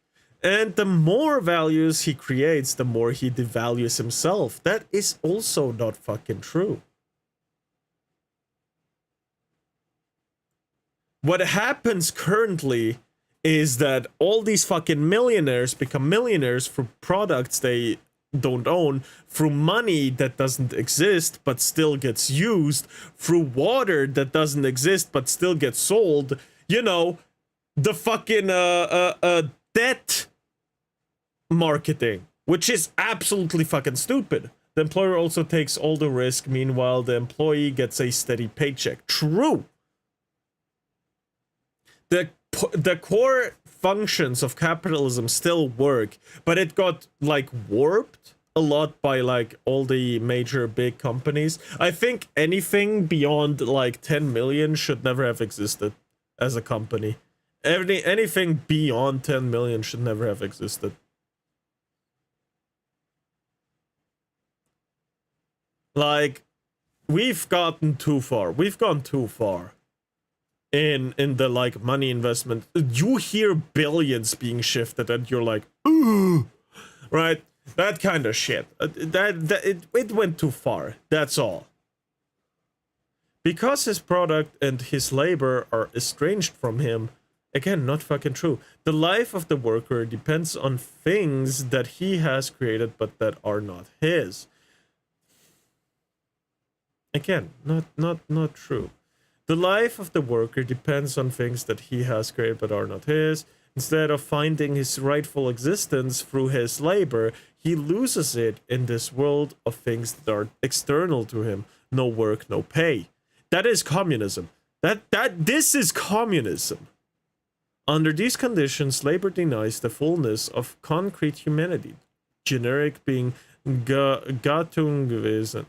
And the more values he creates, the more he devalues himself. That is also not fucking true. What happens currently is that all these fucking millionaires become millionaires for products they don't own, through money that doesn't exist but still gets used, through water that doesn't exist but still gets sold. You know, the fucking debt marketing, which is absolutely fucking stupid. The employer also takes all the risk, meanwhile the employee gets a steady paycheck. True. The core functions of capitalism still work, but it got like warped a lot by like all the major big companies. I think anything beyond like 10 million should never have existed as a company. Anything beyond 10 million should never have existed. Like, we've gotten too far. We've gone too far in the like money investment. You hear billions being shifted and you're like, ooh, right? That kind of shit. It went too far. That's all. Because his product and his labor are estranged from him, Again, not fucking true. The life of the worker depends on things that he has created but that are not his. Again, not true. The life of the worker depends on things that he has created but are not his. Instead of finding his rightful existence through his labor, he loses it in this world of things that are external to him. No work, no pay. That is communism. This is communism. Under these conditions, labor denies the fullness of concrete humanity, generic being Gattungswesen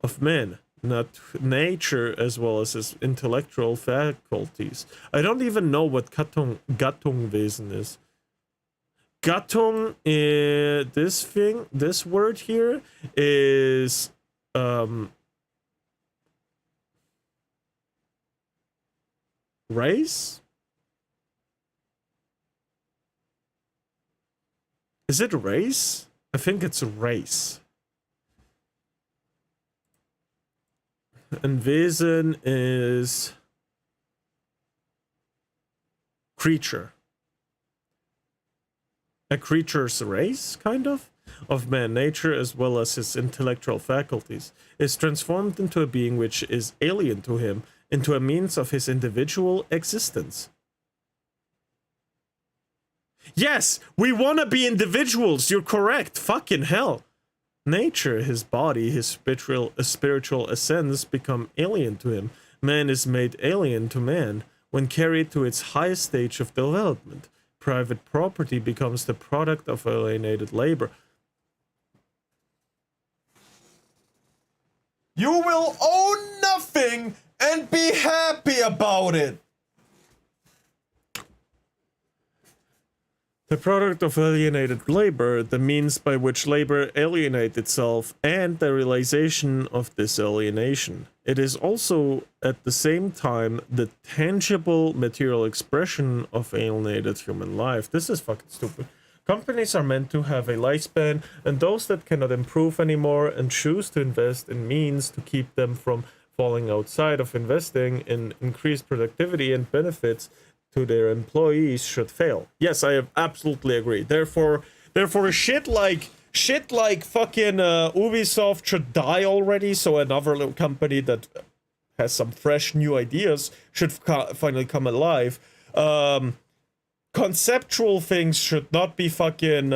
of man, not nature as well as his intellectual faculties. I don't even know what Gattungswesen is. Gattung, this word here is race? Is it race? I think it's race. And Wesen is creature. A creature's race, kind of man, nature as well as his intellectual faculties, is transformed into a being which is alien to him, into a means of his individual existence. Yes, we want to be individuals, you're correct, fucking hell. Nature, his body, his spiritual essence become alien to him. Man is made alien to man when carried to its highest stage of development. Private property becomes the product of alienated labor. You will own nothing and be happy about it. The product of alienated labor, the means by which labor alienates itself, and the realization of this alienation. It is also, at the same time, the tangible material expression of alienated human life. This is fucking stupid. Companies are meant to have a lifespan, and those that cannot improve anymore and choose to invest in means to keep them from falling outside of investing in increased productivity and benefits to their employees should fail. Yes, I absolutely agree. Therefore, shit like fucking Ubisoft should die already, so another little company that has some fresh new ideas should finally come alive. Conceptual things should not be fucking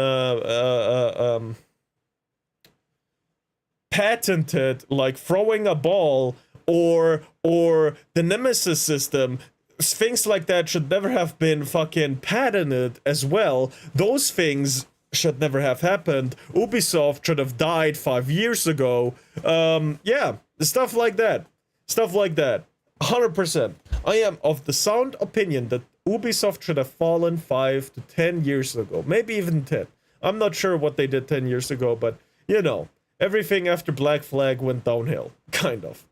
patented, like throwing a ball or the Nemesis system. Things like that should never have been fucking patented as well. Those things should never have happened. Ubisoft should have died 5 years ago. Yeah, stuff like that. 100%. I am of the sound opinion that Ubisoft should have fallen 5 to 10 years ago. Maybe even 10. I'm not sure what they did 10 years ago, but, you know, everything after Black Flag went downhill. Kind of.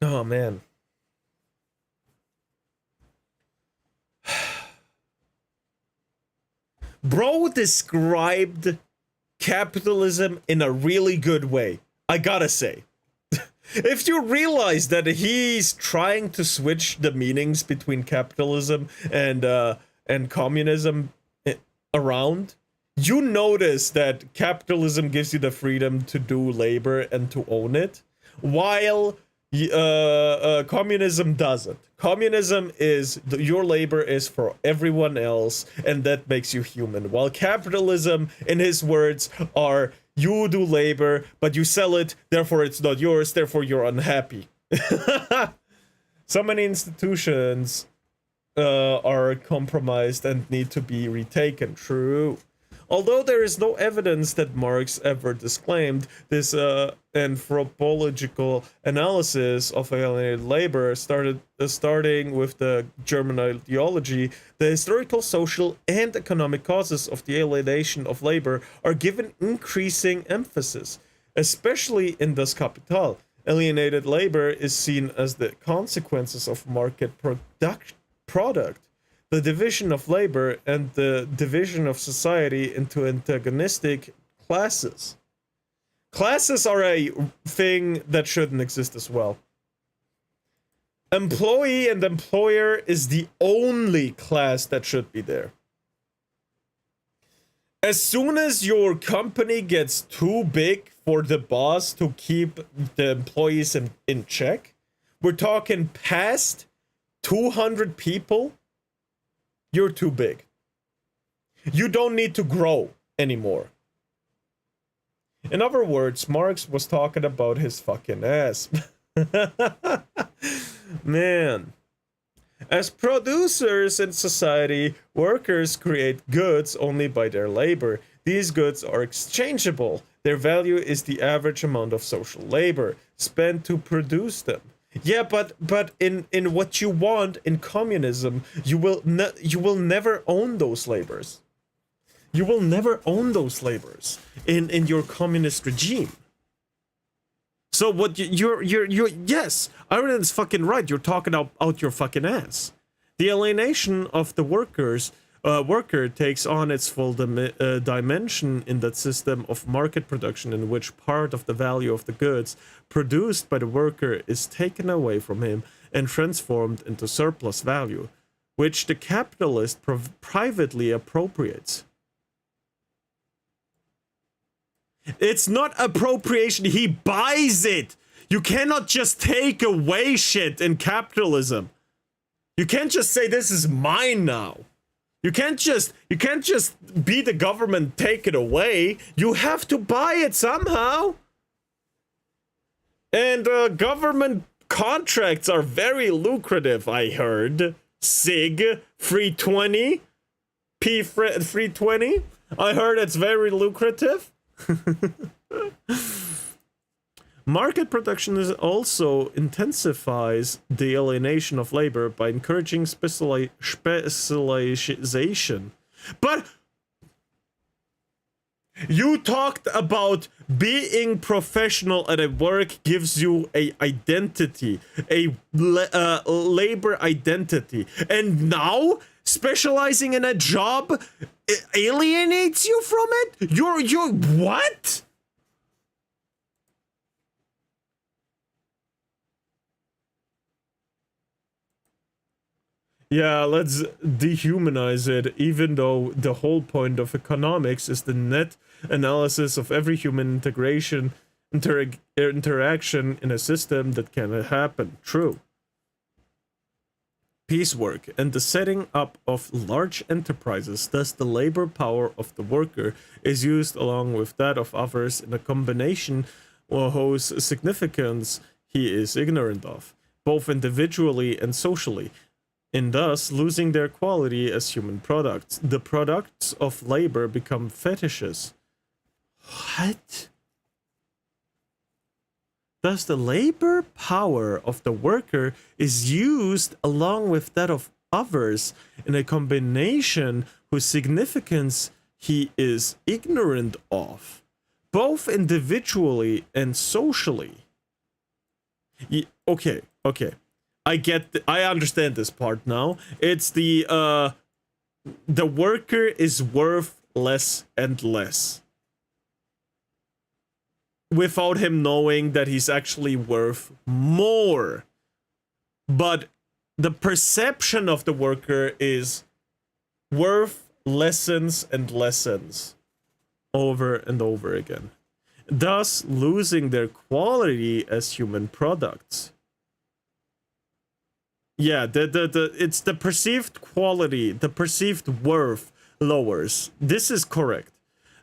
Oh, man. Bro described capitalism in a really good way, I gotta say. If you realize that he's trying to switch the meanings between capitalism and communism around, you notice that capitalism gives you the freedom to do labor and to own it, while communism doesn't. Communism is your labor is for everyone else, and that makes you human. While capitalism, in his words, are you do labor, but you sell it, therefore it's not yours, therefore you're unhappy. So many institutions are compromised and need to be retaken. True. Although there is no evidence that Marx ever disclaimed this anthropological analysis of alienated labor, starting with the German ideology, the historical, social, and economic causes of the alienation of labor are given increasing emphasis, especially in Das Kapital. Alienated labor is seen as the consequences of market product. The division of labor and the division of society into antagonistic classes. Classes are a thing that shouldn't exist as well. Employee and employer is the only class that should be there. As soon as your company gets too big for the boss to keep the employees in check, we're talking past 200 people, you're too big. You don't need to grow anymore. In other words, Marx was talking about his fucking ass. Man. As producers in society, workers create goods only by their labor. These goods are exchangeable. Their value is the average amount of social labor spent to produce them. Yeah, but in what you want in communism, you will never own those labors. You will never own those labors in your communist regime. So what you're yes, Ireland is fucking right. You're talking out your fucking ass. The alienation of the worker takes on its full dimension in that system of market production in which part of the value of the goods produced by the worker is taken away from him and transformed into surplus value, which the capitalist privately appropriates. It's not appropriation, he buys it. You cannot just take away shit in capitalism. You can't just say this is mine now. You can't just be the government, take it away. You have to buy it somehow. And government contracts are very lucrative, I heard. SIG 320 P 320. I heard it's very lucrative. Market production also intensifies the alienation of labor by encouraging specialization. But you talked about being professional at a work gives you a identity, a labor identity, and now specializing in a job alienates you from it? You're what? Yeah, let's dehumanize it, even though the whole point of economics is the net analysis of every human interaction in a system that can happen. True. Piecework and the setting up of large enterprises, thus the labor power of the worker is used along with that of others in a combination whose significance he is ignorant of, both individually and socially, and thus losing their quality as human products. The products of labor become fetishes. What? Thus, the labor power of the worker is used along with that of others in a combination whose significance he is ignorant of, both individually and socially. Okay. I understand this part now. It's the worker is worth less and less, without him knowing that he's actually worth more. But the perception of the worker is worth lessons and lessons over and over again, thus losing their quality as human products. Yeah, it's the perceived quality, the perceived worth lowers. This is correct.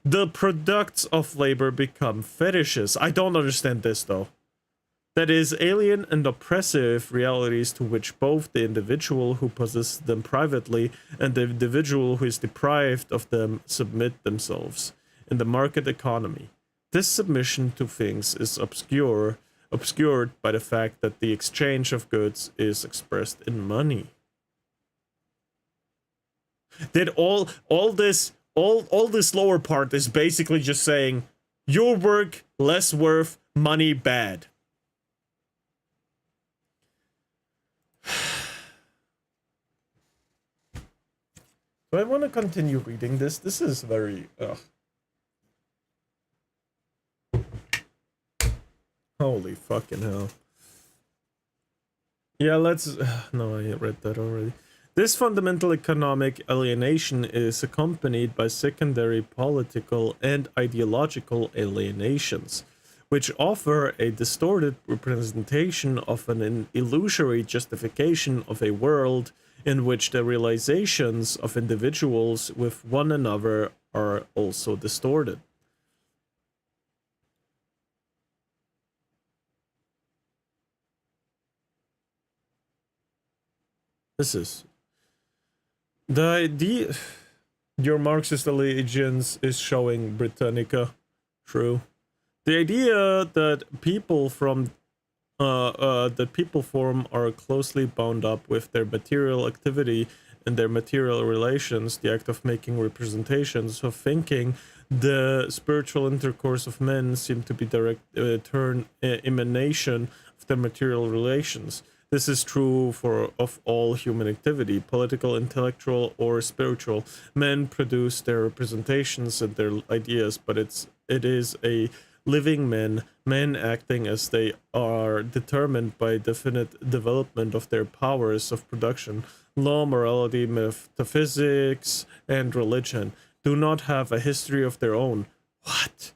The products of labor become fetishes. I don't understand this though. That is, alien and oppressive realities to which both the individual who possesses them privately and the individual who is deprived of them submit themselves in the market economy. This submission to things is obscured by the fact that the exchange of goods is expressed in money. That all this lower part is basically just saying your work less worth, money bad. So I want to continue reading this. This is very holy fucking hell. Yeah, let's... No, I read that already. This fundamental economic alienation is accompanied by secondary political and ideological alienations, which offer a distorted representation of an illusory justification of a world in which the realizations of individuals with one another are also distorted. This is the idea. Your Marxist allegiance is showing Britannica. True. The idea that people from that people form are closely bound up with their material activity and their material relations, the act of making representations of thinking, the spiritual intercourse of men seem to be direct emanation of their material relations. This is true for of all human activity, political, intellectual, or spiritual. Men produce their representations and their ideas, but it is a living men acting as they are determined by definite development of their powers of production. Law, morality, metaphysics, and religion do not have a history of their own. What?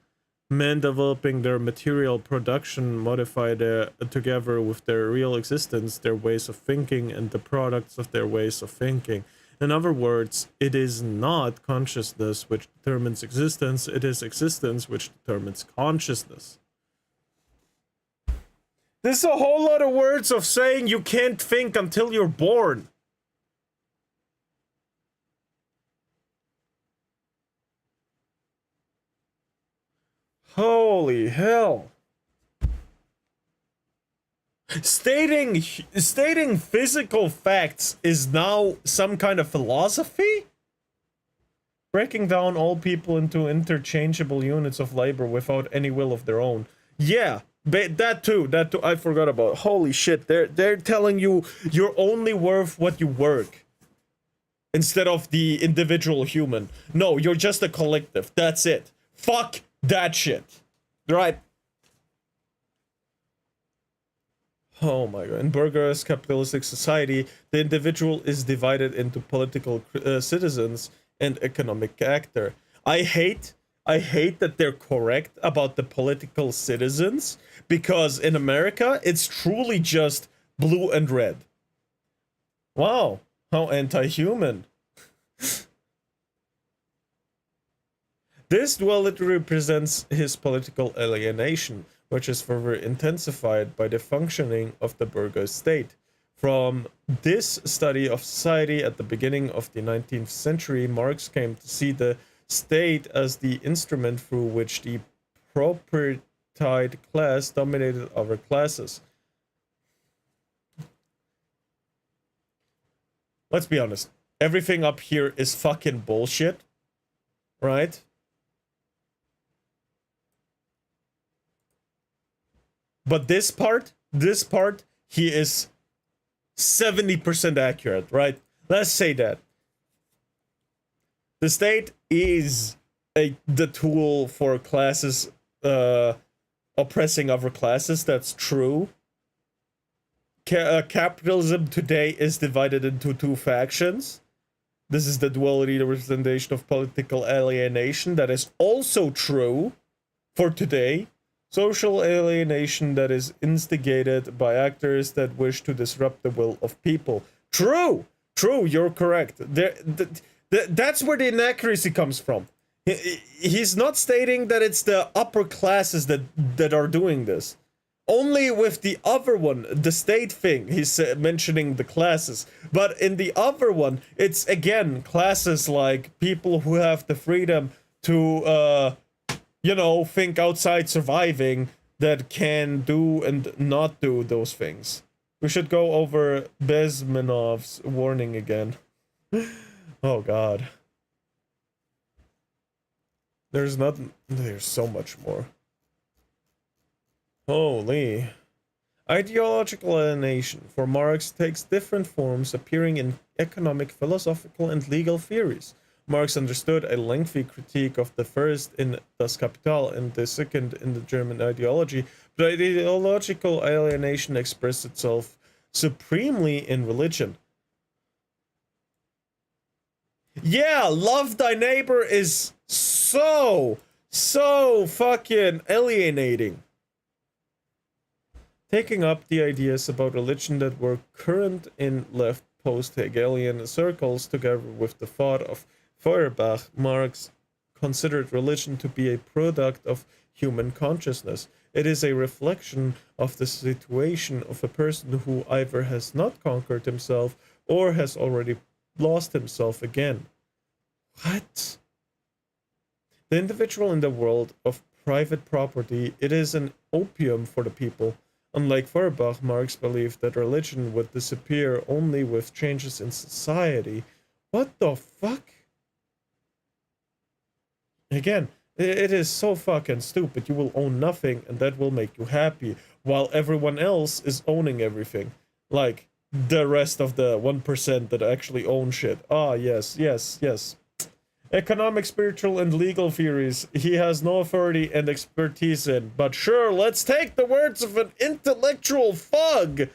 Men developing their material production modify together with their real existence, their ways of thinking, and the products of their ways of thinking. In other words, it is not consciousness which determines existence, it is existence which determines consciousness. This is a whole lot of words of saying you can't think until you're born. Holy hell. Stating physical facts is now some kind of philosophy? Breaking down all people into interchangeable units of labor without any will of their own. Yeah, that too, I forgot about. Holy shit, they're telling you you're only worth what you work. Instead of the individual human. No, you're just a collective. That's it. Fuck that shit. Right? Oh my god. In bourgeois capitalistic society, the individual is divided into political citizens and economic actor. I hate that they're correct about the political citizens, because in America, it's truly just blue and red. Wow, how anti-human. This duality represents his political alienation, which is further intensified by the functioning of the bourgeois state. From this study of society at the beginning of the 19th century, Marx came to see the state as the instrument through which the propertied class dominated other classes. Let's be honest. Everything up here is fucking bullshit, right? But this part, he is 70% accurate, right? Let's say that. The state is the tool for classes oppressing other classes. That's true. Capitalism today is divided into two factions. This is the duality, the representation of political alienation. That is also true for today. Social alienation that is instigated by actors that wish to disrupt the will of people. True, you're correct. That's where the inaccuracy comes from. He's not stating that it's the upper classes that are doing this. Only with the other one, the state thing, he's mentioning the classes. But in the other one, it's again classes like people who have the freedom to think outside surviving, that can do and not do those things. We should go over Bezmenov's warning again. Oh god. There's so much more. Holy. Ideological alienation for Marx takes different forms, appearing in economic, philosophical, and legal theories. Marx understood a lengthy critique of the first in Das Kapital and the second in the German ideology, but ideological alienation expressed itself supremely in religion. Yeah, love thy neighbor is so fucking alienating. Taking up the ideas about religion that were current in left post-Hegelian circles, together with the thought of Feuerbach, Marx considered religion to be a product of human consciousness. It is a reflection of the situation of a person who either has not conquered himself or has already lost himself again. What? The individual in the world of private property, it is an opium for the people. Unlike Feuerbach, Marx believed that religion would disappear only with changes in society. What the fuck? Again, it is so fucking stupid. You will own nothing and that will make you happy, while everyone else is owning everything. Like, the rest of the 1% that actually own shit. Ah, yes. Economic, spiritual, and legal theories he has no authority and expertise in. But sure, let's take the words of an intellectual thug.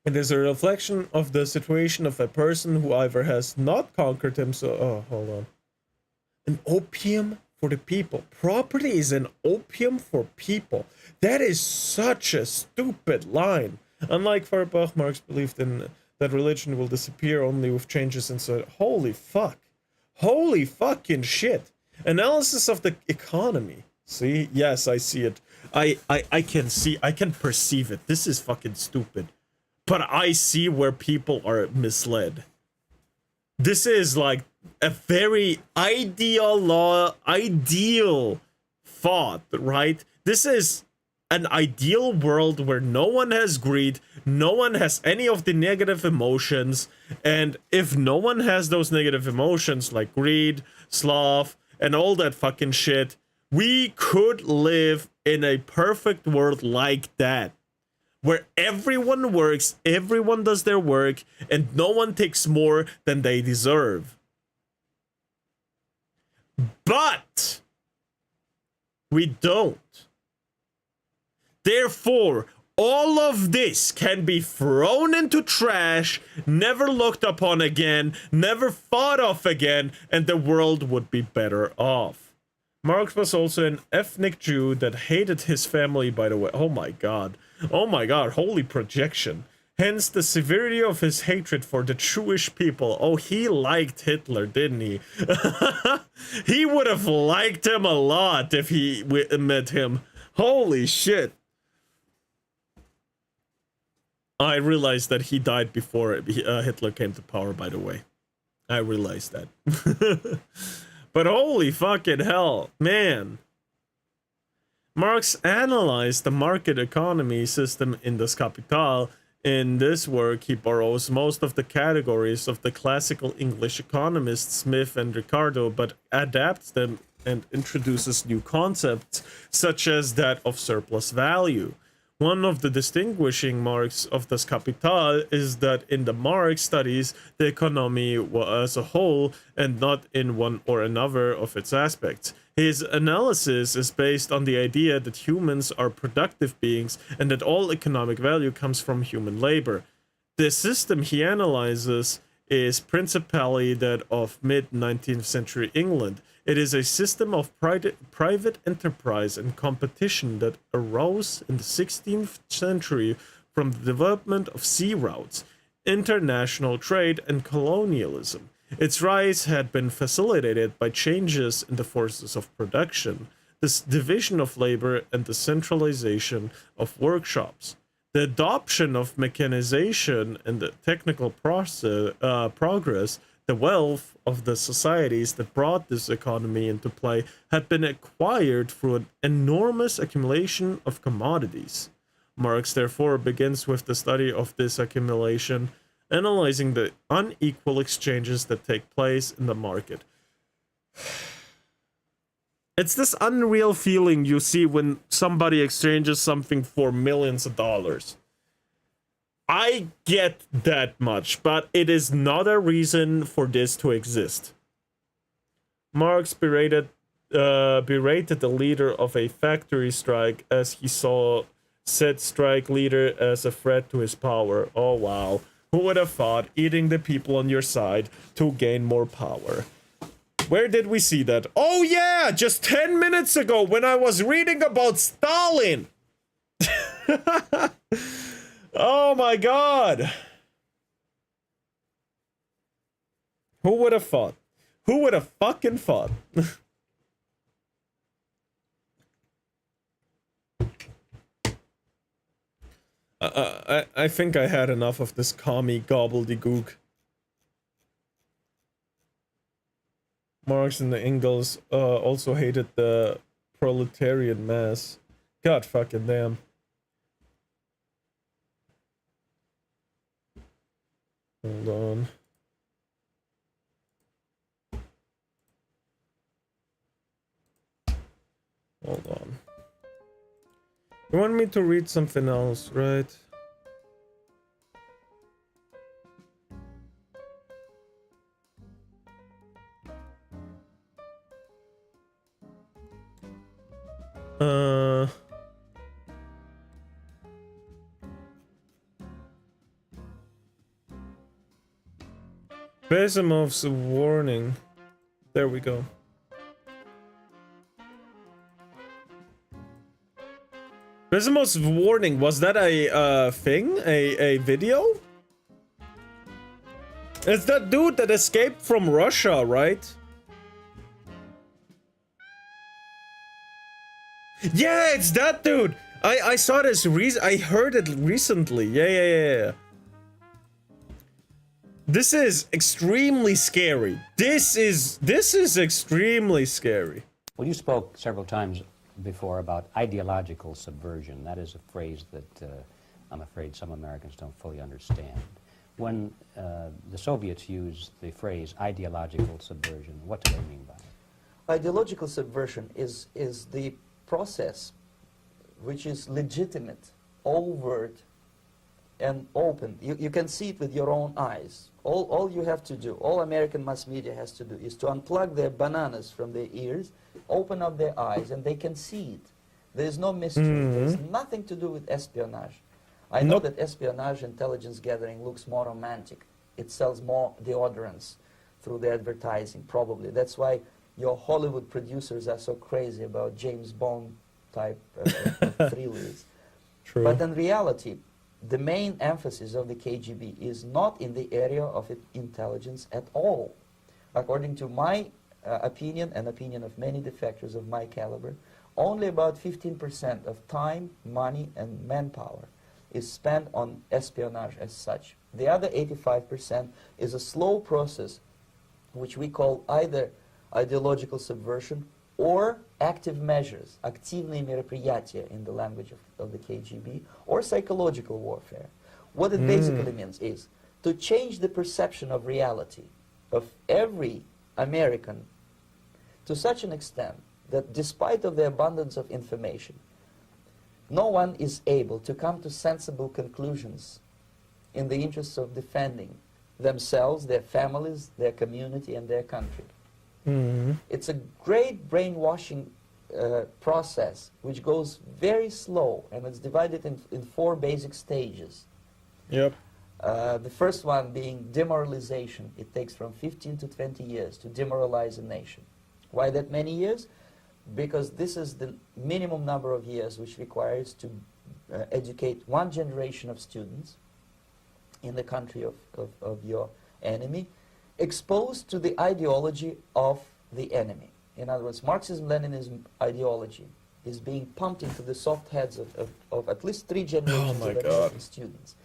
It is a reflection of the situation of a person who either has not conquered himself. Oh, hold on. An opium for the people. Property is an opium for people. That is such a stupid line. Unlike Feuerbach, Marx believed in that religion will disappear only with changes in society. Holy fuck. Holy fucking shit. Analysis of the economy. See? Yes, I see it. I can see, I can perceive it. This is fucking stupid. But I see where people are misled. This is like a very ideal thought, right? This is an ideal world where no one has greed, no one has any of the negative emotions, and if no one has those negative emotions like greed, sloth, and all that fucking shit, we could live in a perfect world like that, where everyone works, everyone does their work, and no one takes more than they deserve. But we don't. Therefore, all of this can be thrown into trash, never looked upon again, never thought of again, and the world would be better off. Marx was also an ethnic Jew that hated his family, by the way. Oh my god, holy projection. Hence the severity of his hatred for the Jewish people. Oh, he liked Hitler, didn't he? He would have liked him a lot if he met him. Holy shit. I realized that he died before Hitler came to power, by the way. I realized that. But holy fucking hell, man. Marx analyzed the market economy system in Das Kapital. In this work, he borrows most of the categories of the classical English economists Smith and Ricardo, but adapts them and introduces new concepts, such as that of surplus value. One of the distinguishing marks of Das Kapital is that in the Marx studies the economy as a whole and not in one or another of its aspects. His analysis is based on the idea that humans are productive beings and that all economic value comes from human labor. The system he analyzes is principally that of mid-19th century England. It is a system of private enterprise and competition that arose in the 16th century from the development of sea routes, international trade, and colonialism. Its rise had been facilitated by changes in the forces of production, this division of labor, and the centralization of workshops. The adoption of mechanization and the technical progress, the wealth of the societies that brought this economy into play had been acquired through an enormous accumulation of commodities. Marx therefore begins with the study of this accumulation, analyzing the unequal exchanges that take place in the market. It's this unreal feeling you see when somebody exchanges something for millions of dollars. I get that much, but it is not a reason for this to exist. Marx berated the leader of a factory strike as he saw set strike leader as a threat to his power. Oh wow. Who would have thought eating the people on your side to gain more power? Where did we see that? Oh yeah, just 10 minutes ago when I was reading about Stalin. Oh my god. Who would have thought? Who would have fucking thought? I think I had enough of this commie gobbledygook. Marx and the Engels also hated the proletarian mass. God fucking damn. Hold on. Hold on. You want me to read something else, right? Besimov's warning. There we go. Besimov's warning, was that a thing? A video? It's that dude that escaped from Russia, right? Yeah, it's that dude! I saw this I heard it recently. Yeah. This is extremely scary. This is extremely scary. Well, you spoke several times before about ideological subversion. That is a phrase that I'm afraid some Americans don't fully understand. When the Soviets used the phrase ideological subversion, what do they mean by it? Ideological subversion is the process which is legitimate, overt, and open. You can see it with your own eyes. All you have to do, all American mass media has to do, is to unplug their bananas from their ears, open up their eyes, and they can see it. There is no mystery. There's nothing to do with espionage. I know that espionage intelligence gathering looks more romantic. It sells more deodorants through the advertising, probably. That's why your Hollywood producers are so crazy about James Bond type thrillers. True. But in reality, the main emphasis of the KGB is not in the area of intelligence at all. According to my opinion and opinion of many defectors of my caliber, only about 15% of time, money, and manpower is spent on espionage as such. The other 85% is a slow process which we call either ideological subversion or active measures, активные мероприятия in the language of the KGB, or psychological warfare. What it basically means is to change the perception of reality of every American to such an extent that despite of the abundance of information, no one is able to come to sensible conclusions in the interests of defending themselves, their families, their community, and their country. It's a great brainwashing process which goes very slow, and it's divided in 4 basic stages. Yep. The first one being demoralization. It takes from 15 to 20 years to demoralize a nation. Why that many years? Because this is the minimum number of years which requires to educate one generation of students in the country of your enemy, exposed to the ideology of the enemy. In other words, Marxism-Leninism ideology is being pumped into the soft heads of at least 3 generations of American students.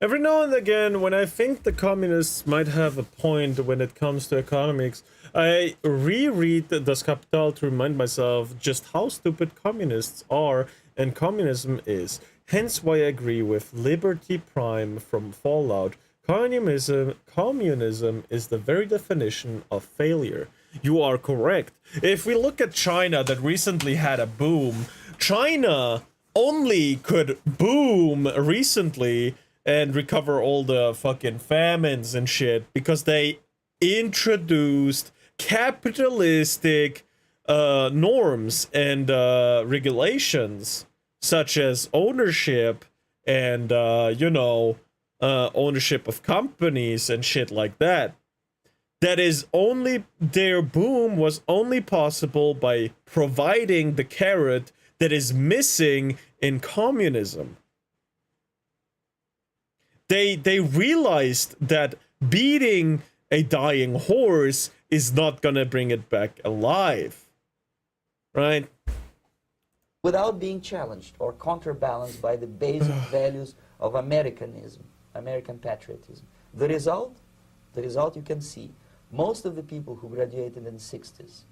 Every now and again, when I think the communists might have a point when it comes to economics, I reread Das Kapital to remind myself just how stupid communists are and communism is. Hence why I agree with Liberty Prime from Fallout. Communism is the very definition of failure. You are correct. If we look at China that recently had a boom, China only could boom recently and recover all the fucking famines and shit because they introduced capitalistic norms and regulations such as ownership and, you know, ownership of companies and shit like that. That is only, their boom was only possible by providing the carrot that is missing in communism. They realized that beating a dying horse is not gonna bring it back alive, right? Without being challenged or counterbalanced by the basic values of Americanism, American patriotism. The result you can see, most of the people who graduated in the 60s,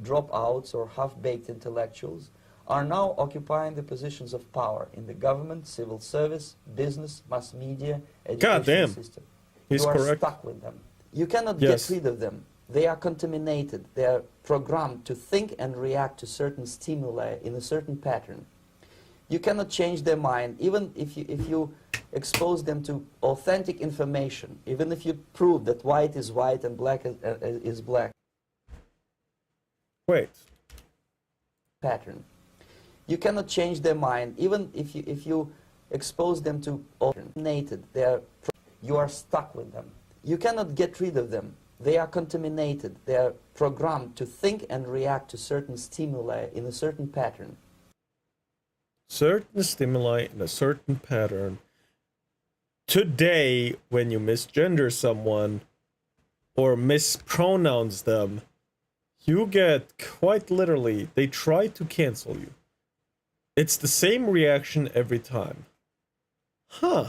dropouts or half-baked intellectuals, are now occupying the positions of power in the government, civil service, business, mass media, education system. He's you are correct. stuck with them. You cannot get rid of them. They are contaminated. They are programmed to think and react to certain stimuli in a certain pattern. You cannot change their mind, even if you expose them to authentic information, even if you prove that white is white and black is black. Wait. Pattern. You cannot change their mind, even if you expose them to contaminated. You are stuck with them. You cannot get rid of them. They are contaminated. They are programmed to think and react to certain stimuli in a certain pattern. Certain stimuli in a certain pattern. Today, when you misgender someone or mispronounce them, you get, quite literally, they try to cancel you. It's the same reaction every time. Huh.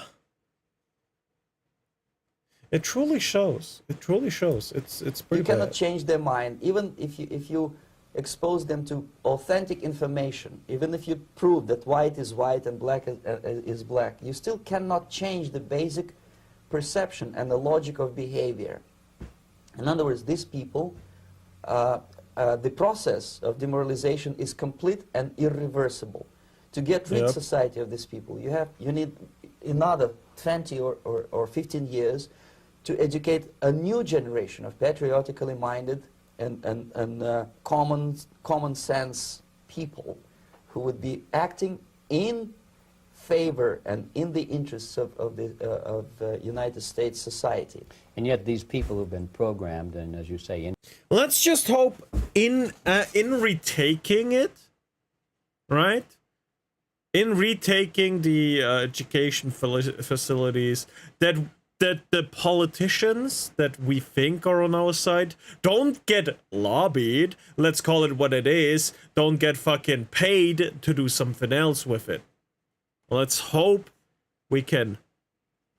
It truly shows. It truly shows. It's pretty You cannot bad. change their mind, even if you expose them to authentic information, even if you prove that white is white and black is black. You still cannot change the basic perception and the logic of behavior. In other words, these people, the process of demoralization is complete and irreversible. To get rid of society of these people, you need another 20 or 15 years to educate a new generation of patriotically minded and common sense people who would be acting in favor and in the interests of the United States society. And yet these people who've been programmed, and as you say, Let's just hope in retaking it, right? In retaking the education facilities, that the politicians that we think are on our side don't get lobbied, let's call it what it is, don't get fucking paid to do something else with it. Let's hope we can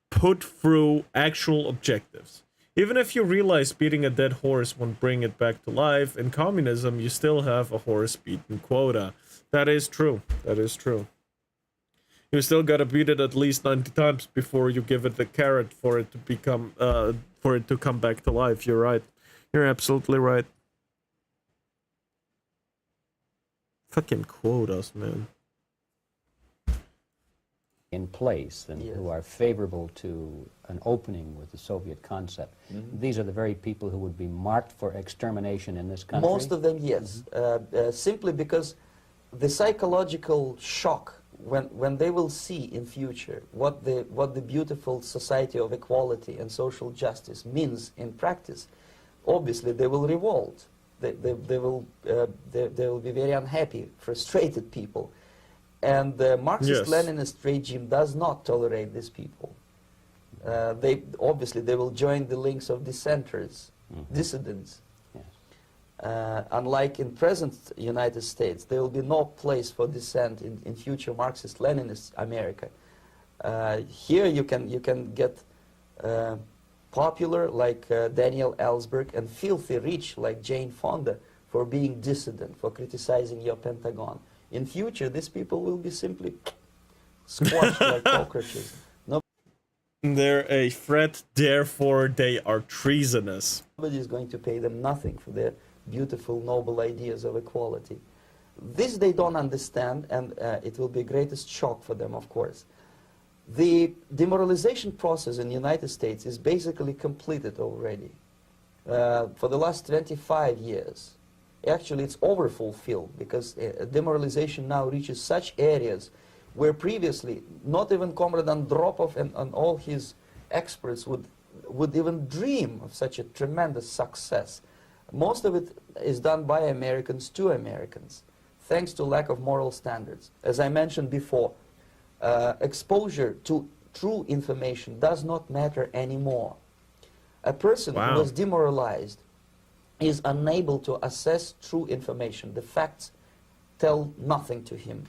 put through actual objectives. Even if you realize beating a dead horse won't bring it back to life, in communism you still have a horse-beaten quota. That is true. That is true. You still gotta beat it at least 90 times before you give it the carrot for it to become, for it to come back to life. You're right. You're absolutely right. Fucking quotas, man. in place and who are favorable to an opening with the Soviet concept. These are the very people who would be marked for extermination in this country? Most of them, yes. Simply because the psychological shock when they will see in future what the beautiful society of equality and social justice means in practice, obviously they will revolt. They will be very unhappy, frustrated people. And the Marxist-Leninist regime does not tolerate these people. Obviously they will join the links of dissenters, dissidents. Unlike in present United States, there will be no place for dissent in future Marxist-Leninist America. Here you can get popular like Daniel Ellsberg and filthy rich like Jane Fonda for being dissident, for criticizing your Pentagon. In future, these people will be simply squashed like cockroaches. They're a threat, therefore they are treasonous. Nobody is going to pay them nothing for their beautiful, noble ideas of equality. This they don't understand, and it will be greatest shock for them, of course. The demoralization process in the United States is basically completed already. For the last 25 years, Actually, it's overfulfilled because demoralization now reaches such areas where previously not even Comrade Andropov and all his experts would even dream of such a tremendous success. Most of it is done by Americans to Americans, thanks to lack of moral standards. As I mentioned before, exposure to true information does not matter anymore. A person who was demoralized is unable to assess true information. The facts tell nothing to him.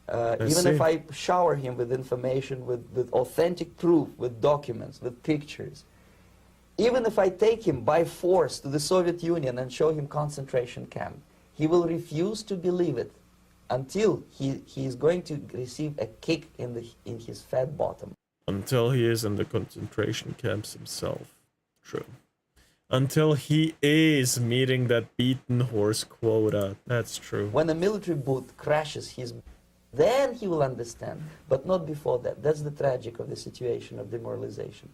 Even if I shower him with information, with authentic proof, with documents, with pictures, even if I take him by force to the Soviet Union and show him concentration camp, he will refuse to believe it until he is going to receive a kick in his fat bottom. Until he is in the concentration camps himself. True. Until he is meeting that beaten horse quota. That's true. When a military boot crashes then he will understand, but not before that. That's the tragic of the situation of demoralization.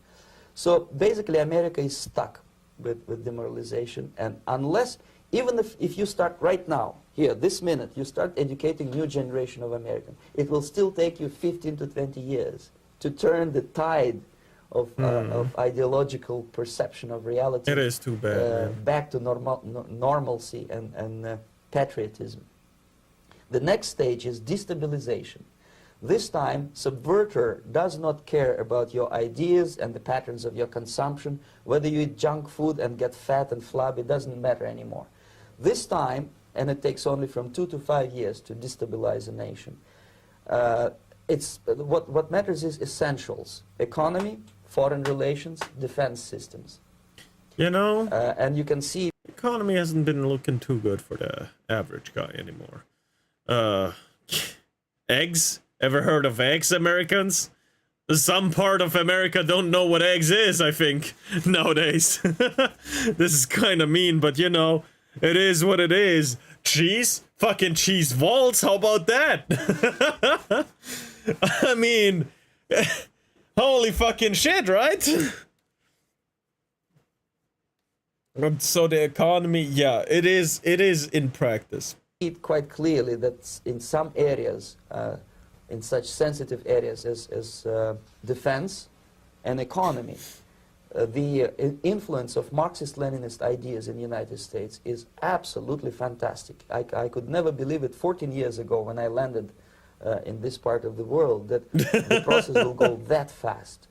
So basically America is stuck with demoralization, and unless, even if you start right now, here, this minute, you start educating new generation of Americans, it will still take you 15 to 20 years to turn the tide of ideological perception of reality. It is too bad, back to normalcy and patriotism. The next stage is destabilization. This time, subverter does not care about your ideas and the patterns of your consumption. Whether you eat junk food and get fat and flabby, it doesn't matter anymore. This time, and it takes only from 2 to 5 years to destabilize a nation, what matters is essentials: economy, foreign relations, defense systems. You know, and you can see the economy hasn't been looking too good for the average guy anymore. Eggs? Ever heard of eggs, Americans? Some part of America don't know what eggs is, I think, nowadays. This is kind of mean, but you know, it is what it is. Cheese? Fucking cheese balls? How about that? I mean, holy fucking shit, right? So the economy, yeah, it is in practice. It quite clearly that in some areas, in such sensitive areas as defense and economy, the influence of Marxist-Leninist ideas in the United States is absolutely fantastic. I could never believe it 14 years ago when I landed in this part of the world that the process will go that fast.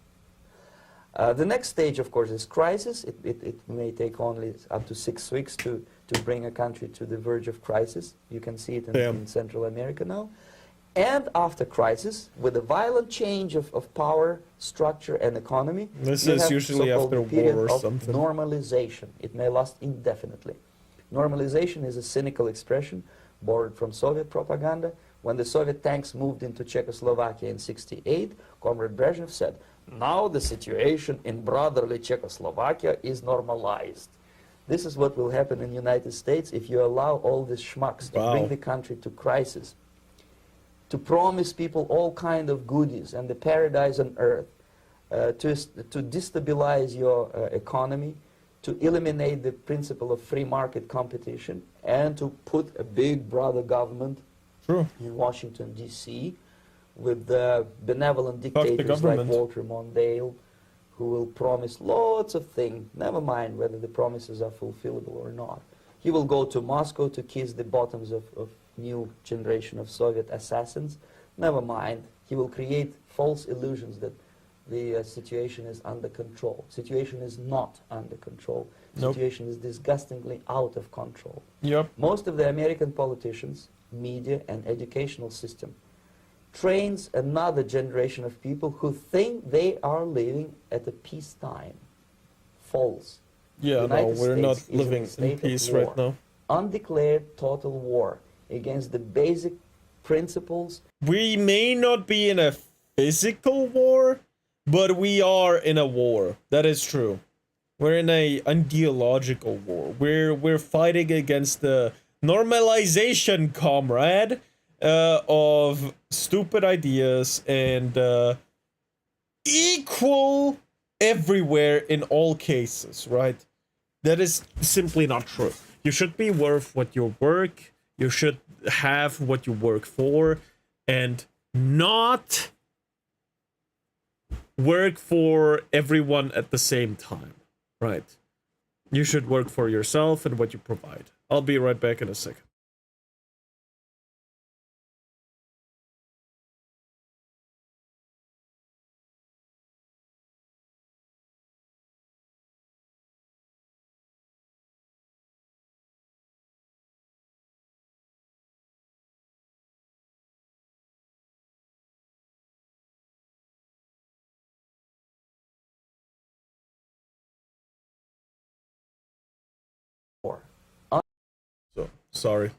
The next stage, of course, is crisis. It may take only up to 6 weeks to bring a country to the verge of crisis. You can see it in Central America now. And after crisis, with a violent change of power, structure, and economy, this is usually after a war or something. Normalization. It may last indefinitely. Normalization is a cynical expression borrowed from Soviet propaganda. When the Soviet tanks moved into Czechoslovakia in '68, Comrade Brezhnev said, "Now the situation in brotherly Czechoslovakia is normalized." This is what will happen in the United States if you allow all these schmucks to bring the country to crisis, to promise people all kind of goodies and the paradise on earth, to destabilize your economy, to eliminate the principle of free market competition, and to put a big brother government in Washington, D.C., with benevolent dictators like Walter Mondale, who will promise lots of things, never mind whether the promises are fulfillable or not. He will go to Moscow to kiss the bottoms of new generation of Soviet assassins, never mind. He will create false illusions that the situation is under control. Situation is not under control. Situation is disgustingly out of control. Most of the American politicians, media, and educational system trains another generation of people who think they are living at a peacetime. False. Yeah, no, we're not living in peace right now. Undeclared total war against the basic principles. We may not be in a physical war, but we are in a war. That is true. We're in a ideological war. We're fighting against the normalization, comrade, of stupid ideas and equal everywhere in all cases, right? That is simply not true. You should be worth what you work. You should have what you work for, and not work for everyone at the same time, right? You should work for yourself and what you provide. I'll be right back in a second. So, sorry.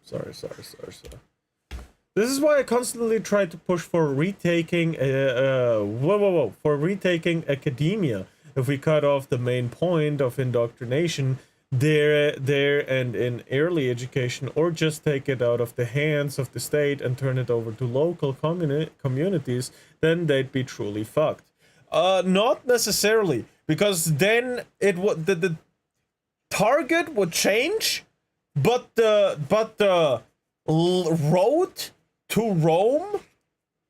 This is why I constantly try to push for retaking, for retaking academia. If we cut off the main point of indoctrination there and in early education, or just take it out of the hands of the state and turn it over to local communities, then they'd be truly fucked. Not necessarily, because then the target would change, but the road to Rome,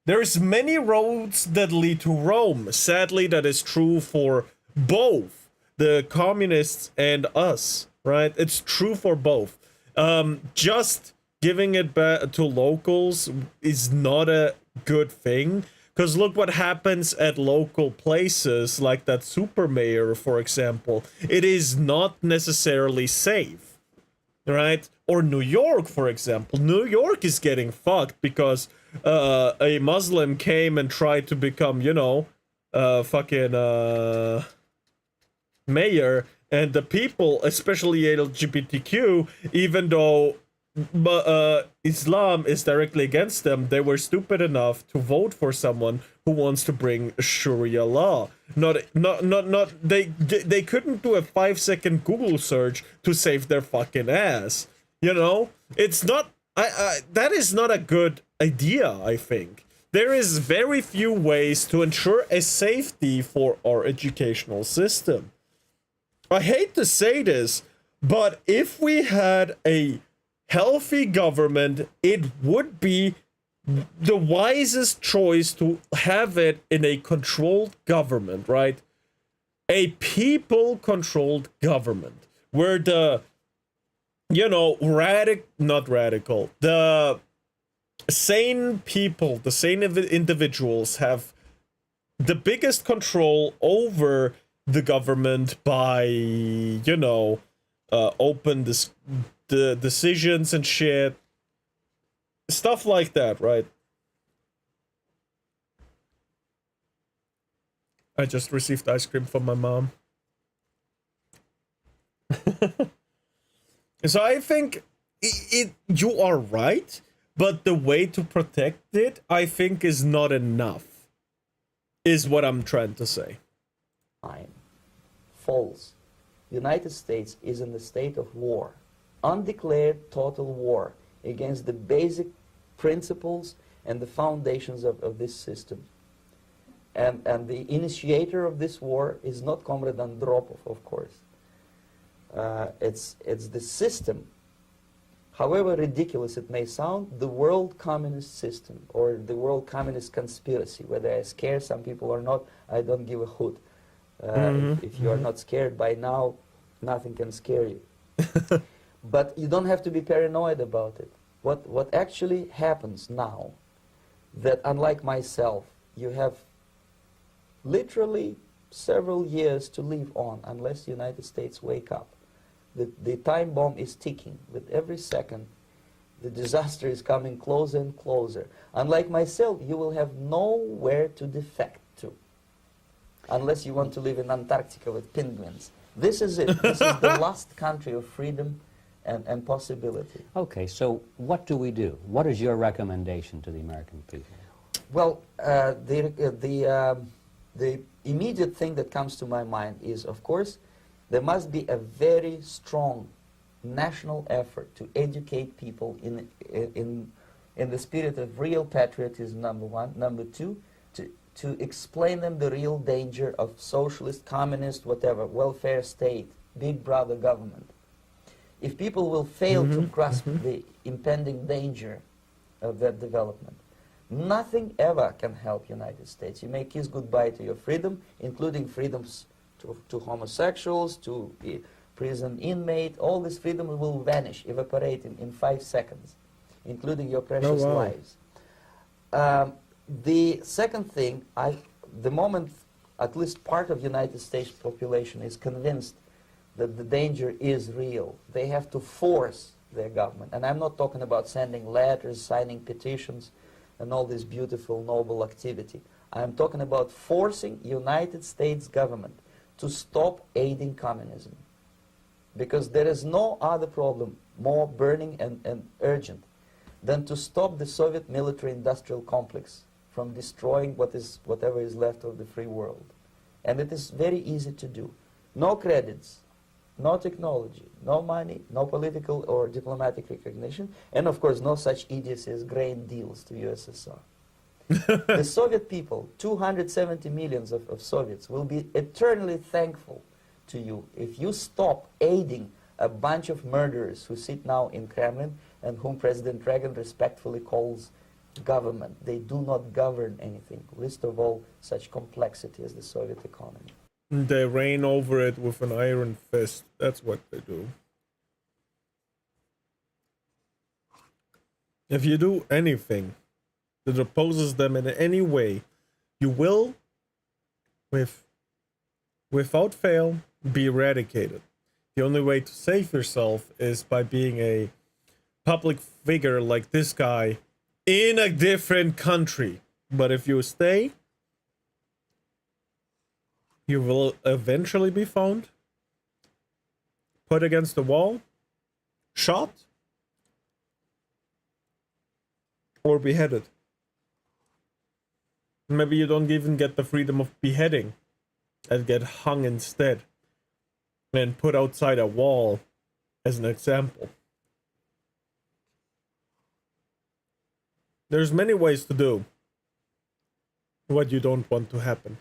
there's many roads that lead to Rome. Sadly, that is true for both the communists and us, right? It's true for both. Just giving it back to locals is not a good thing, because look what happens at local places like that super mayor, for example. It is not necessarily safe, right? Or New York, for example. New York is getting fucked because a Muslim came and tried to become, you know, mayor, and the people, especially LGBTQ, even though Islam is directly against them, they were stupid enough to vote for someone who wants to bring Sharia law. They couldn't do a 5-second Google search to save their fucking ass. You know, it's not. That is not a good idea. I think there is very few ways to ensure a safety for our educational system. I hate to say this, but if we had a healthy government, it would be the wisest choice to have it in a controlled government, right? A people-controlled government where the, you know, the sane people, the sane individuals have the biggest control over the government by, you know, the decisions and shit. Stuff like that, right? I just received ice cream from my mom. So I think you are right, but the way to protect it, I think, is not enough, is what I'm trying to say. False. United States is in the state of war, undeclared total war against the basic principles and the foundations of this system. And the initiator of this war is not Comrade Andropov, of course. It's the system, however ridiculous it may sound, the world communist system, or the world communist conspiracy. Whether I scare some people or not, I don't give a hoot. If you are not scared by now, nothing can scare you. But you don't have to be paranoid about it. What actually happens now, that unlike myself, you have literally several years to live on unless the United States wake up. The time bomb is ticking. With every second, the disaster is coming closer and closer. Unlike myself, you will have nowhere to defect to, unless you want to live in Antarctica with penguins. This is it. This is the last country of freedom and possibility. Okay, so what do we do? What is your recommendation to the American people? Well, the immediate thing that comes to my mind is, of course, there must be a very strong national effort to educate people in the spirit of real patriotism, number one. Number two, to explain them the real danger of socialist, communist, whatever, welfare state, big brother government. if people will fail to grasp the impending danger of that development, nothing ever can help United States. You may kiss goodbye to your freedom, including freedoms to homosexuals, to prison inmate. All this freedom will vanish, evaporate in 5 seconds, including your precious lives. The second thing, the moment at least part of United States population is convinced that the danger is real, they have to force their government. And I'm not talking about sending letters, signing petitions, and all this beautiful, noble activity. I'm talking about forcing United States government to stop aiding communism. Because there is no other problem more burning and urgent than to stop the Soviet military-industrial complex from destroying whatever is left of the free world. And it is very easy to do. No credits, no technology, no money, no political or diplomatic recognition, and of course no such idiocy as grain deals to USSR. The Soviet people, 270 millions of Soviets, will be eternally thankful to you if you stop aiding a bunch of murderers who sit now in Kremlin and whom President Reagan respectfully calls government. They do not govern anything, least of all such complexity as the Soviet economy. They reign over it with an iron fist. That's what they do. If you do anything that opposes them in any way, you will, without fail, be eradicated. The only way to save yourself is by being a public figure like this guy in a different country. But if you stay, you will eventually be found, put against the wall, shot, or beheaded. Maybe you don't even get the freedom of beheading and get hung instead and put outside a wall as an example. There's many ways to do what you don't want to happen.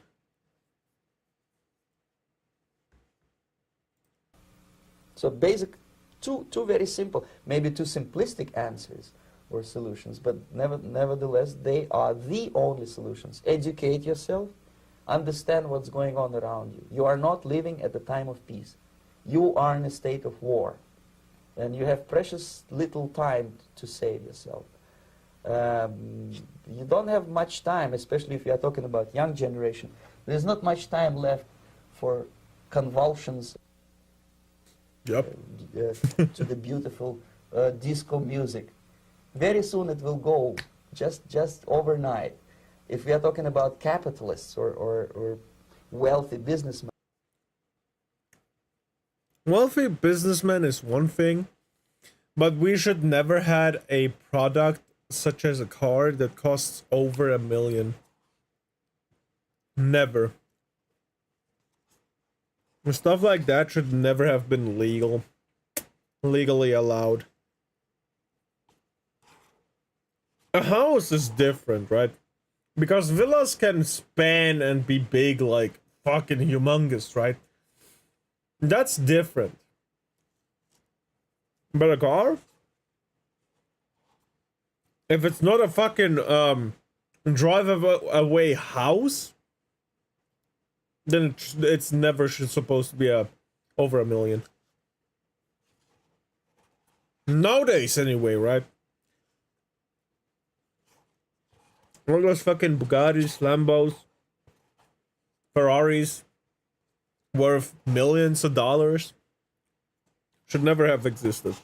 So basic, two very simple, maybe two simplistic answers or solutions, but nevertheless, they are the only solutions. Educate yourself, understand what's going on around you. You are not living at the time of peace. You are in a state of war, and you have precious little time to save yourself. You don't have much time, especially if you are talking about young generation. There's not much time left for convulsions. Yep. To the beautiful disco music. Very soon it will go, just overnight. If we are talking about capitalists or wealthy businessmen. Wealthy businessmen is one thing, but we should never had a product such as a car that costs over $1 million. Never. Stuff like that should never have been legally allowed. A house is different, right? Because villas can span and be big, like fucking humongous, right? That's different. But a car? If it's not a fucking drive-away house, then it's never supposed to be over $1 million. Nowadays, anyway, right? All those fucking Bugattis, Lambos, Ferraris, worth millions of dollars, should never have existed.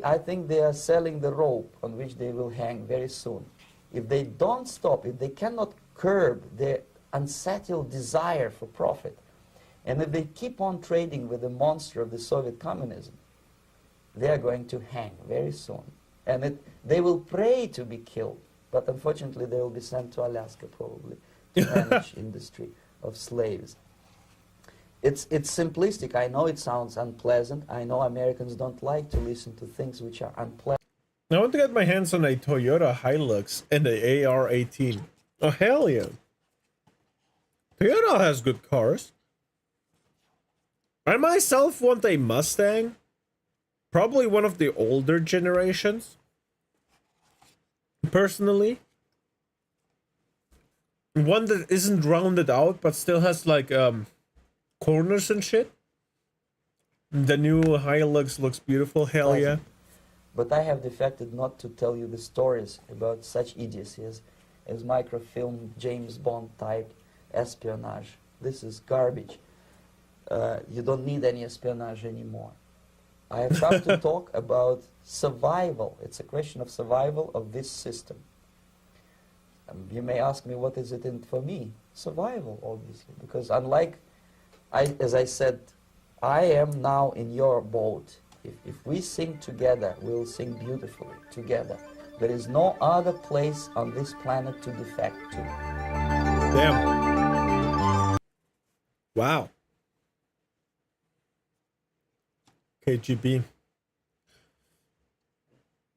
I think they are selling the rope on which they will hang very soon. If they don't stop, if they cannot curb their unsettled desire for profit, and if they keep on trading with the monster of the Soviet communism, they are going to hang very soon. And they will pray to be killed, but unfortunately they will be sent to Alaska probably to manage industry of slaves. It's simplistic. I know it sounds unpleasant. I know Americans don't like to listen to things which are unpleasant. I want to get my hands on a Toyota Hilux and a AR-18. Oh, hell yeah. Toyota has good cars. I myself want a Mustang. Probably one of the older generations. Personally. One that isn't rounded out, but still has, like, corners and shit. The new Hilux looks beautiful. Hell yeah. But I have defected not to tell you the stories about such idiocies as microfilm, James Bond type espionage. This is garbage. You don't need any espionage anymore. I have come to talk about survival. It's a question of survival of this system. You may ask me, what is it in for me? Survival, obviously. Because unlike, as I said, I am now in your boat. If we sing together, we'll sing beautifully together. There is no other place on this planet to defect to. Damn. Wow. KGB.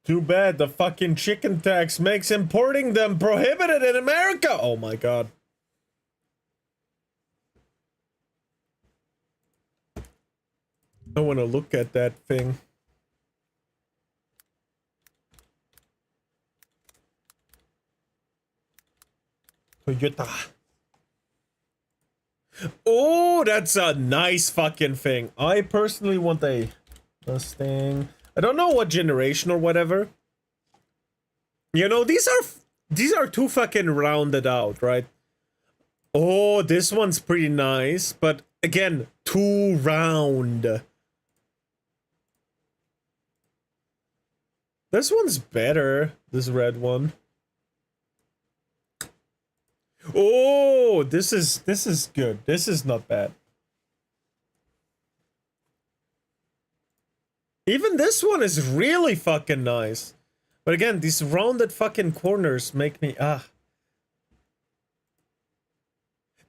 Too bad the fucking chicken tax makes importing them prohibited in America. Oh my god. I want to look at that thing. Toyota. Oh, that's a nice fucking thing. I personally want a Mustang. I don't know what generation or whatever. You know, these are too fucking rounded out, right? Oh, this one's pretty nice, but again, too round. This one's better, this red one. Oh, this is good. This is not bad. Even this one is really fucking nice. But again, these rounded fucking corners make me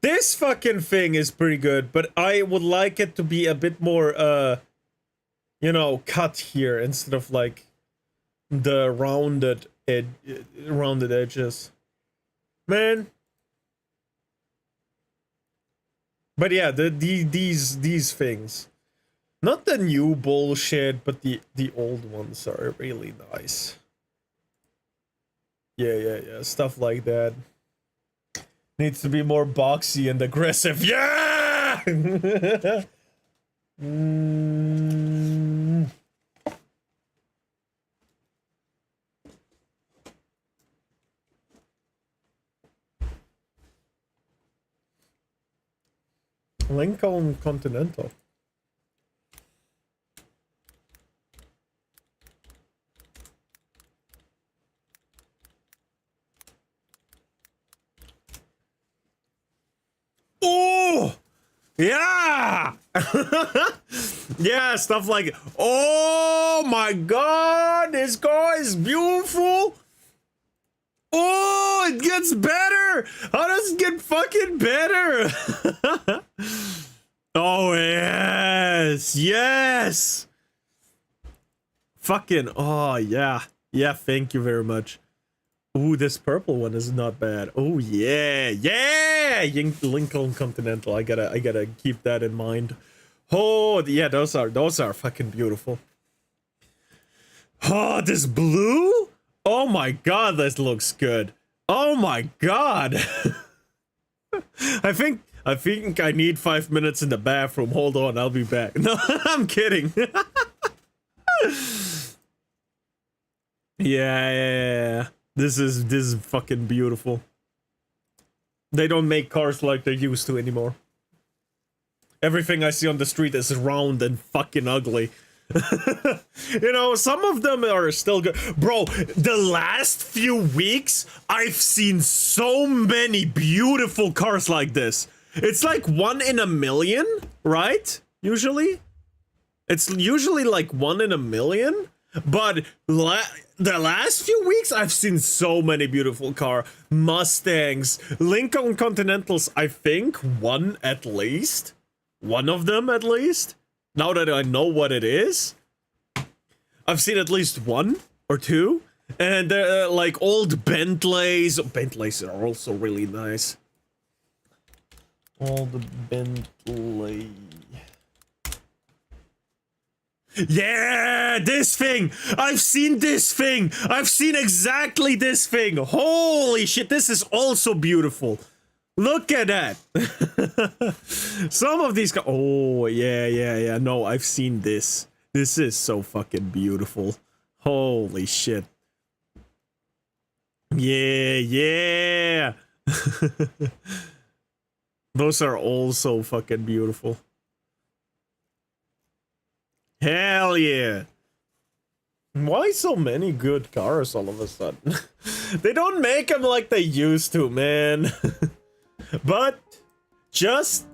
This fucking thing is pretty good, but I would like it to be a bit more you know, cut here instead of like the rounded edges. Man. But yeah, these things. Not the new bullshit, but the old ones are really nice. Yeah. Stuff like that. Needs to be more boxy and aggressive. Yeah! Lincoln Continental. Oh! Yeah! Yeah, stuff like, oh my god, this car is beautiful! Oh, it gets better! How does it get fucking better? Oh, yes! Yes! Fucking, oh, yeah. Yeah, thank you very much. Ooh, this purple one is not bad. Oh, yeah! Yeah! Lincoln Continental. I gotta keep that in mind. Oh, yeah, those are fucking beautiful. Oh, this blue? Oh my god, this looks good. Oh my god. I think I need 5 minutes in the bathroom. Hold on, I'll be back. No, I'm kidding. Yeah. This is fucking beautiful. They don't make cars like they used to anymore. Everything I see on the street is round and fucking ugly. You know, some of them are still good. Bro, the last few weeks, I've seen so many beautiful cars like this. It's like 1 in a million, right? Usually? It's usually like 1 in a million. But the last few weeks, I've seen so many beautiful cars. Mustangs, Lincoln Continentals, I think one at least. One of them at least. Now that I know what it is, I've seen at least 1 or 2. And like old Bentleys. Bentleys are also really nice. Old Bentley. Yeah, this thing! I've seen this thing! I've seen exactly this thing! Holy shit, this is also beautiful. Look at that! Some of these oh, yeah. No, I've seen this. This is so fucking beautiful. Holy shit. Yeah. Those are also fucking beautiful. Hell yeah. Why so many good cars all of a sudden? They don't make them like they used to, man. But just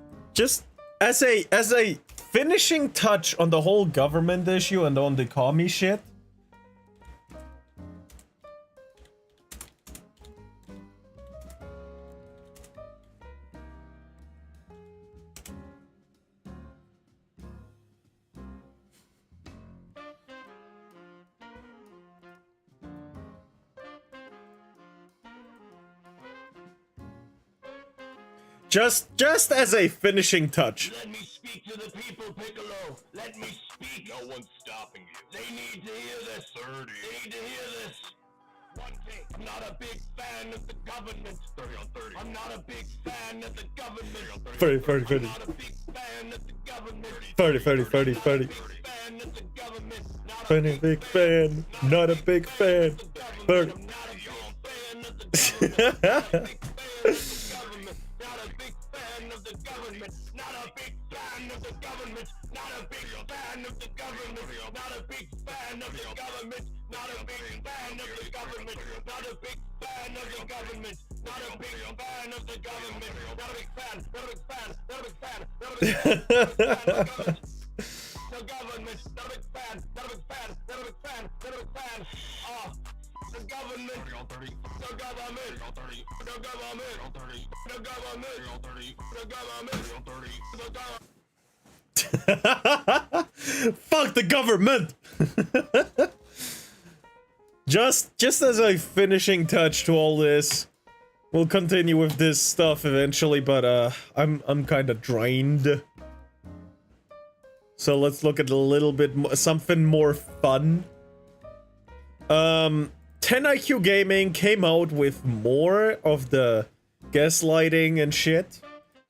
as a finishing touch on the whole government issue and on the commie shit. Just as a finishing touch. Let me speak to the people, Piccolo. Let me speak. No one's stopping you. They need to hear this. 30. They need to hear this. One thing. I'm not a big fan of the government. 30 on 30. I'm not a big fan of the government. 30, 30, 30. I'm not a big fan of the government. 30, 30, 30, 30. Fan of the government. Not Fan, a big fan. Not a big fan. 30. I'm not a big fan of the government. Not a big fan of the government. Not a big fan of the government. Not a big fan of the government. Not a big fan of the government. Not a big fan of the government. Not a big fan of the government. Not a big fan of the government. Not a big fan. Not a big fan. Not a big fan. Not a big fan. The government. Not a big fan. Not a big fan. Not a big fan. Not a big fan. The government, the government, the government, the government, the government. Fuck the government. just as a finishing touch to all this, we'll continue with this stuff eventually, but I'm kind of drained. So let's look at a little bit something more fun. 10IQ Gaming came out with more of the gaslighting and shit.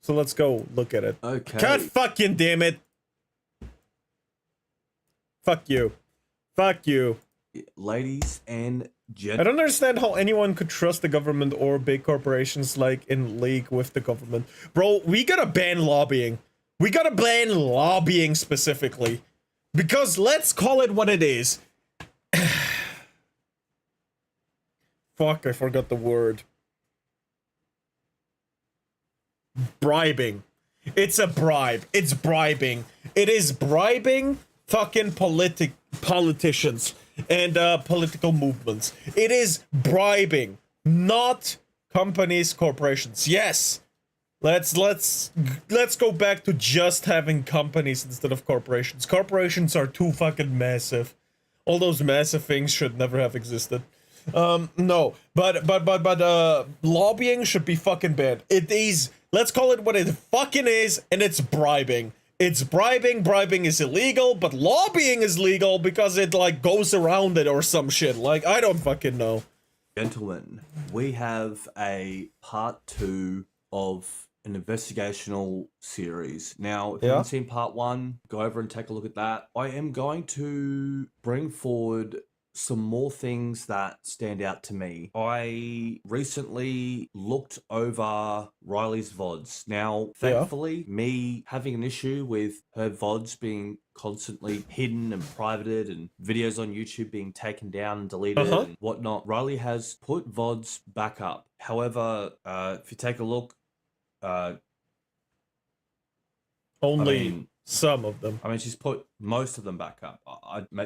So let's go look at it. Okay. God fucking damn it. Fuck you. Fuck you. Ladies and I gentlemen. don't understand how anyone could trust the government or big corporations like in league with the government. Bro, we gotta ban lobbying. We gotta ban lobbying specifically. Because let's call it what it is. Fuck, I forgot the word. Bribing. It's a bribe. It's bribing. It is bribing fucking politicians and political movements. It is bribing, not companies, corporations. Yes. Let's go back to just having companies instead of corporations. Corporations are too fucking massive. All those massive things should never have existed. No, but lobbying should be fucking banned. It is, let's call it what it fucking is, and it's bribing. It's bribing. Bribing is illegal, but lobbying is legal because it like goes around it or some shit. Like, I don't fucking know. Gentlemen, we have a part 2 of an investigational series. Now, if you haven't seen part 1, go over and take a look at that. I am going to bring forward some more things that stand out to me. I recently looked over Riley's VODs. Now, thankfully, me having an issue with her VODs being constantly hidden and privated and videos on YouTube being taken down and deleted and whatnot, Riley has put VODs back up. However, if you take a look, Only some of them. I mean, she's put most of them back up.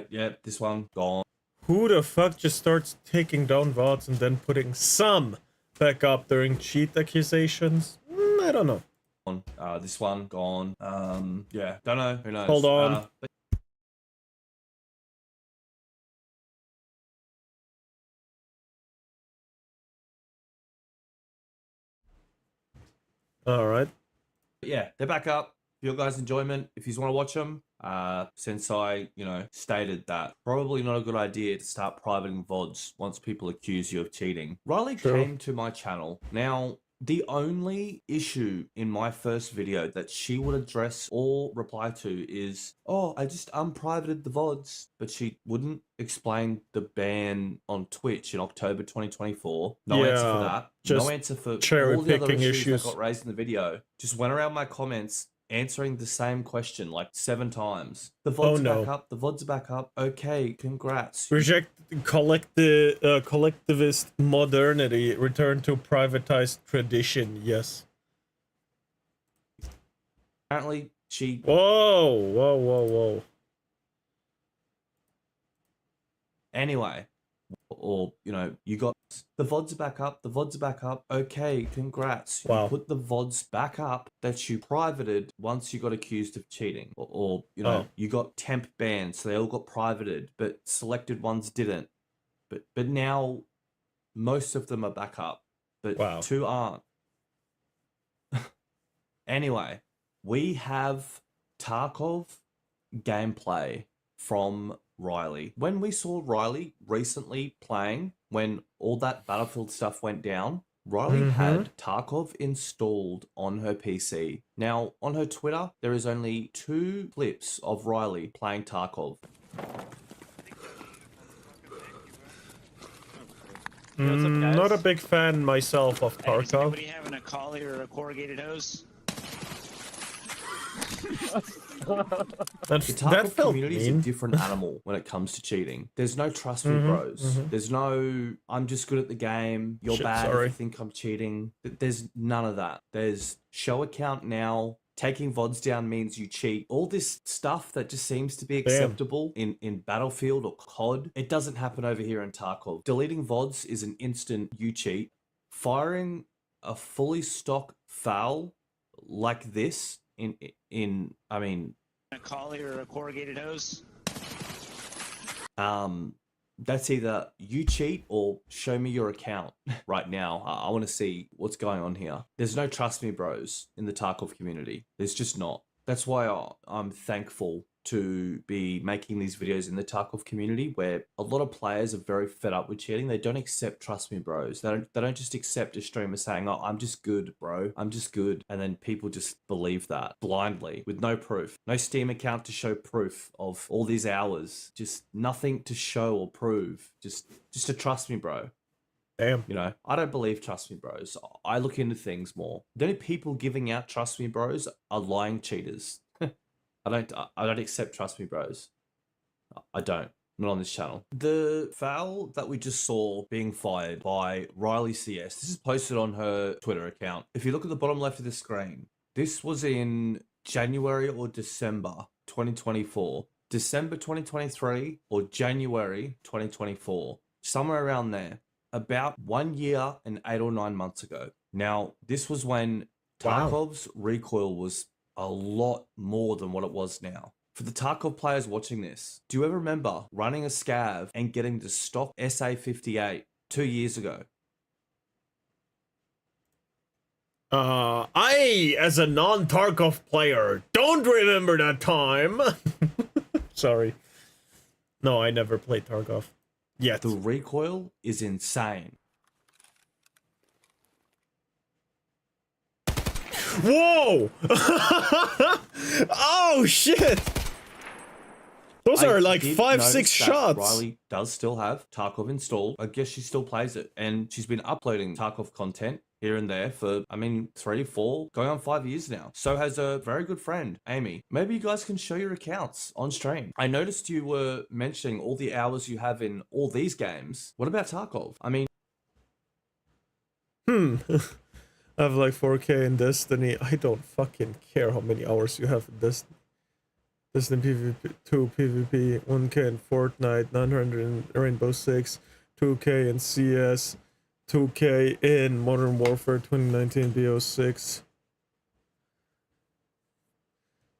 Yeah, this one, gone. Who the fuck just starts taking down VODs and then putting some back up during cheat accusations? I don't know. This one, gone. Yeah, don't know. Who knows? Hold on. All right. But yeah, they're back up for your guys' enjoyment. If you want to watch them, since I, stated that probably not a good idea to start privating VODs once people accuse you of cheating. Riley came to my channel. Now, the only issue in my first video that she would address or reply to is, oh, I just unprivated the VODs, but she wouldn't explain the ban on Twitch in October 2024. No answer for that. No answer for all the other issues that got raised in the video. Just went around my comments answering the same question like 7 times. The VODs are back up. The VODs are back up. Okay, congrats. Reject collectivist modernity. Return to privatized tradition. Yes. Apparently, she... Whoa. Anyway, or, you got... The VODs are back up. The VODs are back up. Okay, congrats. Wow. You put the VODs back up that you privated once you got accused of cheating. Or you got temp banned, so they all got privated, but selected ones didn't. But now, most of them are back up, but 2 aren't. Anyway, we have Tarkov gameplay from Riley. When we saw Riley recently playing, when all that Battlefield stuff went down, Riley had Tarkov installed on her PC. Now, on her Twitter, there is only 2 clips of Riley playing Tarkov. Not a big fan myself of Tarkov. Is anybody having a collie or a corrugated hose? The Tarkov community is a different animal when it comes to cheating. There's no trust me bros. There's no I'm just good at the game. You're bad if you think I'm cheating. There's none of that. There's show account now. Taking VODs down means you cheat. All this stuff that just seems to be acceptable in Battlefield or COD, it doesn't happen over here in Tarkov. Deleting VODs is an instant you cheat. Firing a fully stock foul like this I mean, A collie or a corrugated hose? That's either you cheat or show me your account right now. I want to see what's going on here. There's no trust me bros in the Tarkov community. There's just not. That's why I'm thankful to be making these videos in the Tarkov community, where a lot of players are very fed up with cheating. They don't accept trust me bros. They don't just accept a streamer saying, oh, I'm just good, bro. I'm just good. And then people just believe that blindly with no proof. No Steam account to show proof of all these hours. Just nothing to show or prove. Just a trust me bro. Damn. I don't believe trust me bros. I look into things more. The only people giving out trust me bros are lying cheaters. I don't accept trust me bros. I don't. Not on this channel. The foul that we just saw being fired by Riley CS, this is posted on her Twitter account. If you look at the bottom left of the screen, this was in January or December 2024. December 2023 or January 2024. Somewhere around there. About 1 year and 8 or 9 months ago. Now, this was when Tarkov's recoil was a lot more than what it was now. For the Tarkov players watching this, do you ever remember running a scav and getting the stock SA-58 2 years ago? I, as a non-Tarkov player, don't remember that time. Sorry. No, I never played Tarkov. Yet. The recoil is insane. Whoa! Oh shit! Those are like 5-6 shots. Riley does still have Tarkov installed. I guess she still plays it, and she's been uploading Tarkov content here and there for 3, 4, going on 5 years now. So has a very good friend, Amy. Maybe you guys can show your accounts on stream. I noticed you were mentioning all the hours you have in all these games. What about Tarkov? I have like 4K in Destiny. I don't fucking care how many hours you have in Destiny. Destiny PvP, 2 PvP, 1K in Fortnite, 900 in Rainbow Six, 2K in CS, 2K in Modern Warfare 2019 BO6,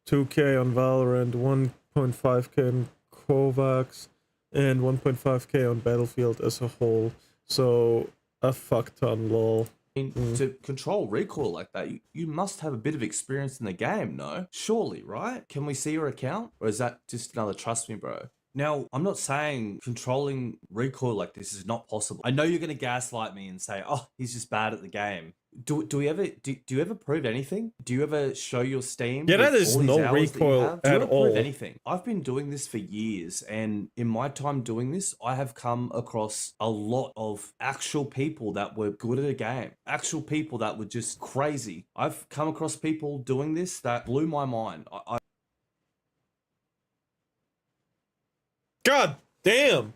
2K on Valorant, 1.5K in Kovacs, and 1.5K on Battlefield as a whole. So a fuck ton, lol. To control recoil like that, you must have a bit of experience in the game, no? Surely, right? Can we see your account? Or is that just another trust me, bro? Now, I'm not saying controlling recoil like this is not possible. I know you're going to gaslight me and say, oh, he's just bad at the game. Do you ever prove anything? Do you ever show your Steam? Yeah, that with is all these no hours that you recoil have? Do you at ever all. prove anything? I've been doing this for years, and in my time doing this, I have come across a lot of actual people that were good at a game. Actual people that were just crazy. I've come across people doing this that blew my mind. God damn.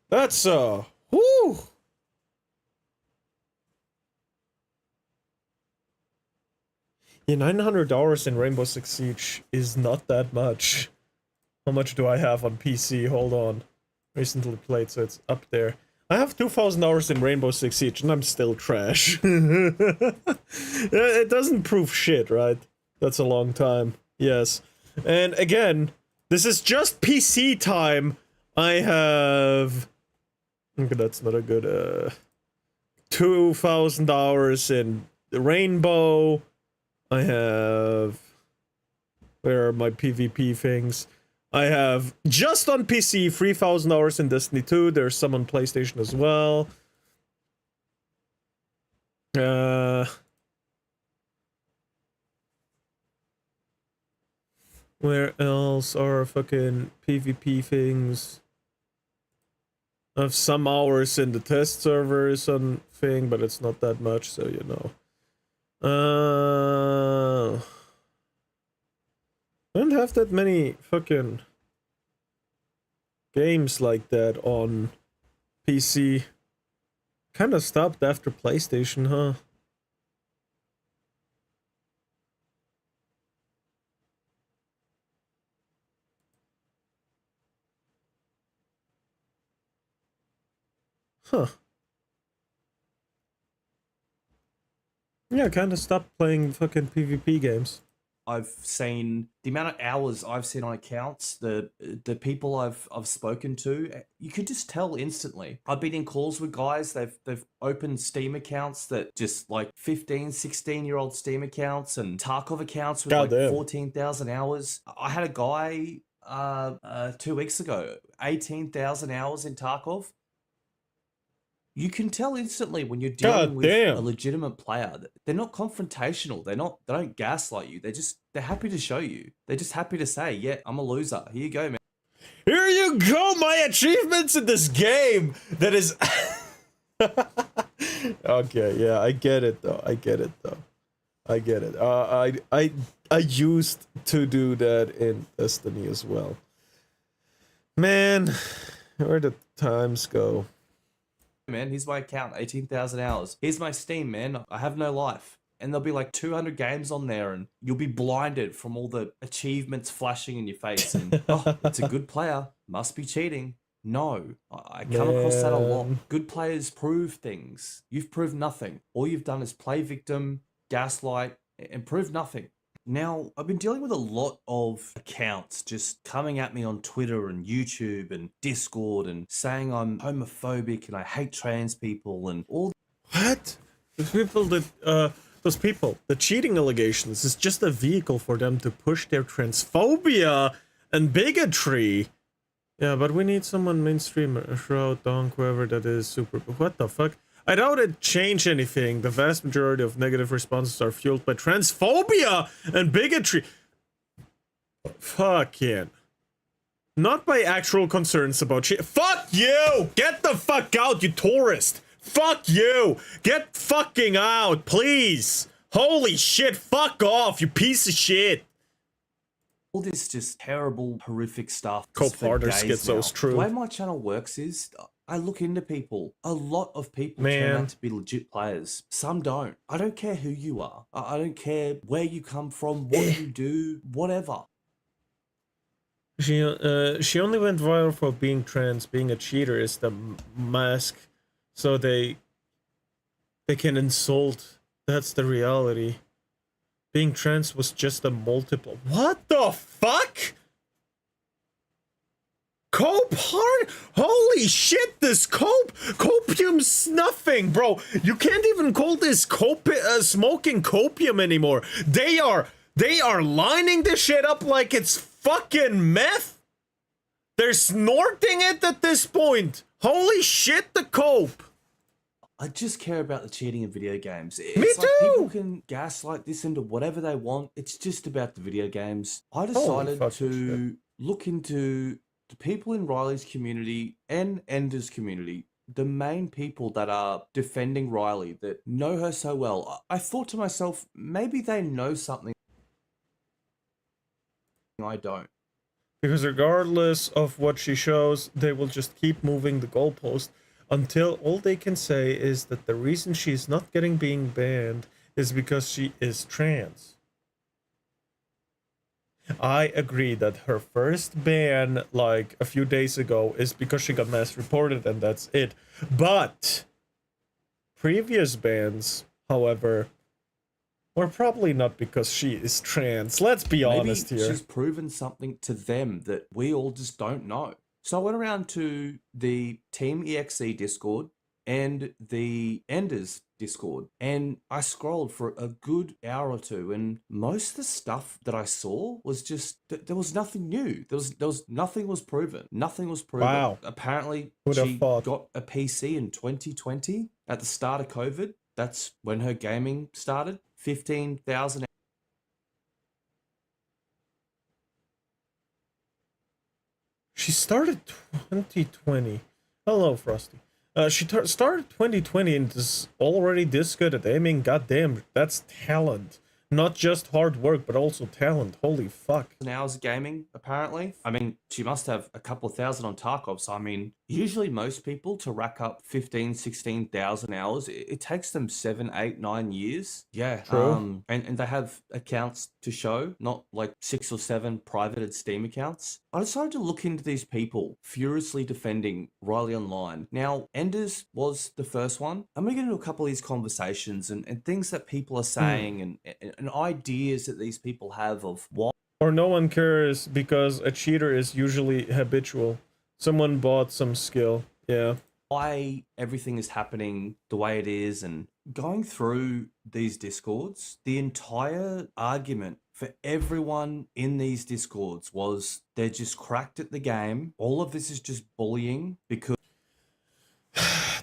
That's whoo. Yeah, $900 in Rainbow Six Siege is not that much. How much do I have on PC? Hold on. Recently played, so it's up there. I have 2,000 hours in Rainbow Six Siege, and I'm still trash. It doesn't prove shit, right? That's a long time. Yes. And again, this is just PC time. I have... Okay, that's not a good... 2,000 hours in Rainbow. I have... Where are my PvP things? I have, just on PC, 3,000 hours in Destiny 2. There's some on PlayStation as well. Where else are fucking PvP things? I have some hours in the test servers on thing, but it's not that much, so you know. I don't have that many fucking games like that on PC. Kinda stopped after PlayStation, huh? Huh. Yeah, kinda stopped playing fucking PvP games. I've seen the amount of hours I've seen on accounts, the people I've spoken to, you could just tell instantly. I've been in calls with guys, they've opened Steam accounts that just like 15, 16-year-old Steam accounts and Tarkov accounts with God like damn. 14,000 hours. I had a guy 2 weeks ago, 18,000 hours in Tarkov. You can tell instantly when you're dealing God with damn. a legitimate player. They're not confrontational. They don't gaslight you. They're happy to show you. They're just happy to say, yeah, I'm a loser. Here you go, man. Here you go, my achievements in this game! That is... Okay, yeah, I get it though. I get it. I used to do that in Destiny as well. Man, where the times go. Man, here's my account, 18,000 hours. Here's my Steam, man. I have no life. And there'll be like 200 games on there, and you'll be blinded from all the achievements flashing in your face. And, oh, it's a good player. Must be cheating. No, I come across that a lot. Good players prove things. You've proved nothing. All you've done is play victim, gaslight, and prove nothing. Now, I've been dealing with a lot of accounts just coming at me on Twitter and YouTube and Discord and saying I'm homophobic and I hate trans people and all. What? Those people, the cheating allegations is just a vehicle for them to push their transphobia and bigotry. Yeah, but we need someone mainstream, Shroud, Donk, whoever that is, super. What the fuck? I doubt it changed anything. The vast majority of negative responses are fueled by transphobia and bigotry. Fucking. Not by actual concerns about shit. Fuck you! Get the fuck out, you tourist! Fuck you! Get fucking out, please! Holy shit, fuck off, you piece of shit! All this just terrible, horrific stuff. Cope just for harder days schizos, now. true. The way my channel works is I look into people. A lot of people turn Man. out to be legit players. Some don't. I don't care who you are. I don't care where you come from, what you do, whatever. She only went viral for being trans. Being a cheater is the mask, so they can insult. That's the reality. Being trans was just a multiple. What the fuck? Cope hard? Holy shit, this copium snuffing, bro. You can't even call this smoking copium anymore. They are lining this shit up like it's fucking meth. They're snorting it at this point. Holy shit, the cope. I just care about the cheating in video games. It's Me like too. people can gaslight this into whatever they want. It's just about the video games. I decided to look into the people in Riley's community and Ender's community, the main people that are defending Riley, that know her so well. I thought to myself, maybe they know something I don't. Because regardless of what she shows, they will just keep moving the goalpost until all they can say is that the reason she's not being banned is because she is trans. I agree that her first ban, like a few days ago, is because she got mass reported and that's it. But previous bans, however, were probably not because she is trans. Let's be honest here. She's proven something to them that we all just don't know. So I went around to the Team EXE Discord and the Enders Discord, and I scrolled for a good hour or two, and most of the stuff that I saw was just there was nothing new. There was nothing was proven. Nothing was proven. Wow. Apparently, Who'd have she thought? got a PC in 2020 at the start of COVID. That's when her gaming started. 15,000. She started 2020. Hello, Frosty. She started 2020 and is already this good at aiming. Goddamn, that's talent. Not just hard work, but also talent. Holy fuck. Hours of gaming, apparently. I mean, she must have a couple of thousand on Tarkov. So, I mean, usually most people to rack up 15, 16,000 hours, it takes them 7, 8, 9 years. Yeah. True. And they have accounts to show, not like 6 or 7 privated Steam accounts. I decided to look into these people furiously defending Riley online. Now, Enders was the first one. I'm going to get into a couple of these conversations and things that people are saying and ideas that these people have of why. Or no one cares because a cheater is usually habitual. Someone bought some skill. Yeah. Why everything is happening the way it is, and going through these discords, the entire argument for everyone in these discords was they're just cracked at the game. All of this is just bullying because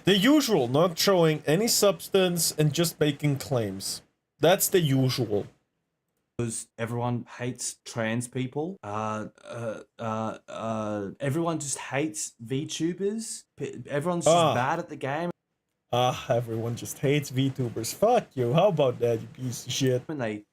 The usual, not showing any substance and just making claims. That's the usual. everyone hates trans people. Everyone just hates VTubers. Everyone's just bad at the game. Everyone just hates VTubers. Fuck you. How about that, you piece of shit? And they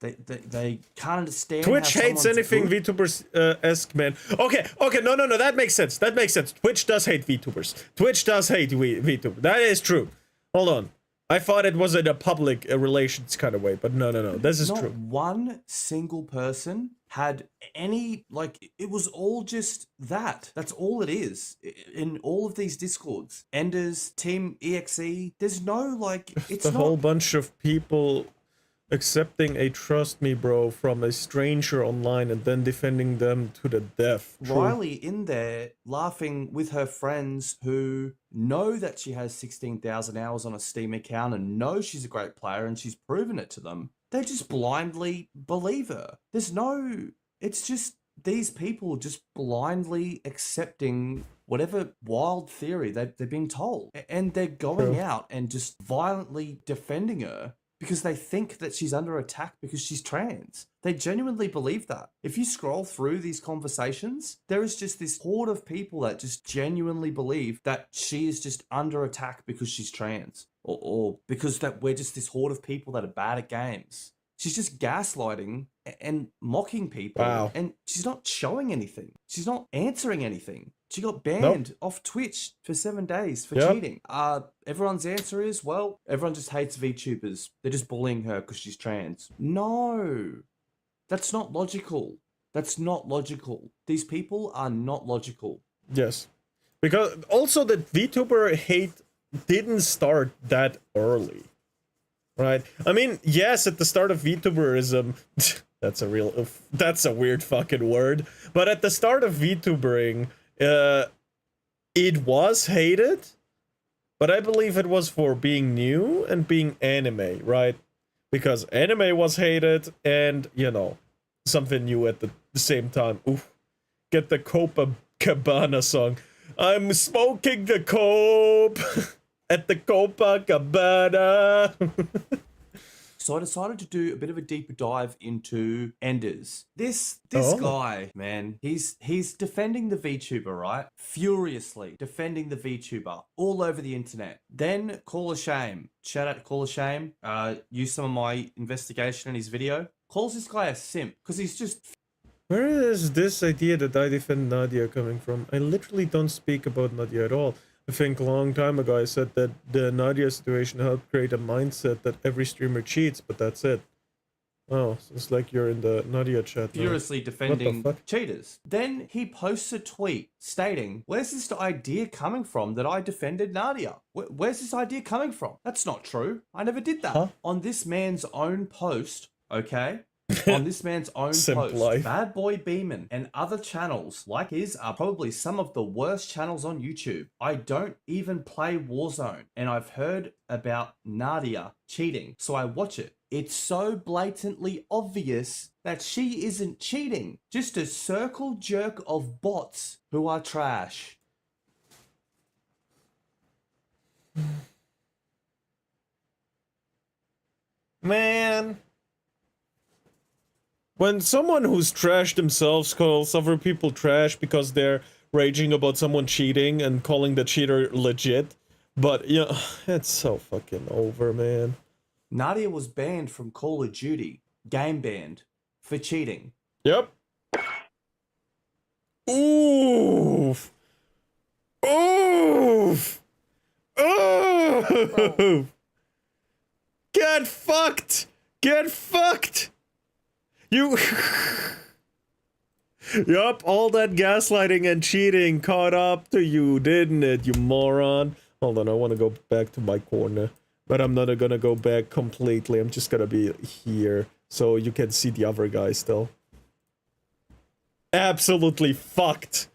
can't understand. Twitch how hates someone's anything good. VTubers-esque, man. Okay, no, that makes sense. That makes sense. Twitch does hate VTubers. Twitch does hate VTubers. That is true. Hold on. I thought it was in a public relations kind of way, but no. This is Not true. one single person had any, like, it was all just that. That's all it is. In all of these discords. Enders, Team EXE, there's no, like, it's a not... whole bunch of people accepting a trust me bro from a stranger online and then defending them to the death. True. Riley in there laughing with her friends who know that she has 16,000 hours on a Steam account and know she's a great player and she's proven it to them. They just blindly believe her. There's no... It's just these people just blindly accepting whatever wild theory they're being told. And they're going out and just violently defending her because they think that she's under attack because she's trans. They genuinely believe that. If you scroll through these conversations, there is just this horde of people that just genuinely believe that she is just under attack because she's trans. Or because that we're just this horde of people that are bad at games. She's just gaslighting and mocking people. Wow. And she's not showing anything. She's not answering anything. She got banned off Twitch for 7 days for cheating. Everyone's answer is, well, everyone just hates VTubers. They're just bullying her because she's trans. No. That's not logical. That's not logical. These people are not logical. Yes. Because also the VTuber hate didn't start that early. Right? I mean, yes, at the start of VTuberism, that's a weird fucking word, but at the start of VTubering, it was hated, but I believe it was for being new and being anime, right? Because anime was hated and, you know, something new at the same time. Oof. Get the Copacabana song. I'm smoking the cope at the Copacabana. So I decided to do a bit of a deeper dive into Enders. This Oh. guy, man, he's defending the VTuber, right? Furiously defending the VTuber all over the internet. Then Call a Shame. Shout out to Call a Shame. Used some of my investigation in his video. Calls this guy a simp because he's just. Where is this idea that I defend Nadia coming from? I literally don't speak about Nadia at all. I think a long time ago I said that the Nadia situation helped create a mindset that every streamer cheats, but that's it. Oh, so it's like you're in the Nadia chat now. Furiously defending cheaters. Then he posts a tweet stating, where's this idea coming from that I defended Nadia? Where's this idea coming from? That's not true. I never did that. Huh? On this man's own post, okay? On this man's own post, Life. Bad Boy Beeman and other channels like his are probably some of the worst channels on YouTube. I don't even play Warzone, and I've heard about Nadia cheating, so I watch it. It's so blatantly obvious that she isn't cheating, just a circle jerk of bots who are trash. Man. When someone who's trash themselves calls other people trash because they're raging about someone cheating and calling the cheater legit, but yeah, it's so fucking over, man. Nadia was banned from Call of Duty, game banned, for cheating. Yep. Oof. Oof. Oof. Get fucked. Get fucked. You. Yup, all that gaslighting and cheating caught up to you, didn't it, you moron? Hold on, I want to go back to my corner. But I'm not gonna go back completely. I'm just gonna be here so you can see the other guy still. Absolutely fucked.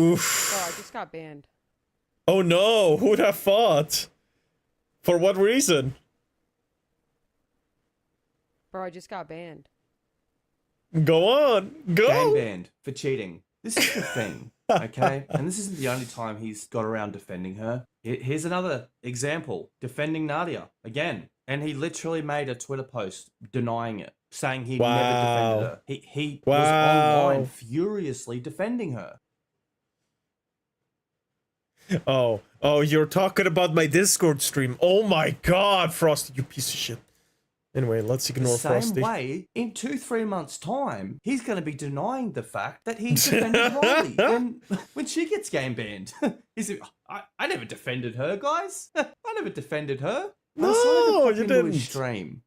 Oof. Oh, I just got banned. Oh no, who'd have thought? For what reason? Bro, I just got banned. Go on, go! Game banned for cheating. This is the thing, okay? And this isn't the only time he's got around defending her. Here's another example. Defending Nadia, again. And he literally made a Twitter post denying it, saying he never defended her. He was online furiously defending her. Oh, you're talking about my Discord stream. Oh my god, Frosty, you piece of shit. Anyway, let's ignore Frosty. Same way, in 2-3 months' time, he's going to be denying the fact that he defended Riley when she gets game banned. I never defended her, guys. I never defended her. No, you didn't. Stream.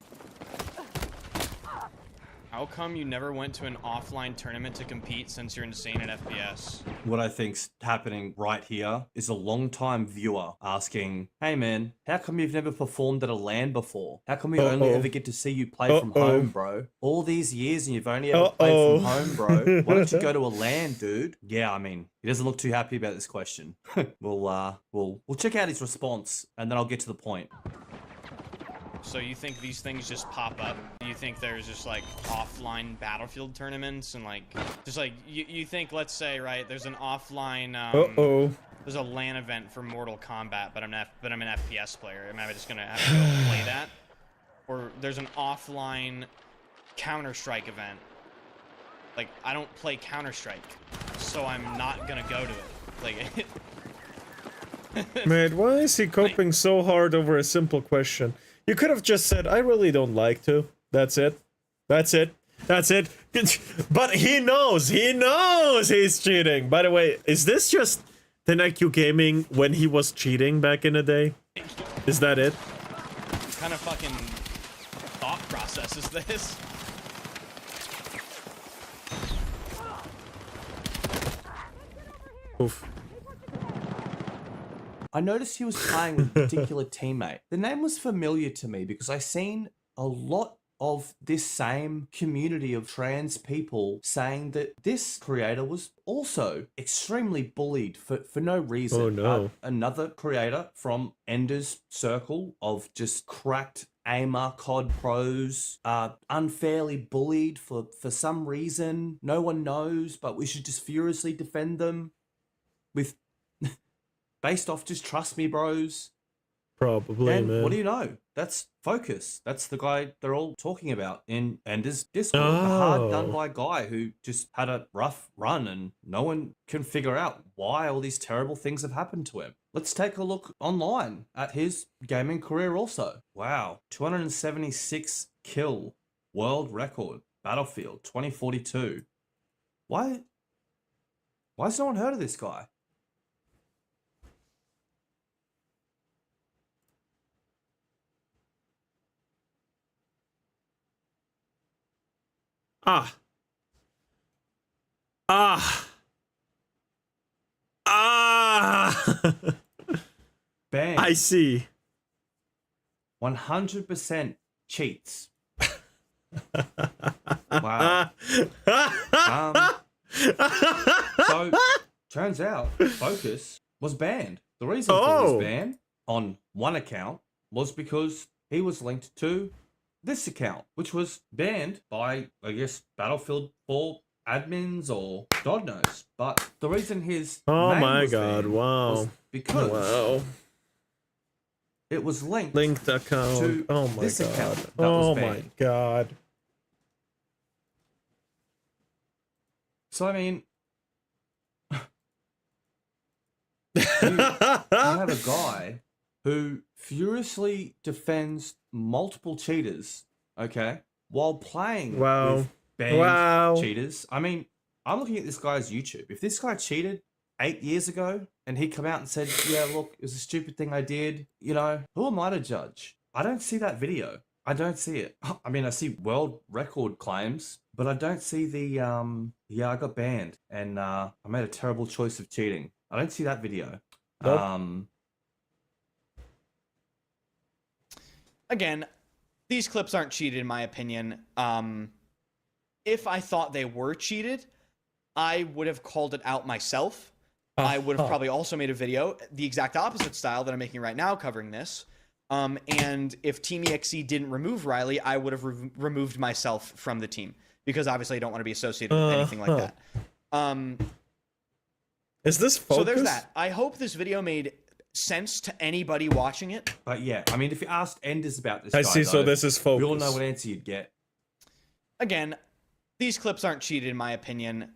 How come you never went to an offline tournament to compete since you're insane at FPS? What I think's happening right here is a long-time viewer asking, hey man, how come you've never performed at a LAN before? How come we only ever get to see you play from home, bro? All these years and you've only ever played from home, bro. Why don't you go to a LAN, dude? Yeah, I mean, he doesn't look too happy about this question. We'll check out his response and then I'll get to the point. So you think these things just pop up? Do you think there's just like offline Battlefield tournaments and like just like you think, let's say, right, there's an offline there's a LAN event for Mortal Kombat, but I'm an FPS player. Am I just gonna have to go play that? Or there's an offline Counter-Strike event. Like I don't play Counter-Strike, so I'm not gonna go to it. Like Man, why is he coping so hard over a simple question? You could have just said, I really don't like to. That's it. That's it. That's it. But he knows he's cheating. By the way, is this just 10IQ Gaming when he was cheating back in the day? Is that it? what kind of fucking thought process is this? Oof. I noticed he was playing with a particular teammate. The name was familiar to me because I seen a lot of this same community of trans people saying that this creator was also extremely bullied for no reason. Oh, no. Another creator from Ender's circle of just cracked aimer COD pros unfairly bullied for some reason. No one knows, but we should just furiously defend them with based off just trust me, bros. Probably, And man. what do you know? That's Focus. That's the guy they're all talking about in Ender's Discord. The hard done by guy who just had a rough run and no one can figure out why all these terrible things have happened to him. Let's take a look online at his gaming career also. Wow. 276 kill world record. Battlefield 2042. Why has no one heard of this guy? Ah. Bang. I see. 100% cheats. Wow. So, turns out Focus was banned. The reason for his ban on one account was because he was linked to this account, which was banned by, I guess, Battlefield 4 admins or God knows. But the reason his name was banned was because it was linked account to this account that was banned. My god. So I mean, you have a guy who furiously defends multiple cheaters, okay, while playing with banned cheaters. I mean, I'm looking at this guy's YouTube. If this guy cheated 8 years ago and he come out and said, yeah, look, it was a stupid thing I did, you know, who am I to judge? I don't see that video. I don't see it. I mean, I see world record claims, but I don't see the, yeah, I got banned and I made a terrible choice of cheating. I don't see that video. Nope. Again, these clips aren't cheated in my opinion. If I thought they were cheated, I would have called it out myself. I would have probably also made a video, the exact opposite style that I'm making right now covering this. And if Team EXE didn't remove Riley, I would have removed myself from the team because obviously I don't want to be associated with anything like that. Is this Focus? So there's that. I hope this video made sense to anybody watching it. But yeah, I mean, if you asked Enders about this I guy, see, so this is Focus. we all know what answer you'd get. Again, these clips aren't cheated in my opinion.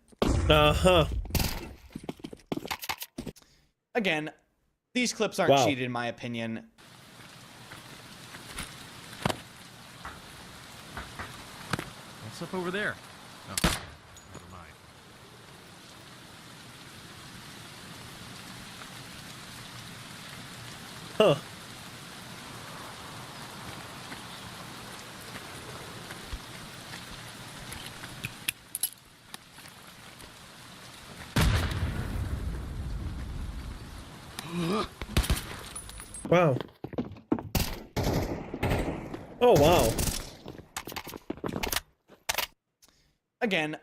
Again, these clips aren't cheated in my opinion. What's up over there? Oh, never mind. Huh. Wow. Oh, wow. Again,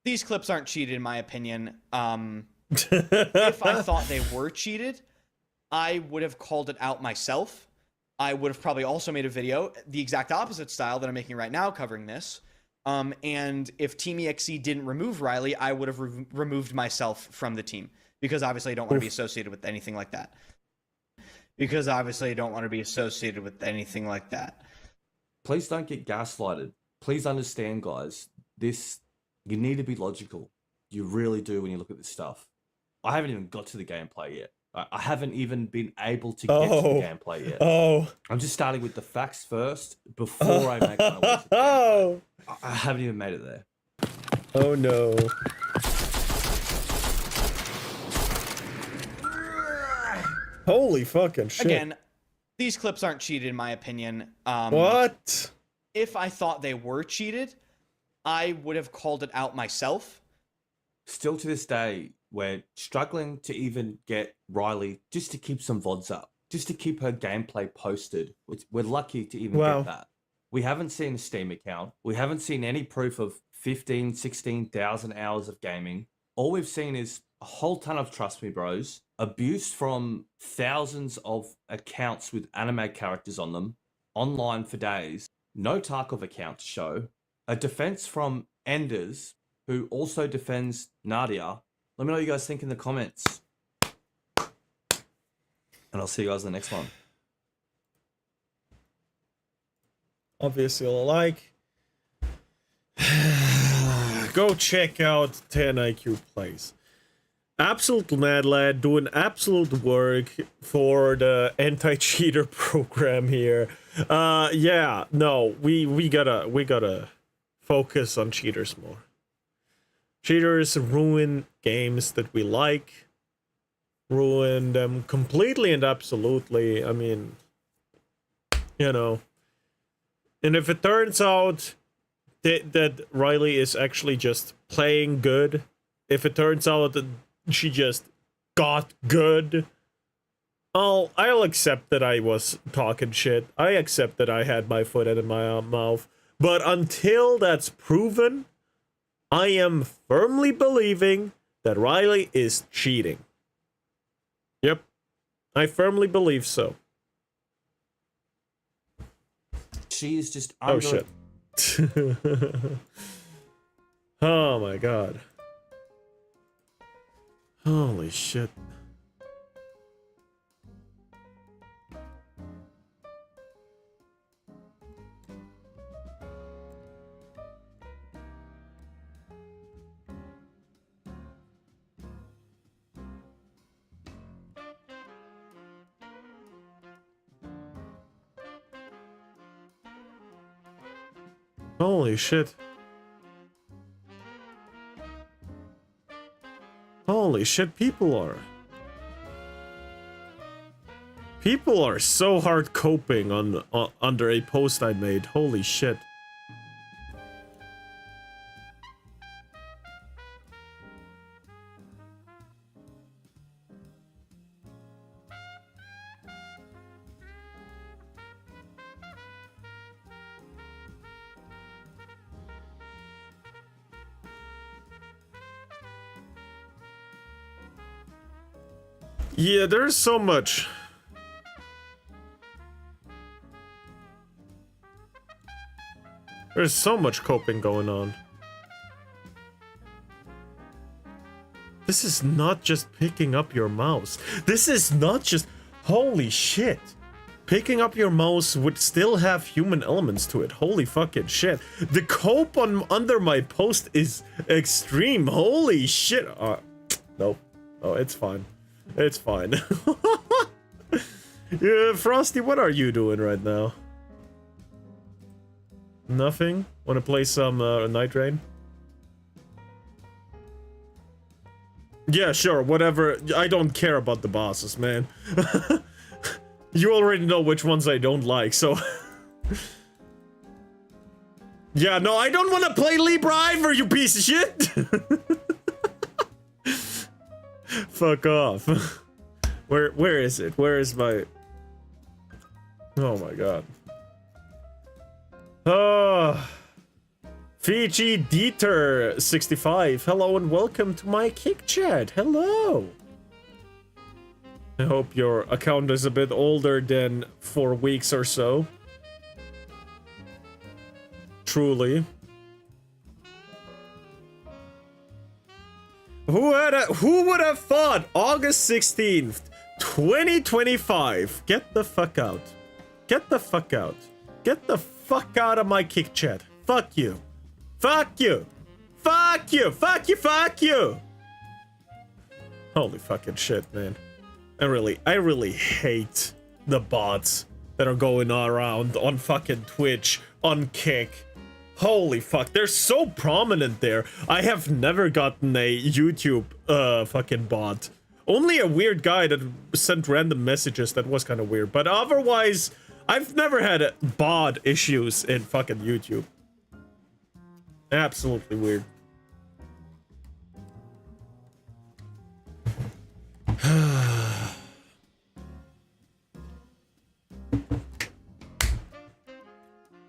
these clips aren't cheated in my opinion. If I thought they were cheated, I would have called it out myself. I would have probably also made a video, the exact opposite style that I'm making right now covering this. And if Team EXE didn't remove Riley, I would have removed myself from the team because obviously I don't want to be associated with anything like that. Because obviously I don't want to be associated with anything like that. Please don't get gaslighted. Please understand, guys. You need to be logical. You really do when you look at this stuff. I haven't even got to the gameplay yet. I haven't even been able to get to the gameplay yet. I'm just starting with the facts first before I make my way to the gameplay. I haven't even made it there. Oh no. Holy fucking shit. Again, these clips aren't cheated in my opinion. What? If I thought they were cheated, I would have called it out myself. Still to this day, we're struggling to even get Riley just to keep some VODs up, just to keep her gameplay posted. We're lucky to even get that. We haven't seen a Steam account. We haven't seen any proof of 15, 16,000 hours of gaming. All we've seen is a whole ton of Trust Me Bros, abuse from thousands of accounts with anime characters on them, online for days, no Tarkov account to show, a defense from Enders, who also defends Nadia. Let me know what you guys think in the comments. And I'll see you guys in the next one. Obviously, like. Go check out 10 IQ Plays. Absolute mad lad doing absolute work for the anti-cheater program here. Yeah, no, we gotta focus on cheaters more. Cheaters ruin games that we like, ruin them completely and absolutely. I mean, you know. And if it turns out that Riley is actually just playing good, if it turns out that she just got good, I'll accept that I was talking shit. I accept that I had my foot in my mouth. But until that's proven, I am firmly believing that Riley is cheating. Yep. I firmly believe so. She is just Oh shit. Oh my god. Holy shit. Holy shit. Holy shit, people are so hard coping on under a post I made. Holy shit. Yeah, there's so much. There's so much coping going on. This is not just picking up your mouse. This is not just... Holy shit. Picking up your mouse would still have human elements to it. Holy fucking shit. The cope under my post is extreme. Holy shit. Nope. Oh, it's fine. It's fine. Yeah, Frosty, what are you doing right now? Nothing? Wanna play some Night Rain? Yeah, sure, whatever. I don't care about the bosses, man. You already know which ones I don't like, so... Yeah, no, I don't wanna play Libra Ivor, you piece of shit! Fuck off. Where is it? Where is my... Oh my god. Fiji Dieter 65. Hello and welcome to my kick chat. Hello. I hope your account is a bit older than 4 weeks or so. Truly. Who would have thought August 16th, 2025? Get the fuck out. Get the fuck out. Get the fuck out of my kick chat. Fuck you. Fuck you. Fuck you. Fuck you. Fuck you. Holy fucking shit, man. I really hate the bots that are going around on fucking Twitch, on Kick. Holy fuck, they're so prominent there. I have never gotten a YouTube fucking bot. Only a weird guy that sent random messages that was kind of weird. But otherwise, I've never had bot issues in fucking YouTube. Absolutely weird.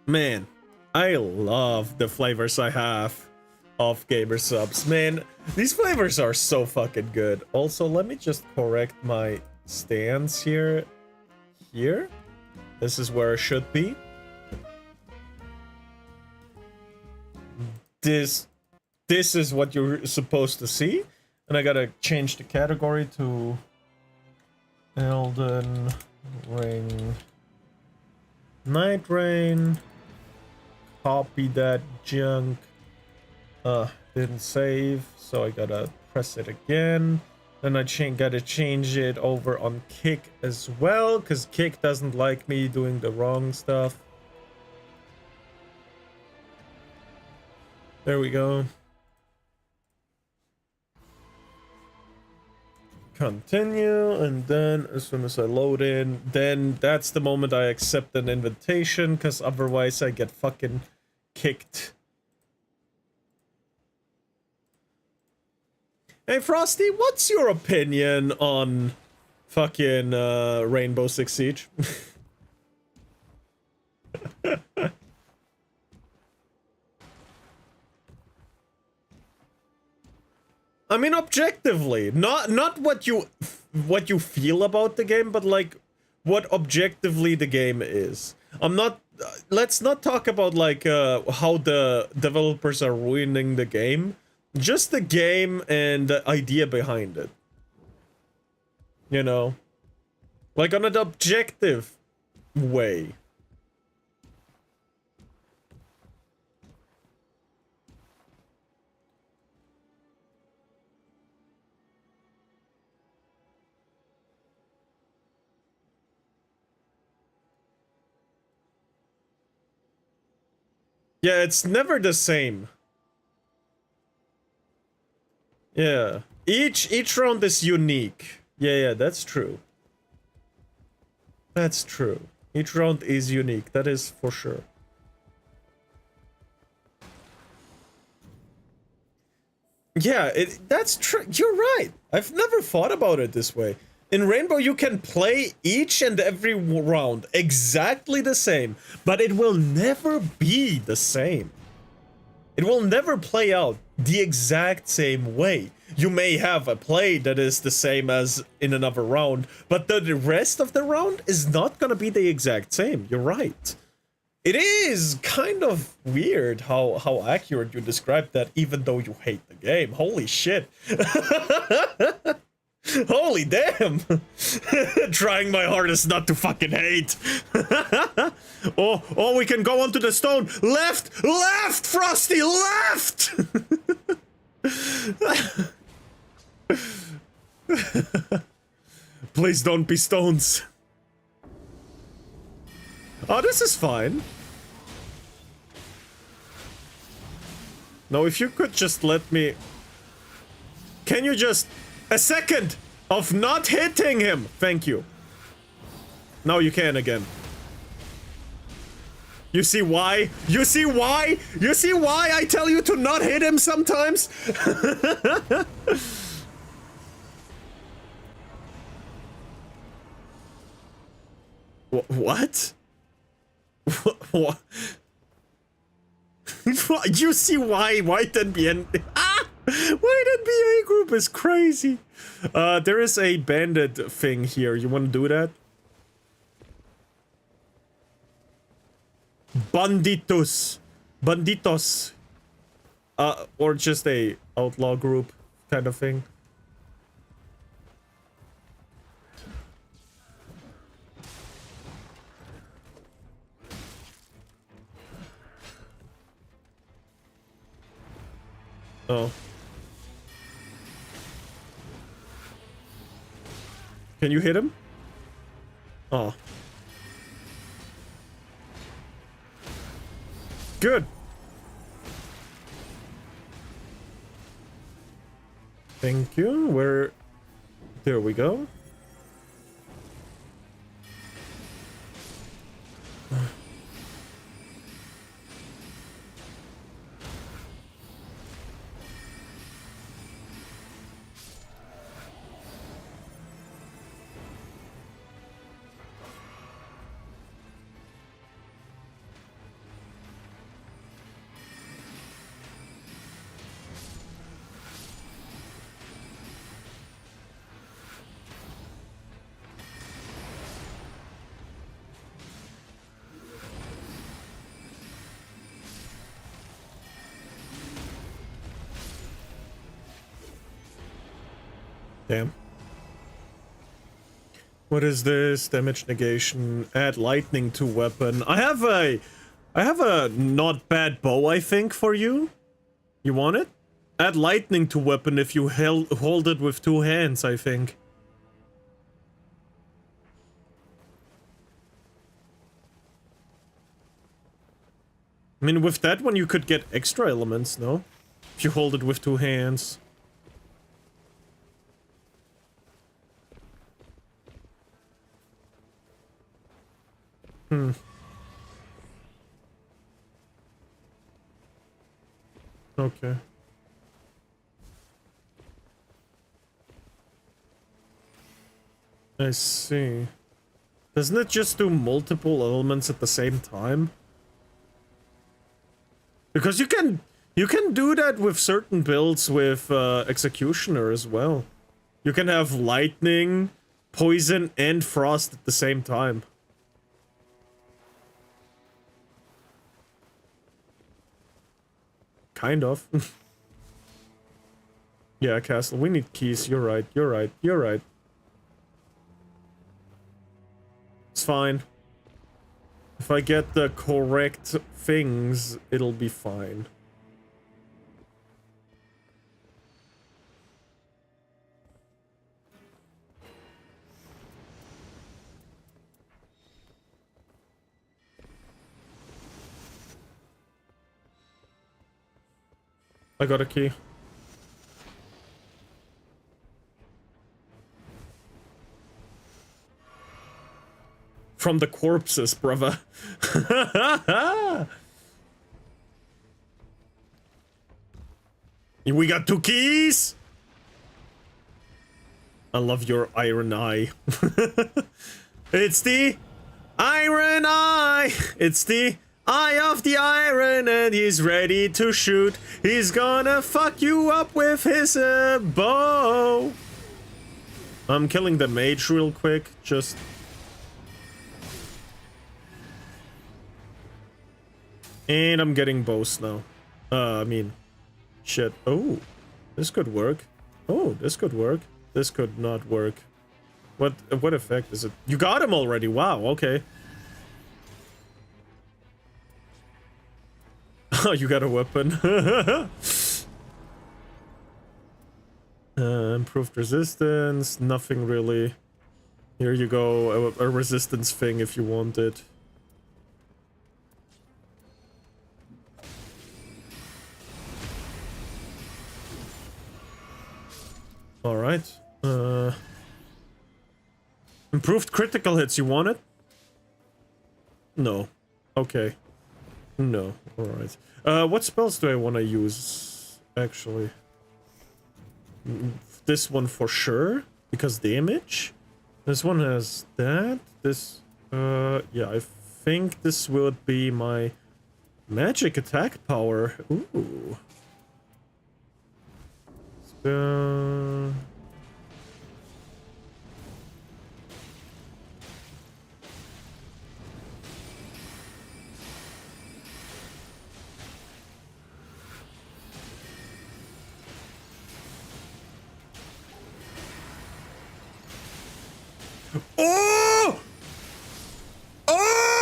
Man, I love the flavors I have of gamer subs. Man, these flavors are so fucking good. Also, let me just correct my stance here. Here? This is where it should be. This is what you're supposed to see. And I gotta change the category to Elden Ring. Night Rain. Copy that junk. Didn't save, so I gotta press it again. Then I gotta change it over on Kick as well, because Kick doesn't like me doing the wrong stuff. There we go. Continue, and then as soon as I load in, then that's the moment I accept an invitation, because otherwise I get fucking kicked. Hey Frosty, what's your opinion on fucking Rainbow Six Siege? I mean, objectively, not what you feel about the game, but like what objectively the game is. I'm not. Let's not talk about like how the developers are ruining the game. Just the game and the idea behind it. You know, like on an objective way. Yeah, it's never the same. Yeah. Each round is unique. Yeah, that's true. That's true. Each round is unique. That is for sure. Yeah, that's true. You're right. I've never thought about it this way. In Rainbow, you can play each and every round exactly the same, but it will never be the same. It will never play out the exact same way. You may have a play that is the same as in another round, but the rest of the round is not gonna be the exact same. You're right. It is kind of weird how accurate you described that, even though you hate the game. Holy shit. Holy damn. Trying my hardest not to fucking hate. Oh, we can go onto the stone. Left, Frosty, left. Please don't be stones. Oh, this is fine. No, if you could just let me... Can you just... A second of not hitting him. Thank you. Now you can again. You see why? You see why? You see why I tell you to not hit him sometimes? What? What? You see why white NBN... Ah! White NBA group is crazy. There is a bandit thing here. You want to do that? Banditos. Banditos. Or just a outlaw group kind of thing. Oh. Can you hit him? Oh. Good. Thank you. Where... There we go. Damn. What is this? Damage negation. Add lightning to weapon. I have a not bad bow, I think, for you. You want it? Add lightning to weapon if you hold it with 2 hands, I think. I mean, with that one you could get extra elements, no? If you hold it with 2 hands. Hmm. Okay. I see. Doesn't it just do multiple elements at the same time? Because you can do that with certain builds with Executioner as well. You can have lightning, poison, and frost at the same time. Kind of. Yeah, Castle, we need keys. You're right, you're right, you're right. It's fine. If I get the correct things, it'll be fine. I got a key. From the corpses, brother. We got 2 keys. I love your iron eye. It's the iron eye. It's the eye of the iron, and he's ready to shoot. He's gonna fuck you up with his bow. I'm killing the mage real quick, just... And I'm getting bows now. I mean... Shit. Oh, this could work. Oh, this could work. This could not work. What effect is it? You got him already. Wow, okay. Oh, you got a weapon. Improved resistance. Nothing really. Here you go. A resistance thing if you want it. Alright. Improved critical hits, you want it? No. Okay. No. Alright. What spells do I want to use, actually? This one for sure, because damage. This one has that. This, yeah, I think this would be my magic attack power. Ooh. Oh! Oh!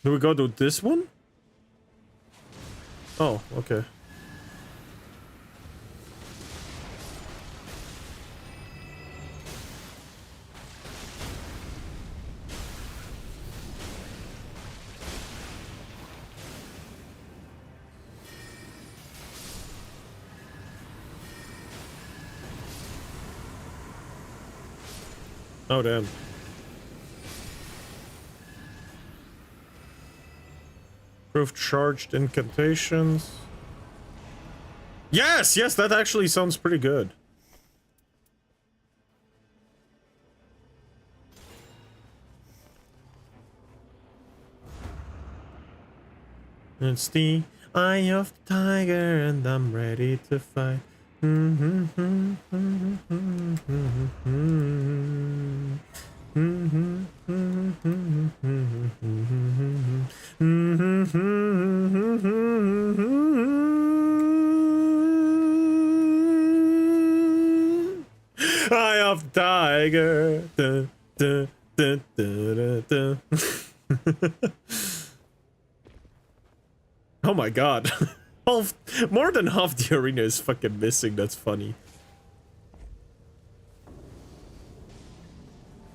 Do we go to this one? Oh, okay. Oh, damn. Proof charged incantations. Yes, yes, that actually sounds pretty good. It's the eye of the tiger and I'm ready to fight. Dun, dun, dun, dun. Oh my god. More than half the arena is fucking missing. That's funny.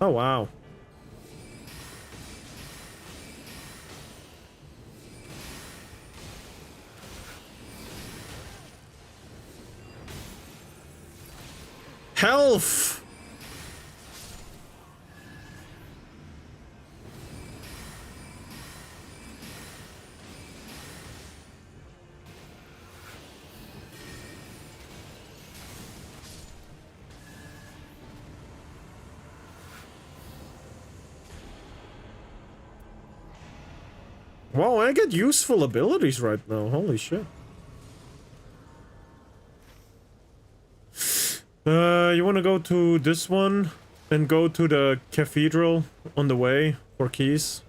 Oh wow. Health! Wow, I get useful abilities right now. Holy shit. You wanna go to this one and go to the cathedral on the way for keys?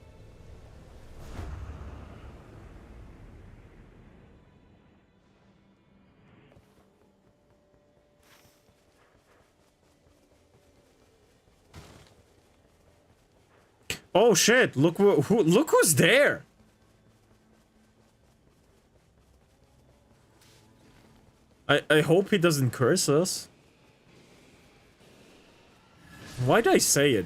Oh shit, look look who's there. I hope he doesn't curse us. Why'd I say it?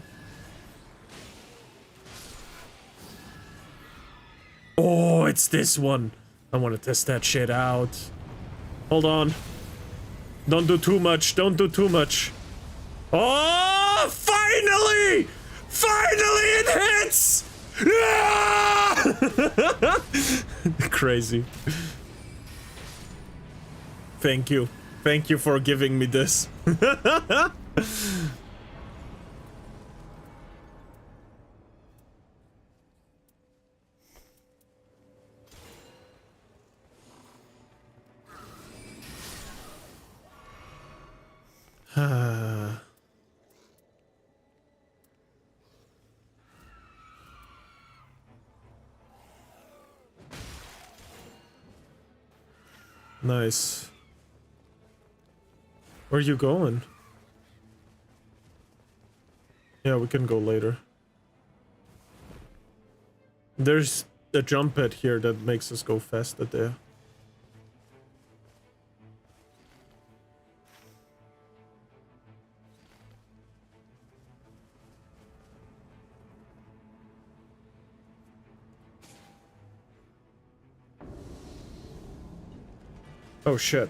Oh, it's this one. I want to test that shit out. Hold on. Don't do too much. Don't do too much. Oh, finally! Finally it hits! Ah! Crazy. Thank you. Thank you for giving me this. Nice. Where are you going? Yeah, we can go later. There's a jump pad here that makes us go faster there. Oh shit.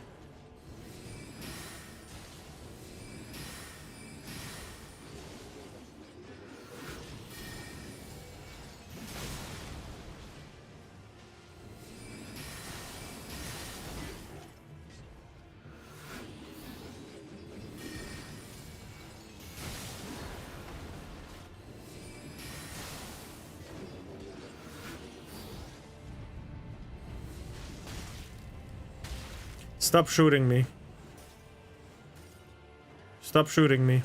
Stop shooting me. Stop shooting me.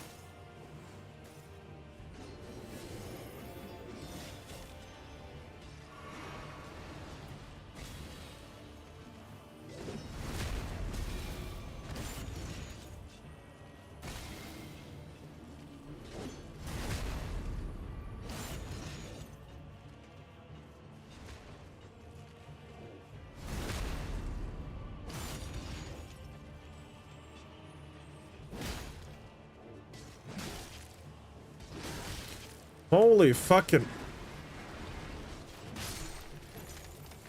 Holy fucking...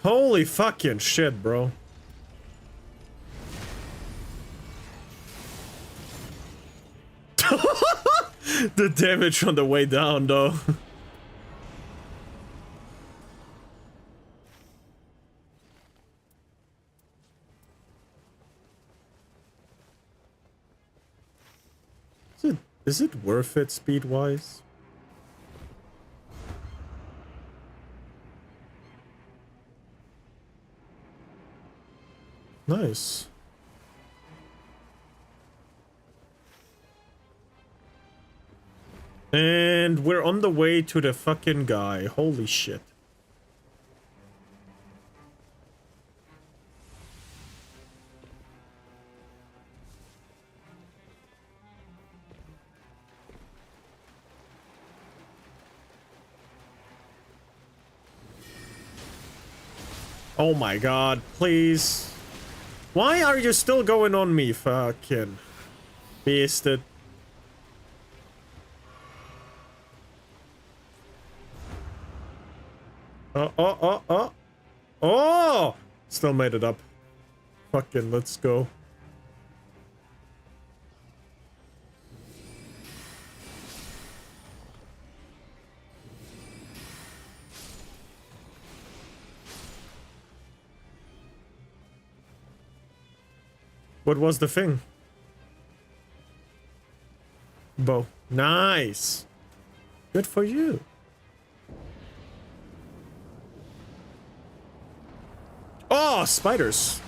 Holy fucking shit, bro. The damage on the way down, though. Is it worth it speed-wise? Nice. And we're on the way to the fucking guy. Holy shit. Oh my god, please. Why are you still going on me, fucking beasted? Oh! Still made it up. Fucking let's go. What was the thing? Bow. Nice. Good for you. Oh, spiders.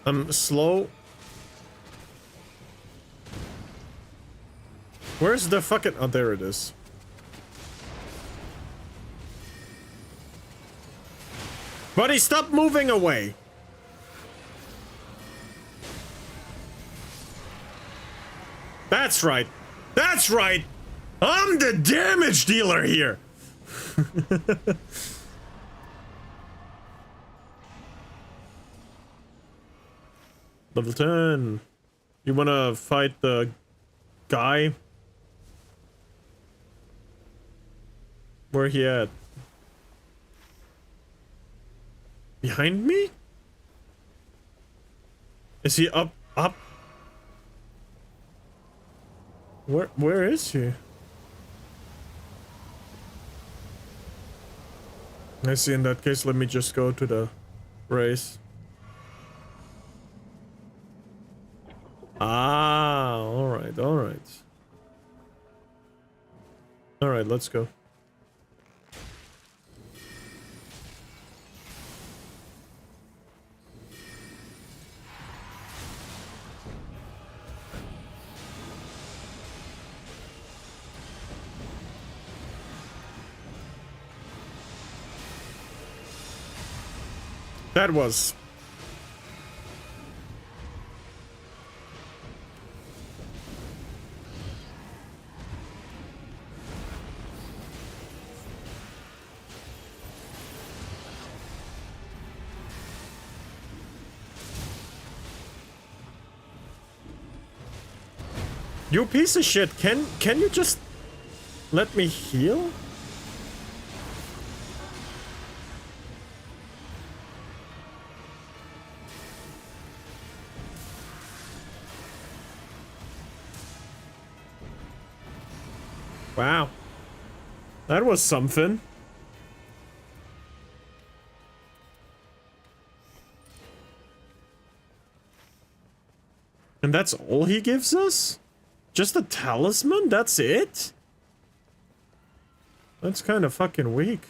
I'm slow. Where's the fucking... Oh, there it is. Buddy, stop moving away. That's right. That's right. I'm the damage dealer here. Level 10. You wanna fight the guy? Where he at? Behind me? Is he up? Where is he? I see. In that case, let me just go to the race. Ah, alright, alright. Alright, let's go. That was... You piece of shit, can you just let me heal? Wow. That was something. And that's all he gives us? Just a talisman? That's it? That's kind of fucking weak.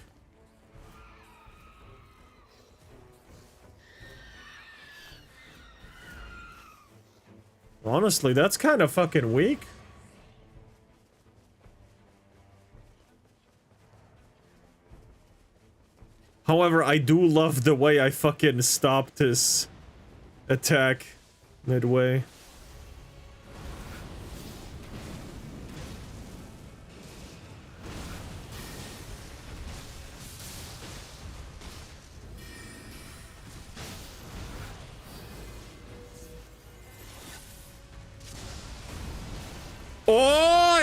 Honestly, that's kind of fucking weak. However, I do love the way I fucking stopped his attack midway.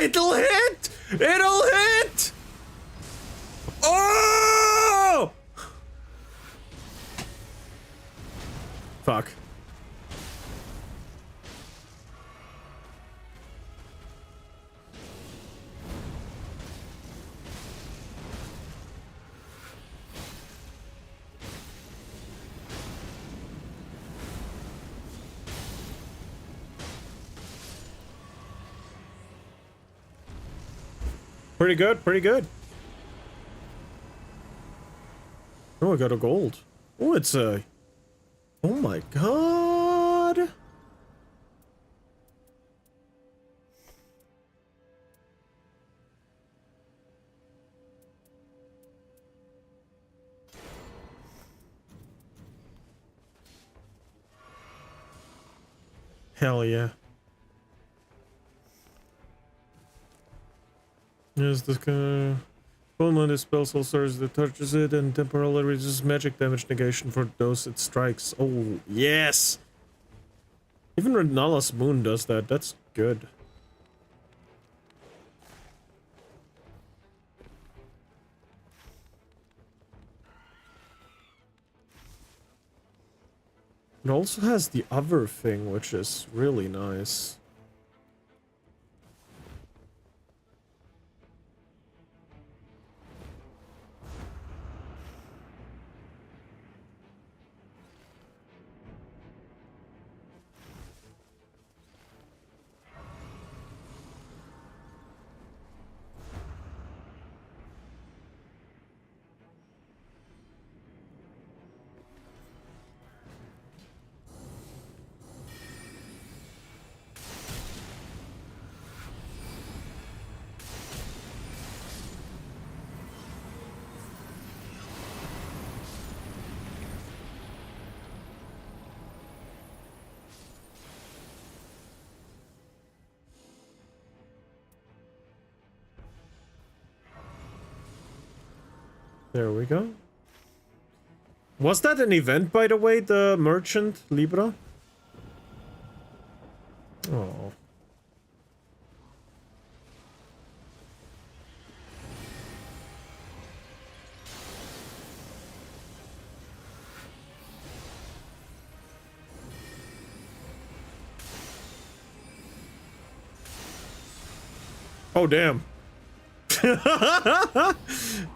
it'll hit! It'll hit! Oh! Fuck. Pretty good, pretty good. Oh, I got a gold. Oh, it's a... Oh my god! Hell yeah. Yes, this guy... When this spell soul surge that touches it and temporarily reduces magic damage negation for those it strikes. Oh, yes! Even Renala's Moon does that. That's good. It also has the other thing, which is really nice. There we go. Was that an event, by the way, the merchant, Libra? Oh. Oh, damn.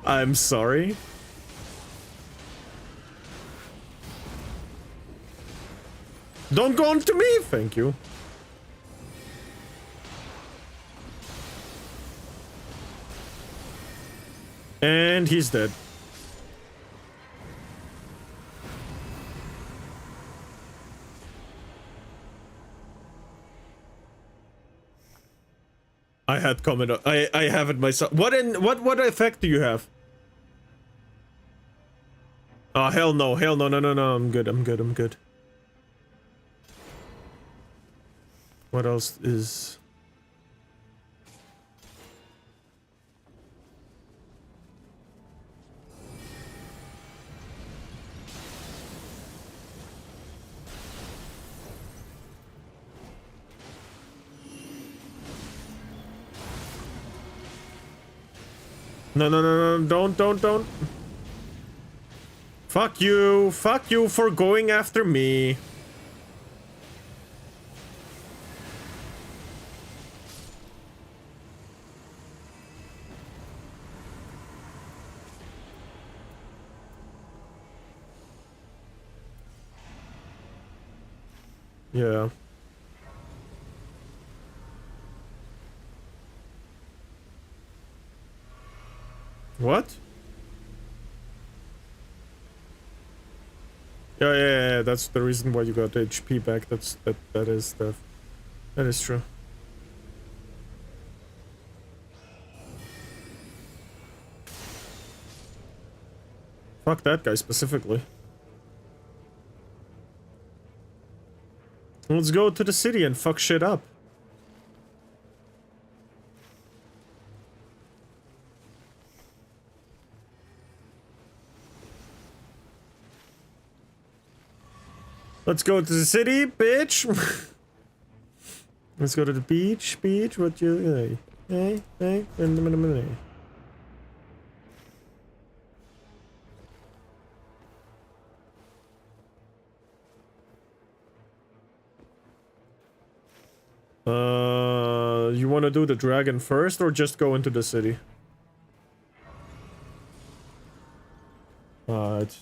I'm sorry. Don't go on to me, thank you. And he's dead. I had comment. I have it myself. What effect do you have? Oh hell no, no. I'm good. I'm good. What else is? No, don't. Fuck you for going after me. Yeah. What? Yeah, that's the reason why you got HP back. That is true. Fuck that guy specifically. Let's go to the city and fuck shit up. Let's go to the city, bitch. Let's go to the beach. What you? Hey. You want to do the dragon first or just go into the city? It's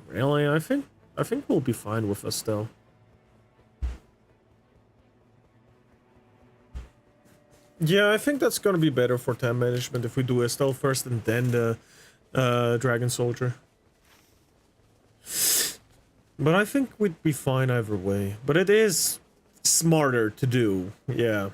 really, I think we'll be fine with Estelle. Yeah, I think that's gonna be better for time management if we do Estelle first and then the dragon soldier. But I think we'd be fine either way. But it is smarter to do, yeah.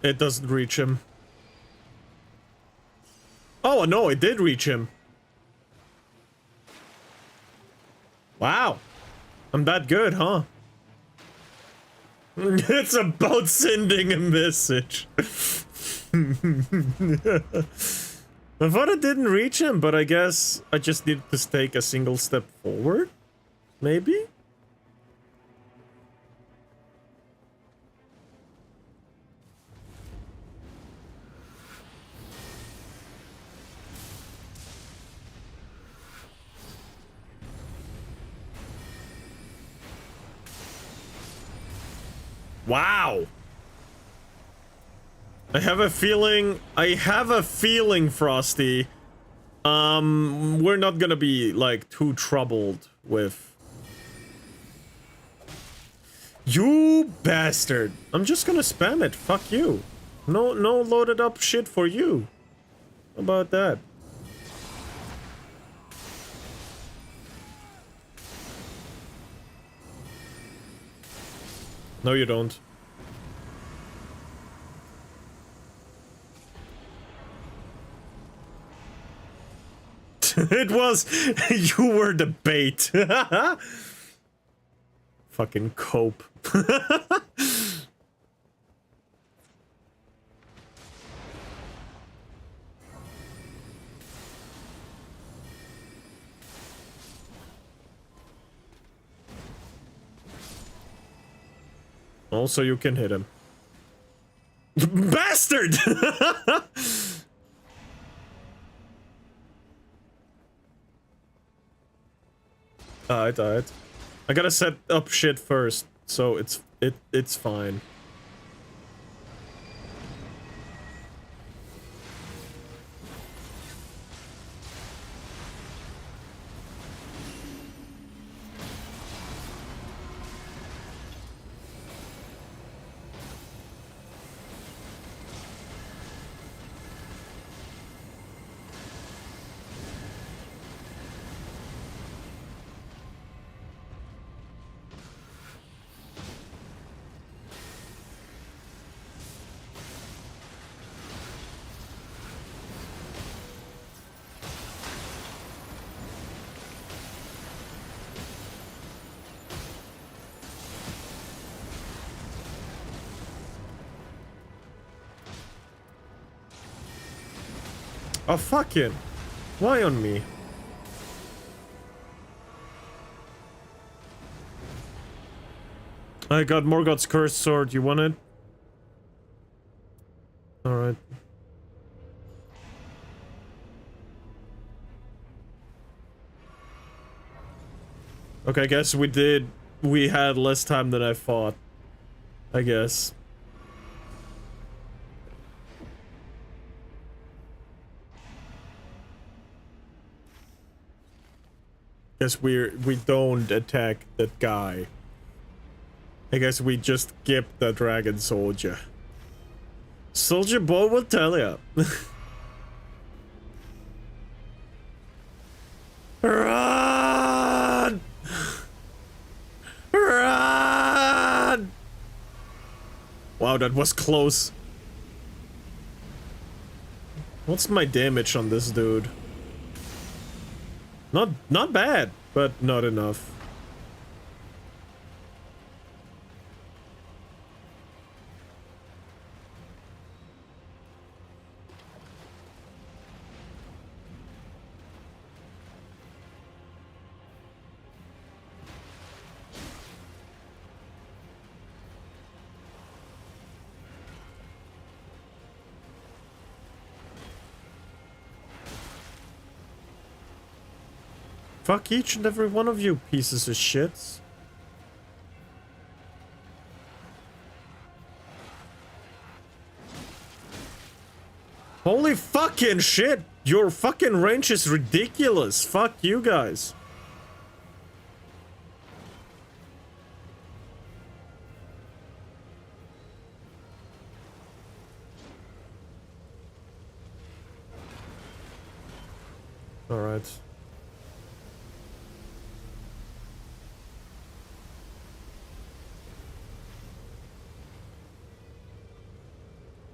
It doesn't reach him. Oh, no, it did reach him. Wow. I'm that good, huh? It's about sending a message. I thought it didn't reach him, but I guess I just need to take a single step forward? Maybe? Wow. I have a feeling, Frosty. We're not gonna be, like, too troubled with... You bastard. I'm just gonna spam it. Fuck you. No loaded up shit for you. How about that? No, you don't. It was... You were the bait. Fucking cope. Also, you can hit him. Bastard! I died. I gotta set up shit first, so it's fine. Oh, fuck it. Why on me? I got Morgoth's cursed sword. You want it? Alright. Okay, I guess we had less time than I thought. I guess. Guess we don't attack that guy. I guess we just skipped the dragon soldier. Soldier Boy will tell ya. Run! Run! Wow, that was close. What's my damage on this dude? Not bad, but not enough. Fuck each and every one of you pieces of shits. Holy fucking shit! Your fucking range is ridiculous. Fuck you guys. All right.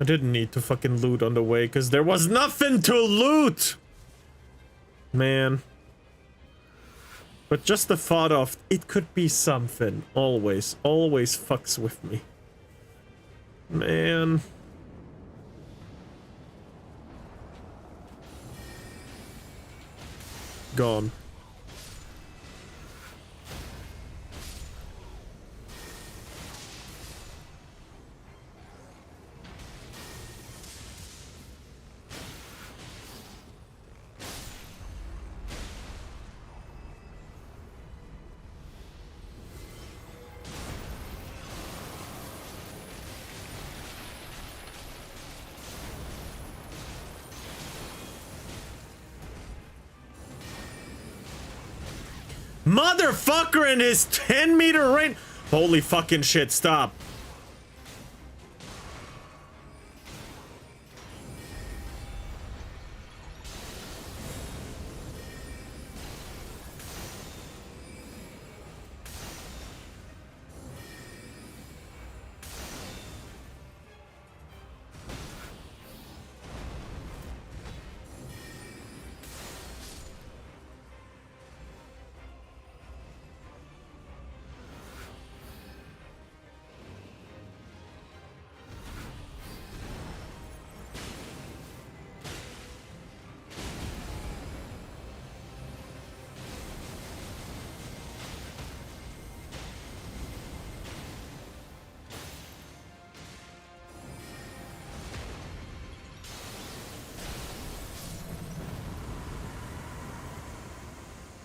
I didn't need to fucking loot on the way, because there was nothing to loot! Man. But just the thought of, it could be something, always fucks with me. Man. Gone. Motherfucker in his 10-meter range. Holy fucking shit, stop.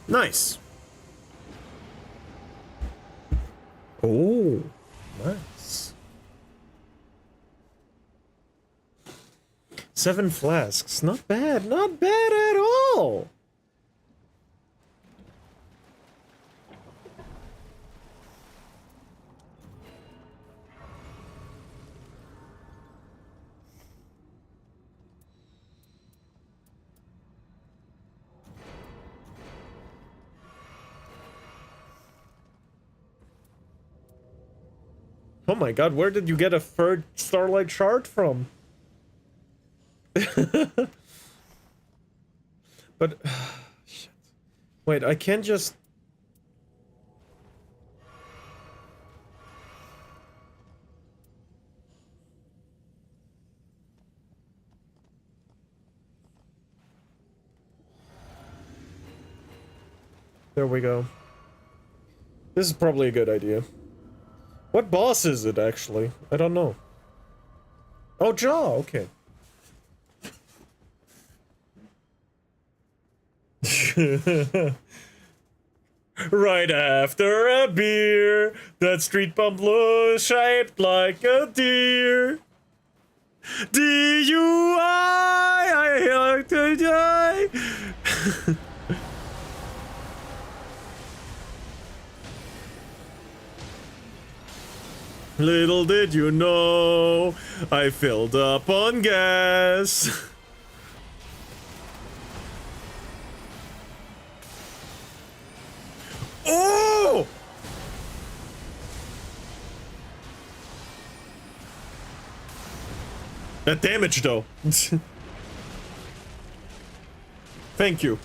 Nice. Oh, nice. 7 flasks. Not bad. Not bad at all. Oh my god, where did you get a third Starlight Shard from? But... shit. Wait, I can't just... There we go. This is probably a good idea. What boss is it, actually? I don't know. Oh, Jaw, okay. Right after a beer, that street bum blue shaped like a deer. DUI, I like to die. Little did you know, I filled up on gas. Oh! That damage, though. Thank you.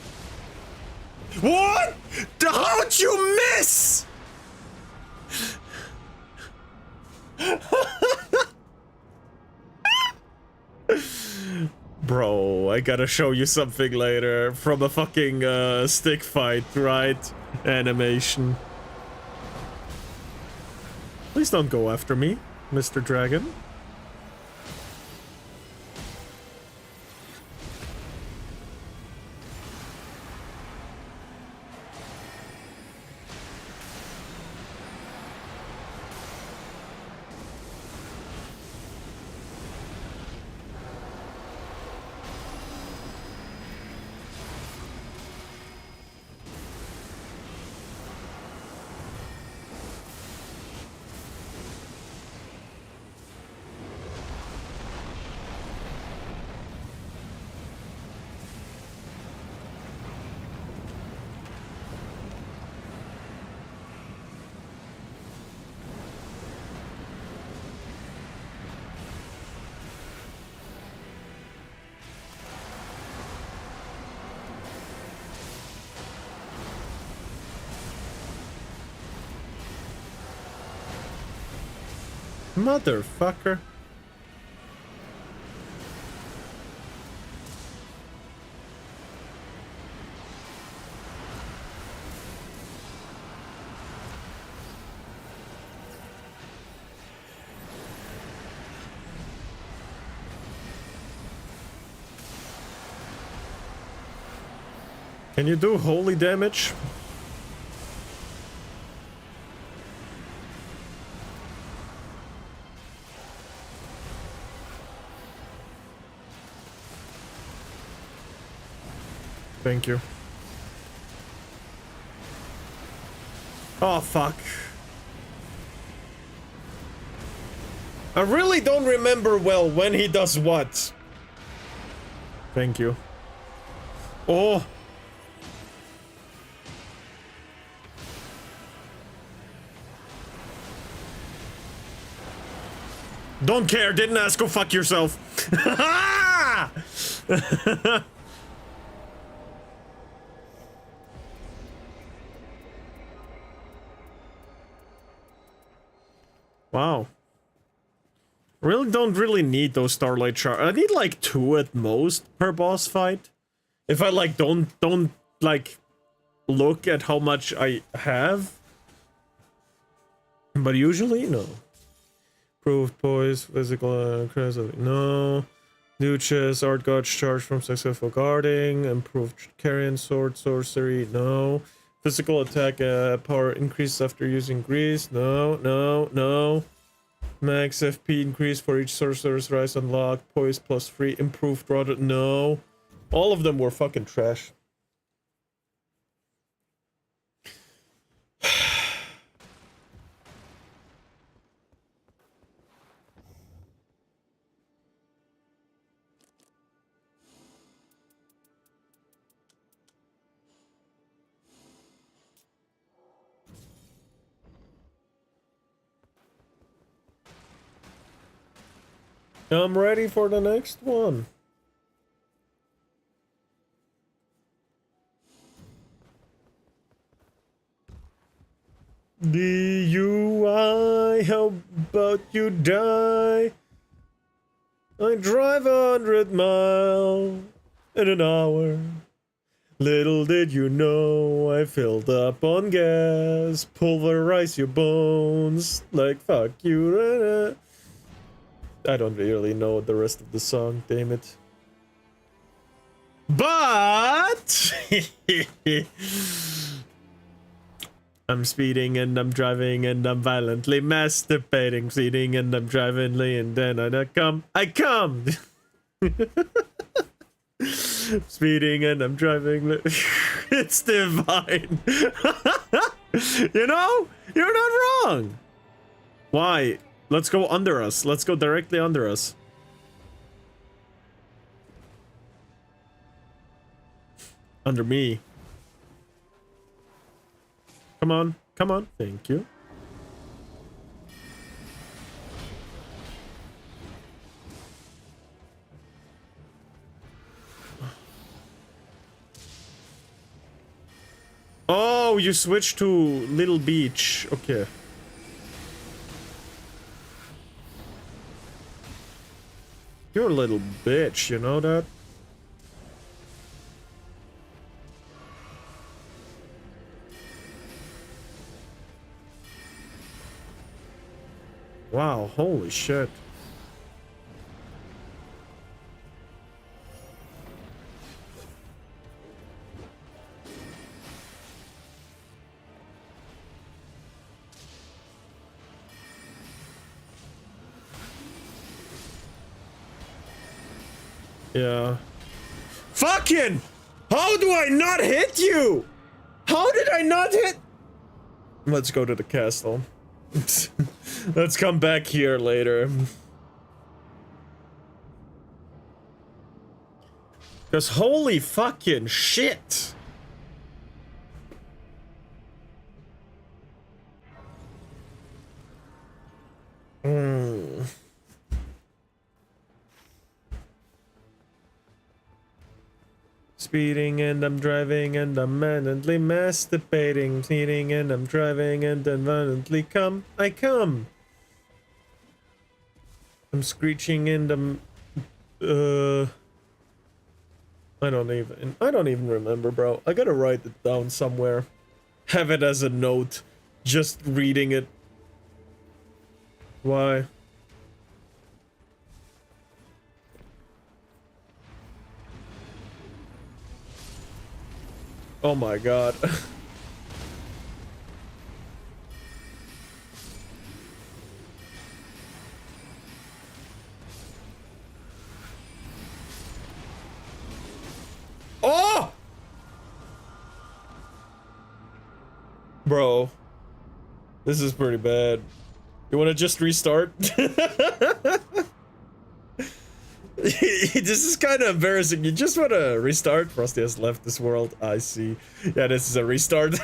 What? How'd you miss? Bro, I gotta show you something later from a fucking stick fight, right? Animation. Please don't go after me, Mr. Dragon. Motherfucker. Can you do holy damage? Thank you. Oh, fuck. I really don't remember well when he does what. Thank you. Oh. Don't care, didn't ask, go fuck yourself. Wow. Don't really need those starlight shards. I need like 2 at most per boss fight. If I like don't like look at how much I have. But usually no. Improved poise, physical no. Duchess, art gauge charge from successful guarding, improved carrion sword sorcery, no. Physical attack power increases after using grease, no. Max FP increase for each sorcerer's rise unlocked, poise +3, improved rather, no. All of them were fucking trash. I'm ready for the next one. DUI, how about you die? I drive 100 miles in an hour. Little did you know I filled up on gas, pulverize your bones like fuck you. I don't really know the rest of the song, damn it. But I'm speeding and I'm driving and I'm violently masturbating, speeding and I'm driving and then I come. Speeding and I'm driving. It's divine. You know, you're not wrong. Why? Let's go under us. Let's go directly under us. Under me. Come on. Come on. Thank you. Oh, you switched to Little Beach. Okay. You're a little bitch, you know that? Wow, holy shit. Yeah. Fucking! How do I not hit you? How did I not hit? Let's go to the castle. Let's come back here later. Cause holy fucking shit. Speeding and I'm driving and I'm madly masturbating. Speeding and I'm driving and then violently I come. I'm screeching and I'm I don't even remember, bro. I gotta write it down somewhere. Have it as a note. Just reading it. Why? Oh my god. Oh! Bro. This is pretty bad. You wanna just restart? This is kind of embarrassing. You just want to restart? Frosty has left this world. I see. Yeah, this is a restart.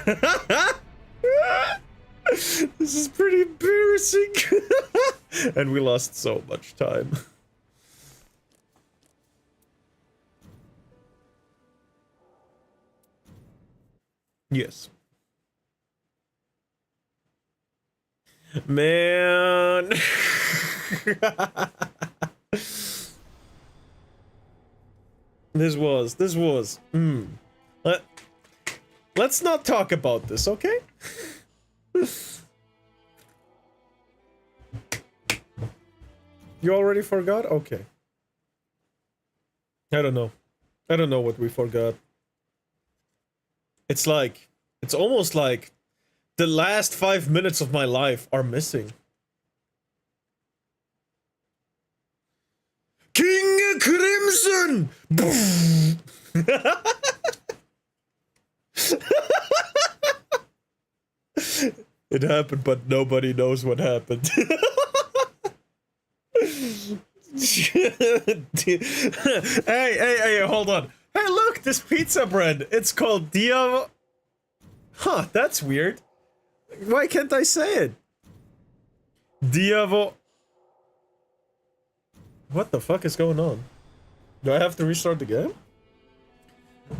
This is pretty embarrassing. And we lost so much time. Yes. Man. This was. Let's not talk about this, okay? You already forgot? Okay. I don't know. I don't know what we forgot. It's almost like the last 5 minutes of my life are missing. King Crimson! It happened, but nobody knows what happened. Hey, hold on. Hey, look, this pizza bread. It's called Diavo. Huh, that's weird. Why can't I say it? Diavo. What the fuck is going on? Do I have to restart the game?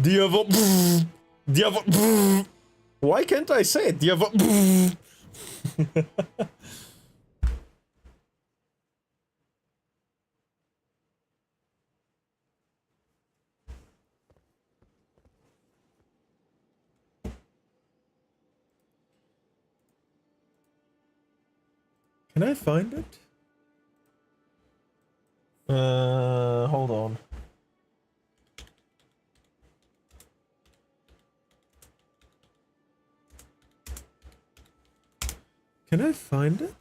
Diavo. Diavo. Why can't I say it? Diavo. Can I find it? Hold on. Can I find it?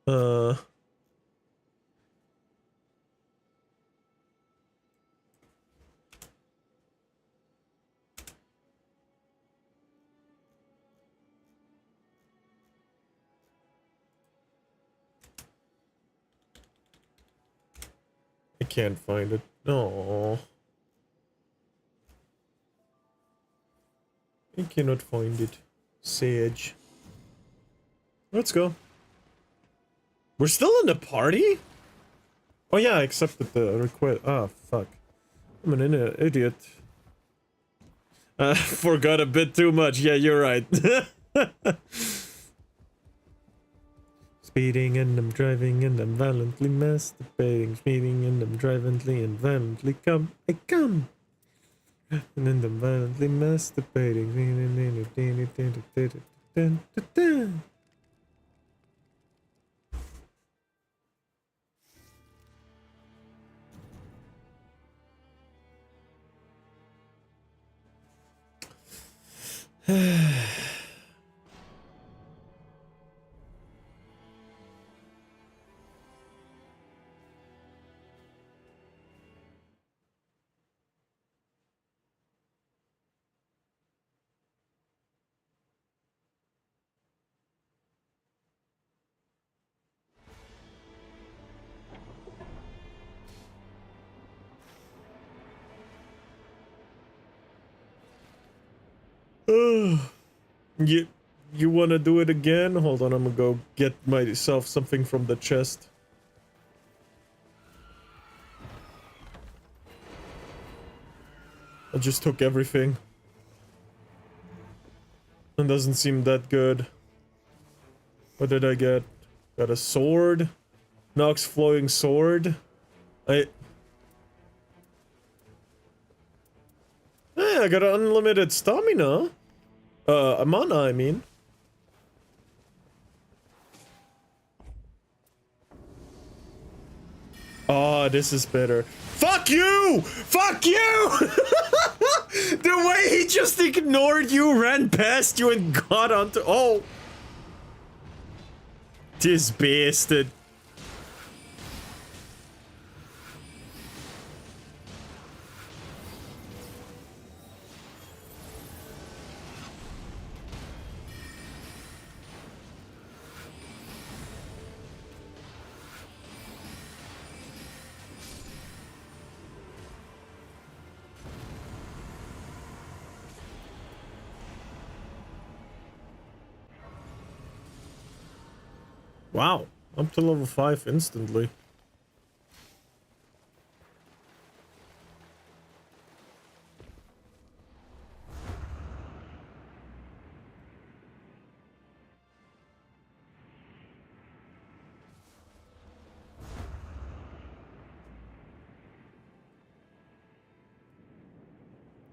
Uh... I can't find it. No. I cannot find it. Sage. Let's go. We're still in the party? Oh yeah, I accepted the request. Ah, fuck. I'm an idiot. Forgot a bit too much. Yeah, you're right. Speeding and I'm driving and I'm violently masturbating. Speeding and I'm drivingly and violently come. I come. And then I'm violently masturbating. You wanna do it again? Hold on, I'm gonna go get myself something from the chest. I just took everything. It doesn't seem that good. What did I get? Got a sword. Nox flowing sword. I got unlimited stamina. Mana, I mean. Oh, this is better. Fuck you! Fuck you! The way he just ignored you, ran past you, and got onto. Oh! This bastard. Wow, up to level 5 instantly.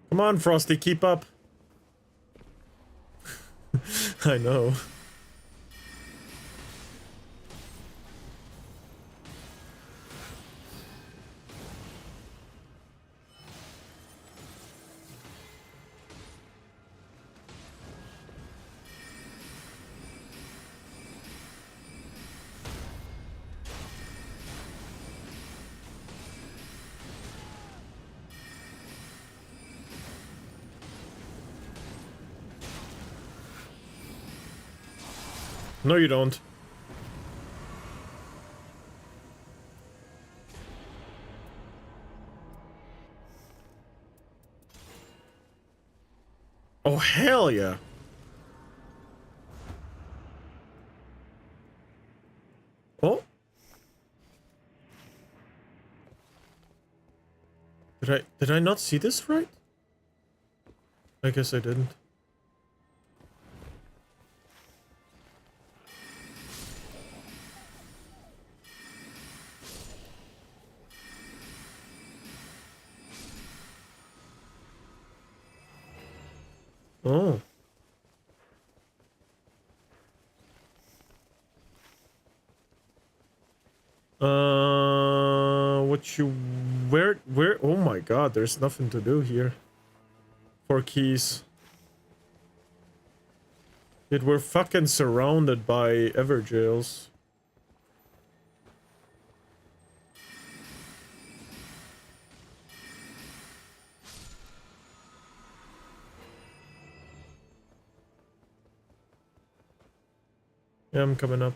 Come on, Frosty, keep up. I know. No, you don't. Oh, hell yeah. Oh. Did I not see this right? I guess I didn't. Oh. Where, oh my god, there's nothing to do here. For keys. Dude, we're fucking surrounded by Everjails. Yeah, I'm coming up.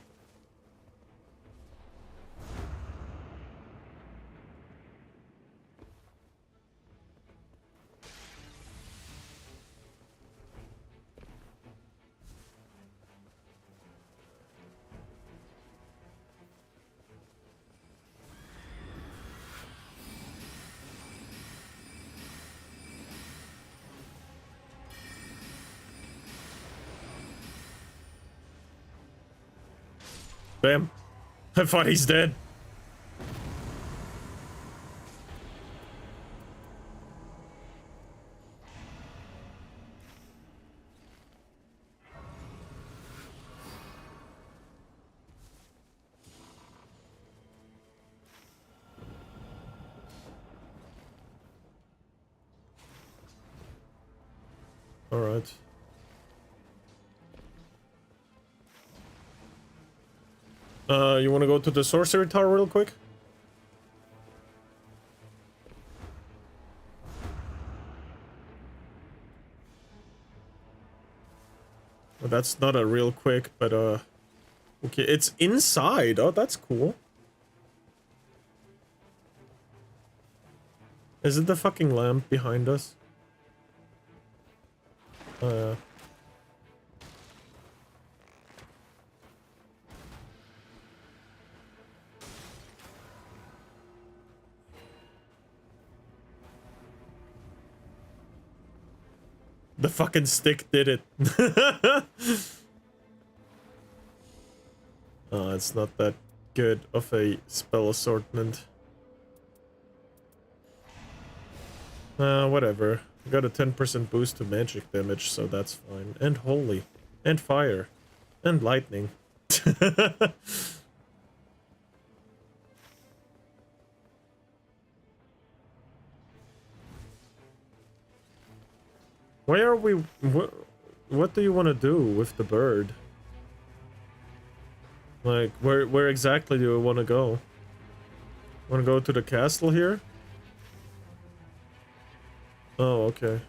Bam. I thought he's dead. All right. You want to go to the sorcery tower real quick? Well, that's not a real quick, but okay, it's inside. Oh, that's cool. Is it the fucking lamp behind us? Oh, yeah. The fucking stick did it. Oh, it's not that good of a spell assortment. Whatever. I got a 10% boost to magic damage, so that's fine. And holy. And fire. And lightning. Why are we... What do you want to do with the bird? Like, where exactly do we want to go? Want to go to the castle here? Oh, okay.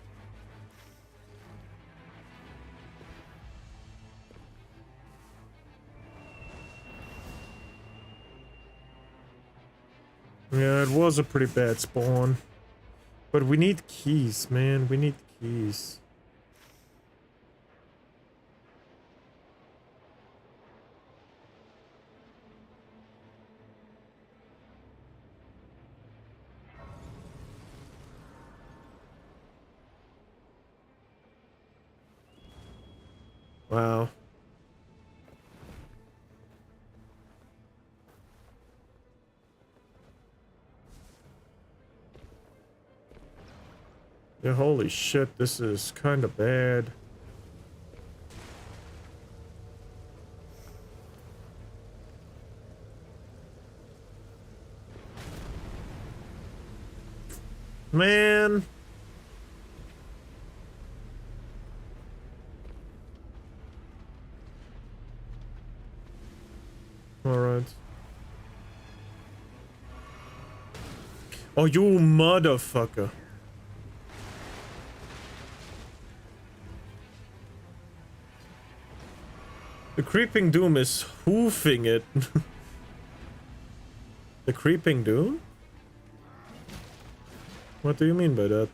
Yeah, it was a pretty bad spawn. But we need keys, man. We need keys. Wow. Yeah, holy shit, this is kind of bad. Man. Alright. Oh, you motherfucker. The Creeping Doom is hoofing it. The Creeping Doom? What do you mean by that?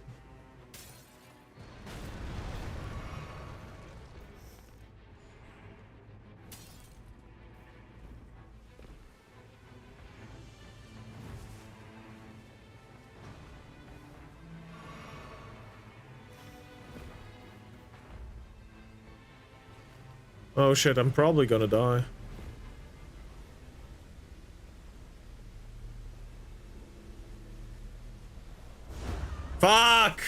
Oh shit, I'm probably gonna die. Fuck!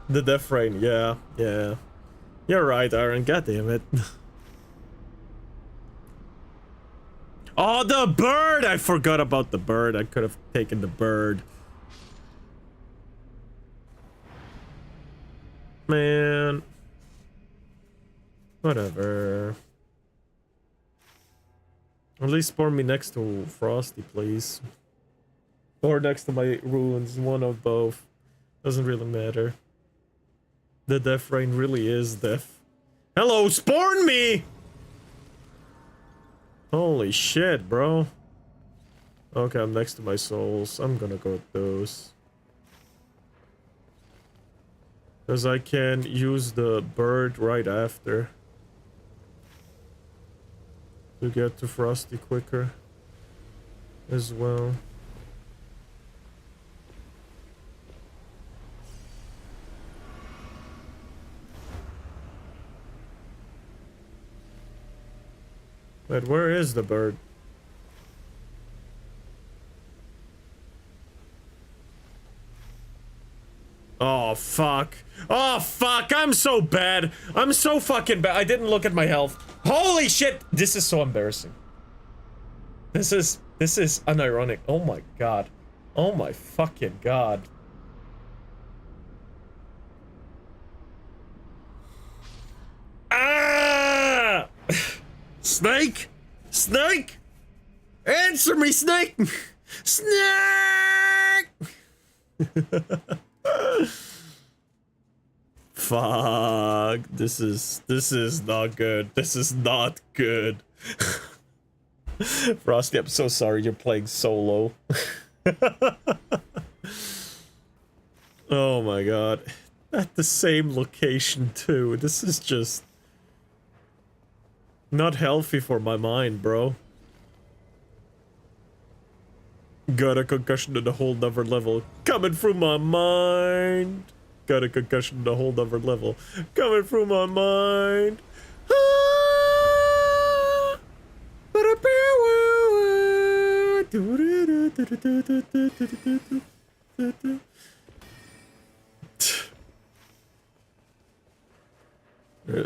The death rain, yeah. You're right, Aaron, god damn it. Oh, the bird! I forgot about the bird. I could have taken the bird. Man. Whatever. At least spawn me next to Frosty, please. Or next to my ruins, one of both. Doesn't really matter. The death rain really is death. Hello, spawn me! Holy shit, bro. Okay, I'm next to my souls. I'm gonna go with those. Because I can use the bird right after. To get to Frosty quicker. As well. Wait, where is the bird? Oh, fuck. Oh, fuck. I'm so bad. I'm so fucking bad. I didn't look at my health. Holy shit. This is so embarrassing. This is unironic. Oh my god. Oh my fucking god. Ah! Snake? Snake? Answer me, Snake! Snake! Fuck. This is not good. This is not good. Frosty, I'm so sorry you're playing solo. Oh my god. At the same location too. This is just not healthy for my mind, bro. Got a concussion at a whole nother level. Coming through my mind. Got a concussion at a whole nother level. Coming through my mind.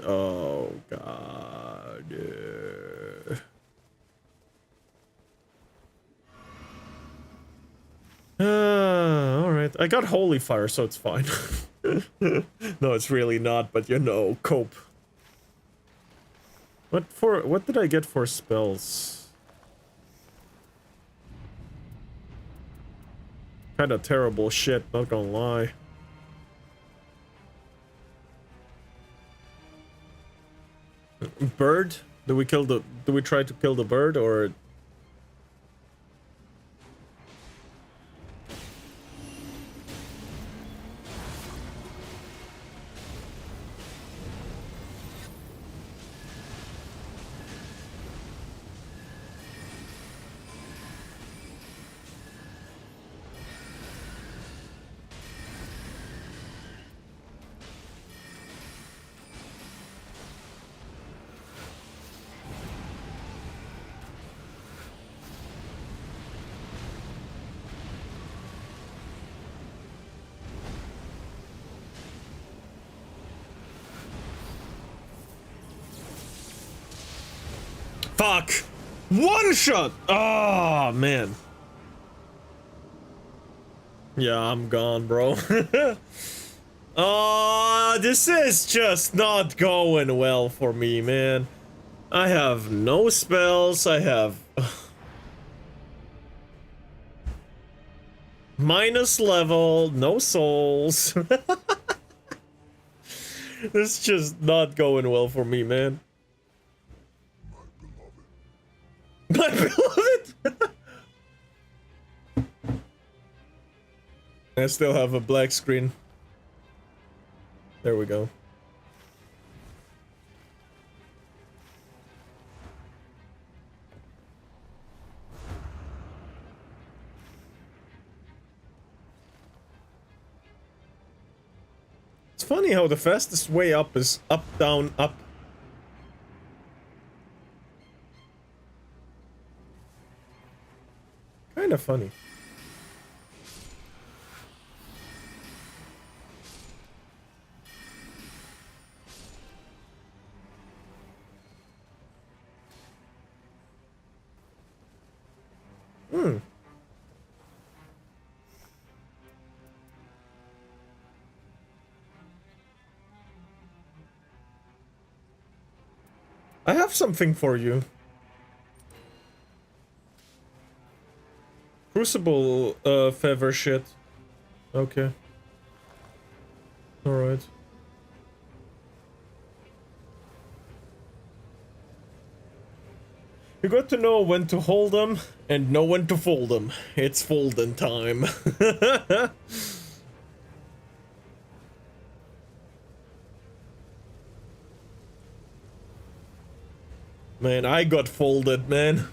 Oh god. Alright. I got holy fire, so it's fine. No, it's really not, but you know, cope. What did I get for spells? Kinda terrible shit, not gonna lie. Bird? Do we try to kill the bird, or... Fuck! One shot! Oh, man. Yeah, I'm gone, bro. Oh, this is just not going well for me, man. I have no spells, I have... minus level, no souls. This is just not going well for me, man. My beloved! I still have a black screen. There we go. It's funny how the fastest way up is up, down, up. Kinda funny. I have something for you. Crucible, feather shit. Okay. Alright. You got to know when to hold them and know when to fold them. It's folding time. Man, I got folded, man.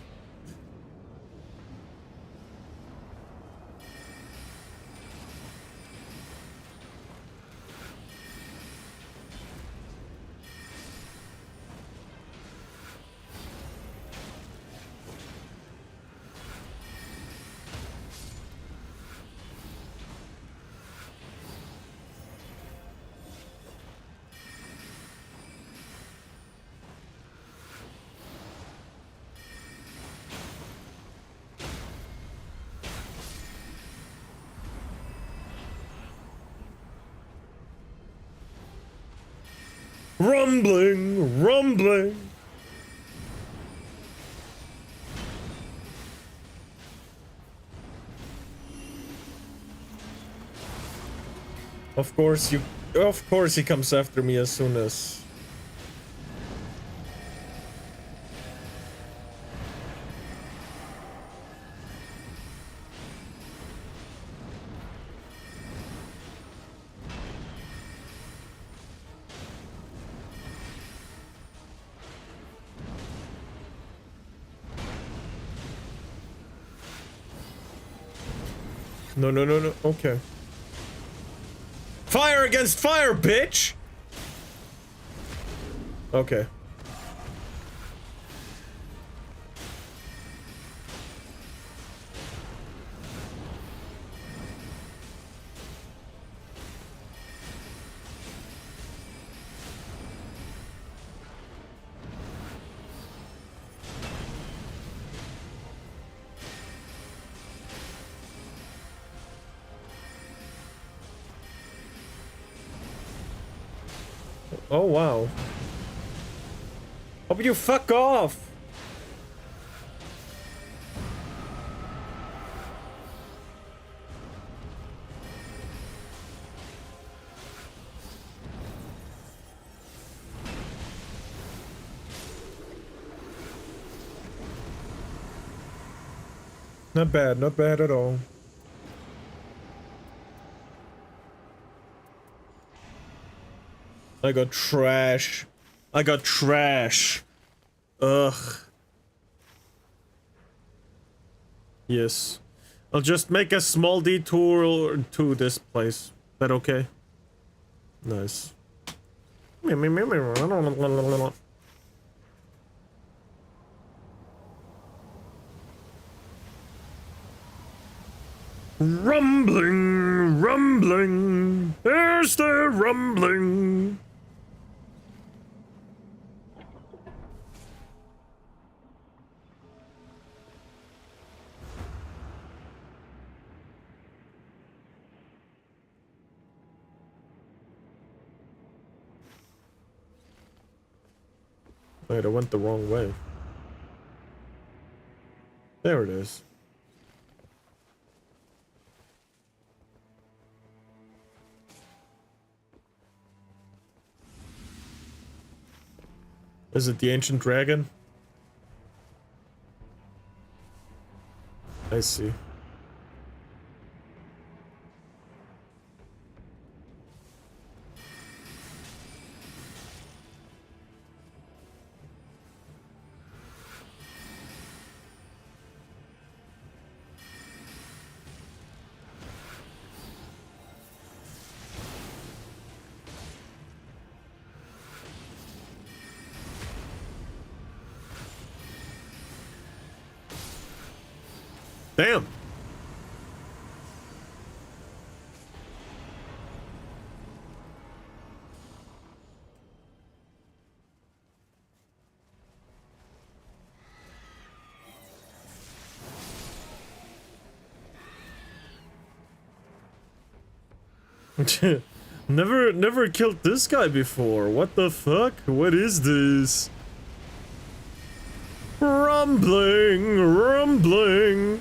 Rumbling, rumbling. Of course he comes after me as soon as... No, no, no, no, okay. Fire against fire, bitch! Okay. Oh, wow. How about you fuck off? Not bad at all. I got trash. I got trash. Ugh. Yes. I'll just make a small detour to this place. Is that okay? Nice. Rumbling, rumbling. There's the rumbling. Wait, I went the wrong way. There it is. Is it the ancient dragon? I see. Damn. Never killed this guy before. What the fuck? What is this? Rumbling, rumbling.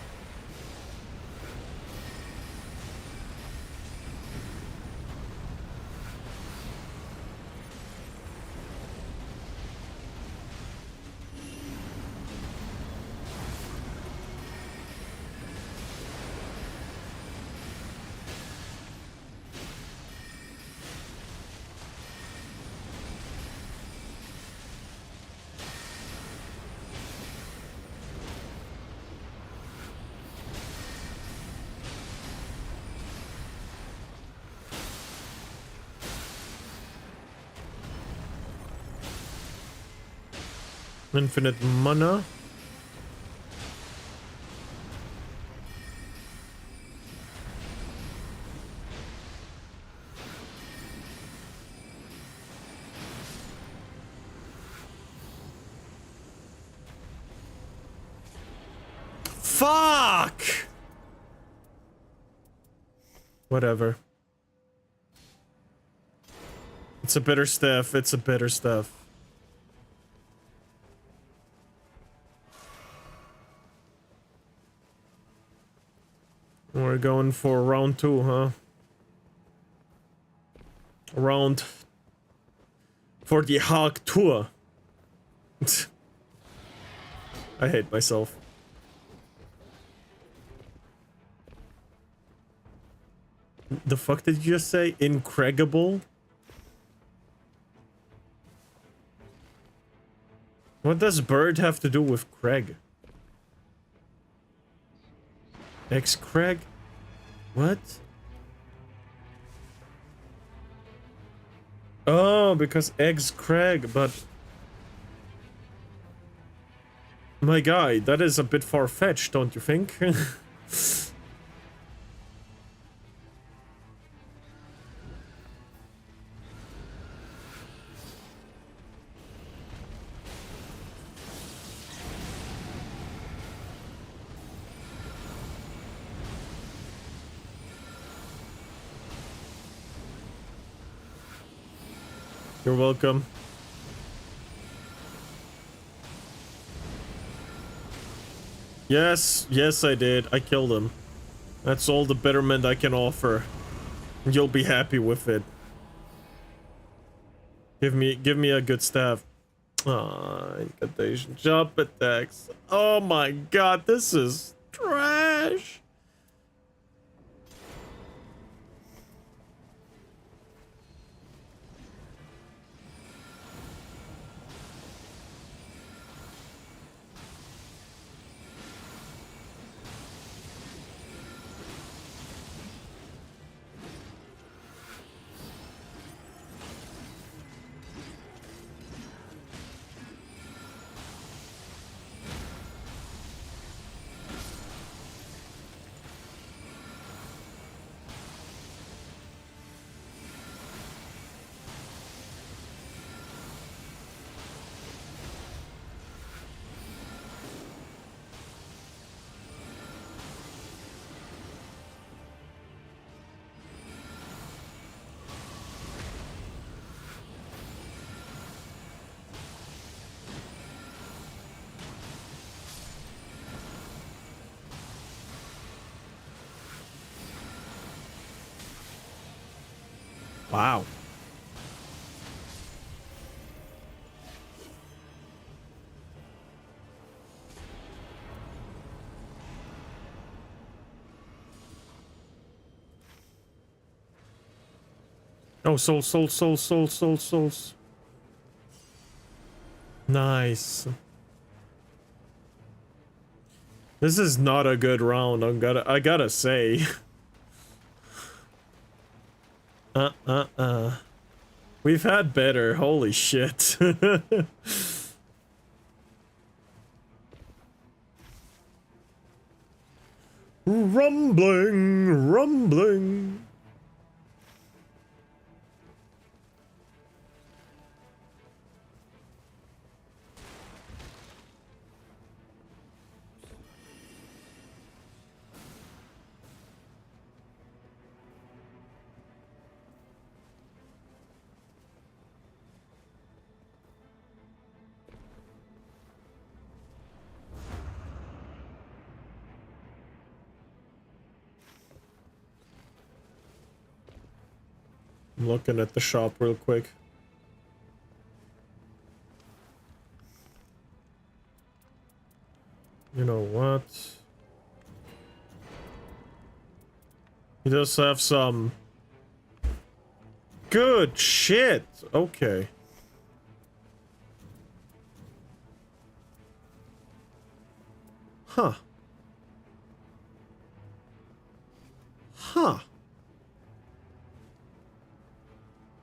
Infinite mana. Fuck! Whatever. It's a bitter stuff. It's a bitter stuff. We're going for round 2, huh? Round for the Hog Tour. I hate myself. The fuck did you just say? Incredible? What does bird have to do with Craig? Ex-Craig? What? Oh, because eggs Craig, but... My guy, that is a bit far-fetched, don't you think? You're welcome. Yes, yes I did. I killed him. That's all the betterment I can offer. You'll be happy with it. Give me a good staff. Ah, incantation jump attacks. Oh my god, this is trash. Wow. Oh, souls. Nice. This is not a good round, I gotta say. We've had better, holy shit. Rumbling. I'm looking at the shop real quick. You know what? He does have some good shit. Okay. Huh.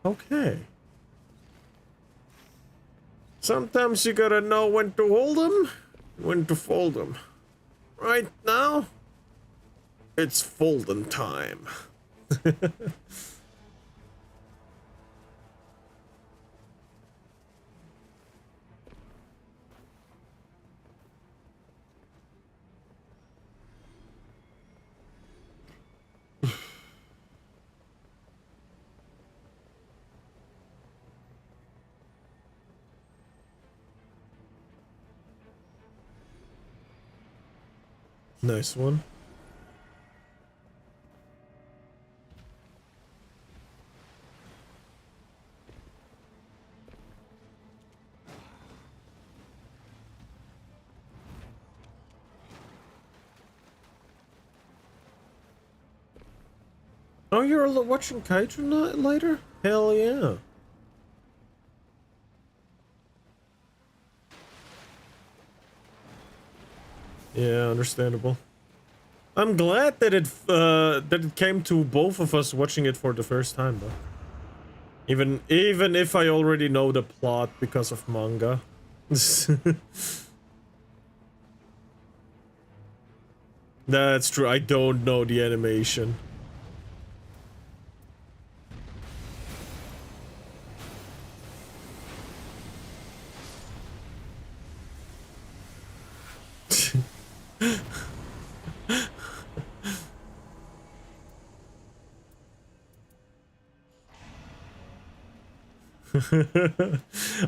Okay. Sometimes you gotta know when to hold them, when to fold them. Right now, it's folding time. Nice one. Oh, you're watching Kaiju later? Hell yeah. Yeah, understandable. I'm glad that it came to both of us watching it for the first time, though. Even if I already know the plot because of manga. That's true. I don't know the animation.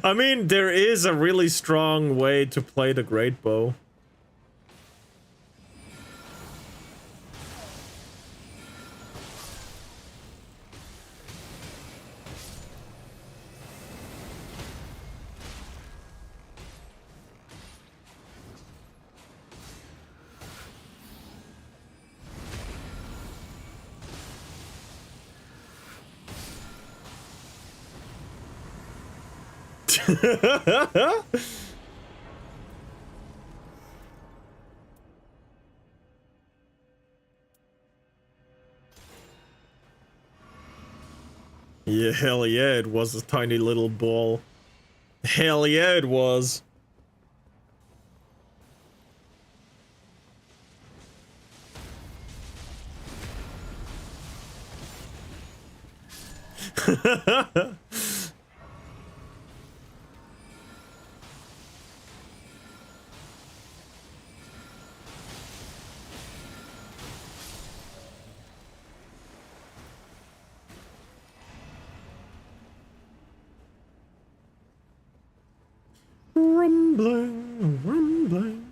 I mean, there is a really strong way to play the great bow. Yeah, hell yeah, it was a tiny little ball. Hell yeah, it was. Rumbling, rumbling.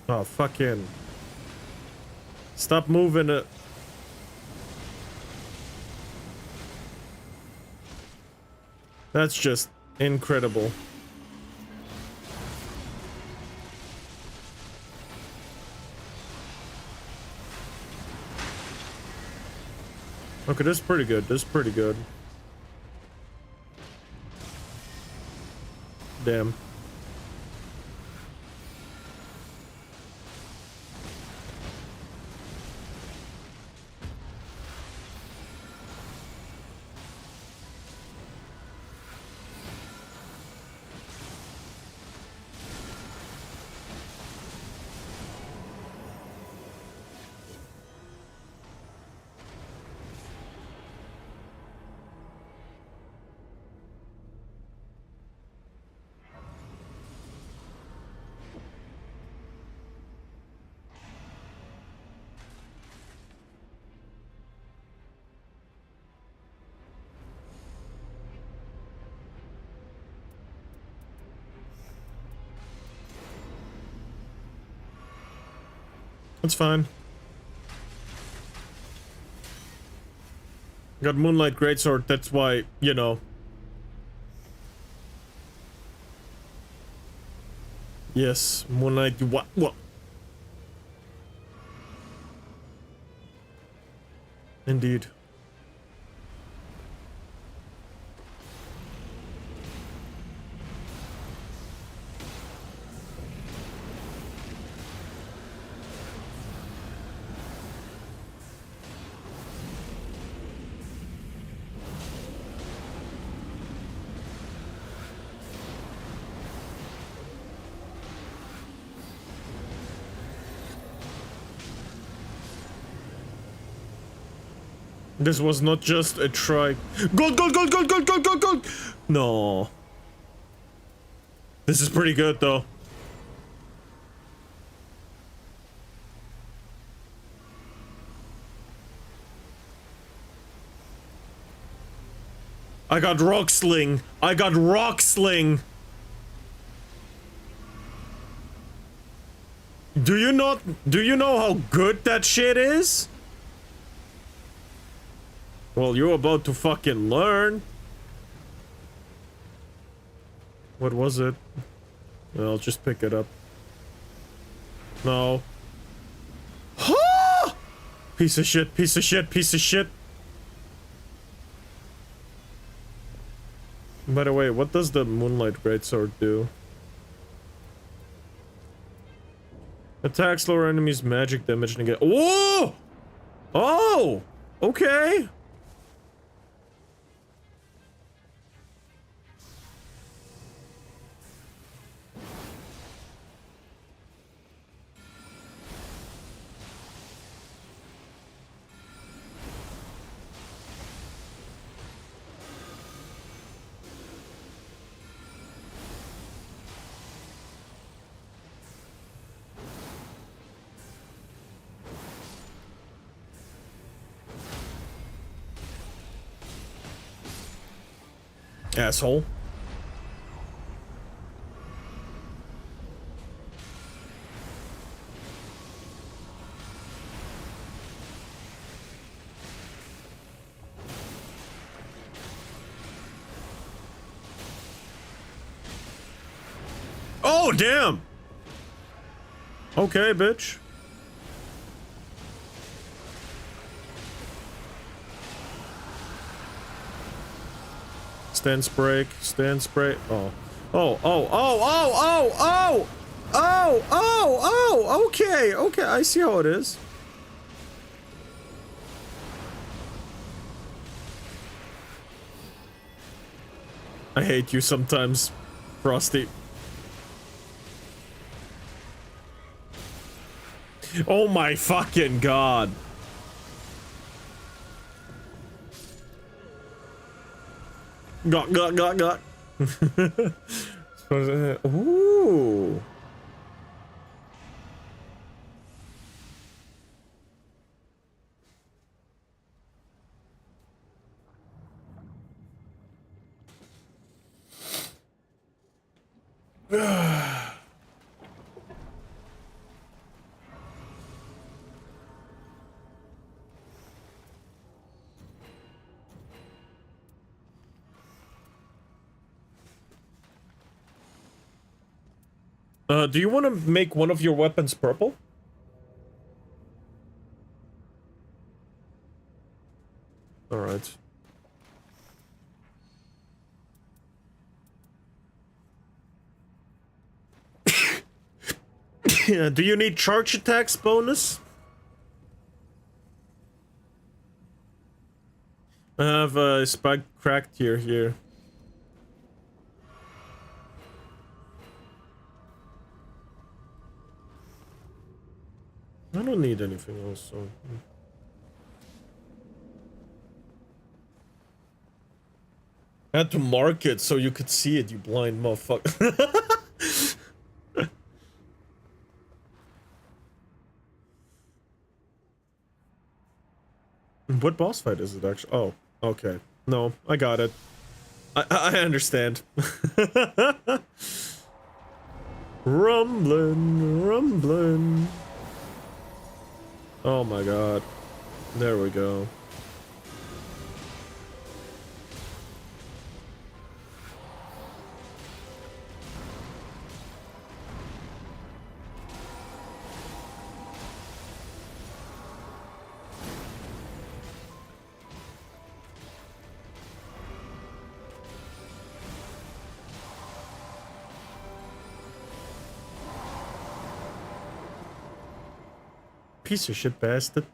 Oh, fucking. Stop moving it. That's just incredible. Okay, this is pretty good. This is pretty good. Damn. That's fine. Got Moonlight Greatsword, that's why, you know. Yes, Moonlight, what? Indeed. This was not just a try. Gold, gold, gold, gold, gold, gold, gold, gold! No. This is pretty good, though. I got rock sling. I got rock sling. Do you know how good that shit is? Well, you're about to fucking learn. What was it? I'll just pick it up. No. Piece of shit, piece of shit, piece of shit. By the way, what does the Moonlight Greatsword do? Attacks lower enemies magic damage negate. Whoa! Oh! Okay. Asshole. Oh, damn! Okay, bitch. Stance break, stance break. Oh. Oh, oh, oh, oh, oh, oh! Oh, oh, oh! Okay, okay, I see how it is. I hate you sometimes, Frosty. Oh my fucking god. Got. Ooh. Do you want to make one of your weapons purple? Alright. Yeah, do you need charge attacks bonus? I have a spike cracked here. I don't need anything else, so... I had to mark it so you could see it, you blind motherfucker. What boss fight is it actually? Oh, okay. No, I got it. I understand. Rumbling. Oh my god. There we go. Piece of shit bastard.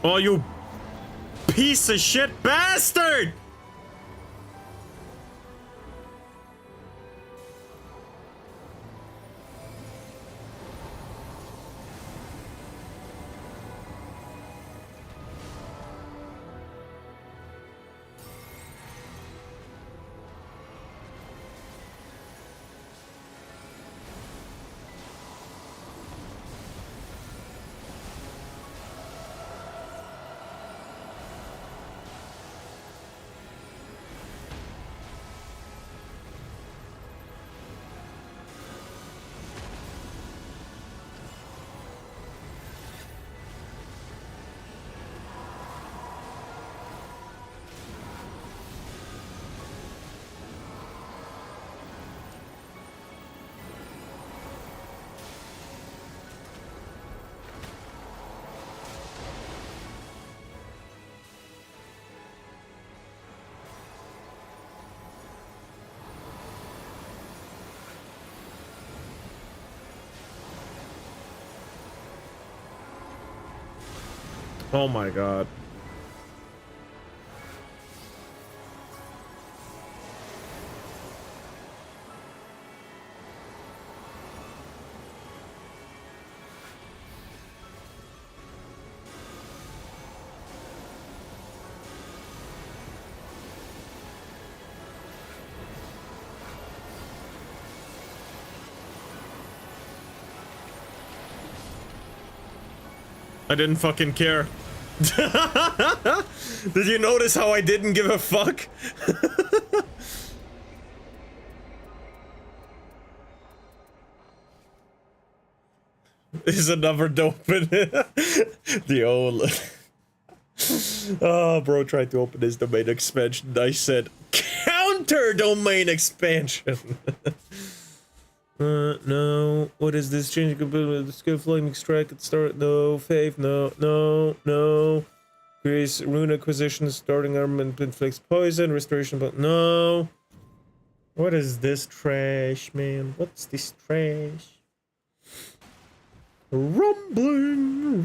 Oh, you piece of shit bastard! Oh my god. I didn't fucking care. Did you notice how I didn't give a fuck? Is another open. The old. Oh, bro tried to open his domain expansion. I said, counter domain expansion. No. What is this? Changing ability the skill flame extract at start. No. Faith. No. Increase rune acquisition, starting armament inflicts poison, restoration, but no. What is this trash, man? What's this trash? Rumbling.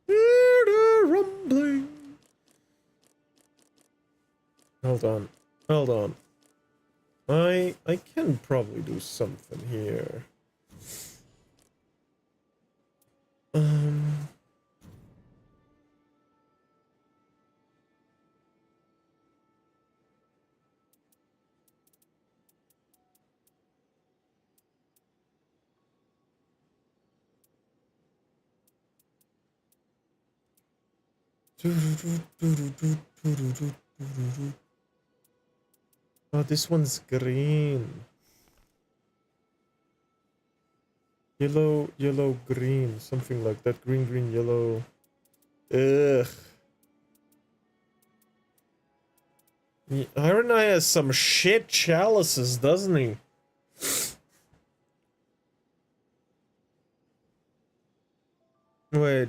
Hear the rumbling. Hold on. I can probably do something here. Oh, this one's green. Yellow, green. Something like that. Green, yellow. Ugh. Iron Eye has some shit chalices, doesn't he? Wait.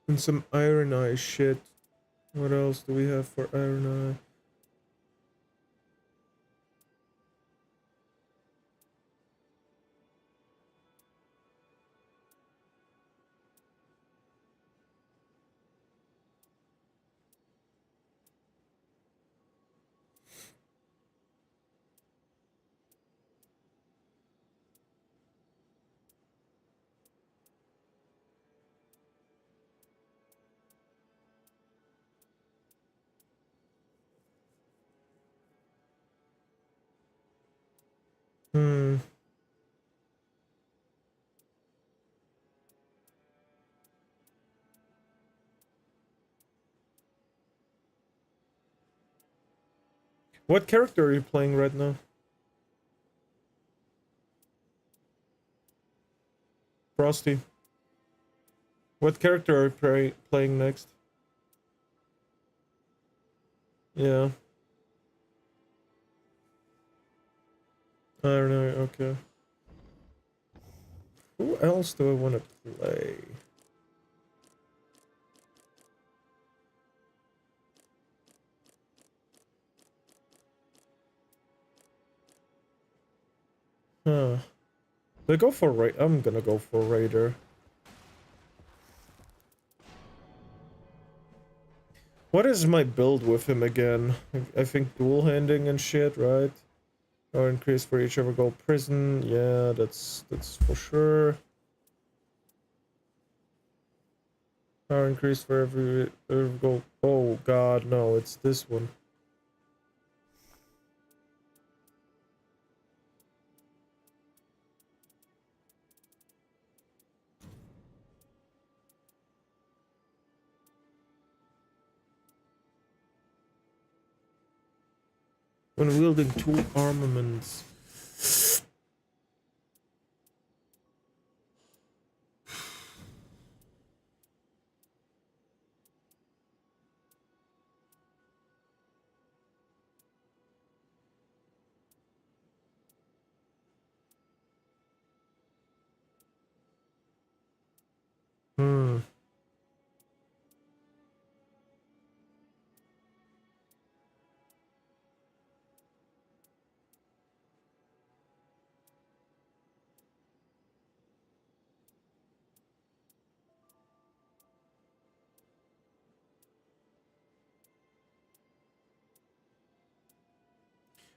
And some Iron Eye shit. What else do we have for Iron Eye? What character are you playing right now? Frosty. What character are you playing next? Yeah. I don't know, okay. Who else do I want to play? Huh. Do I go for I'm gonna go for Raider. What is my build with him again? I think dual handing and shit, right? Or increase for each ever goal prison. Yeah, that's for sure. Power increase for every goal. Oh god, no, it's this one. When wielding two armaments. Hmm.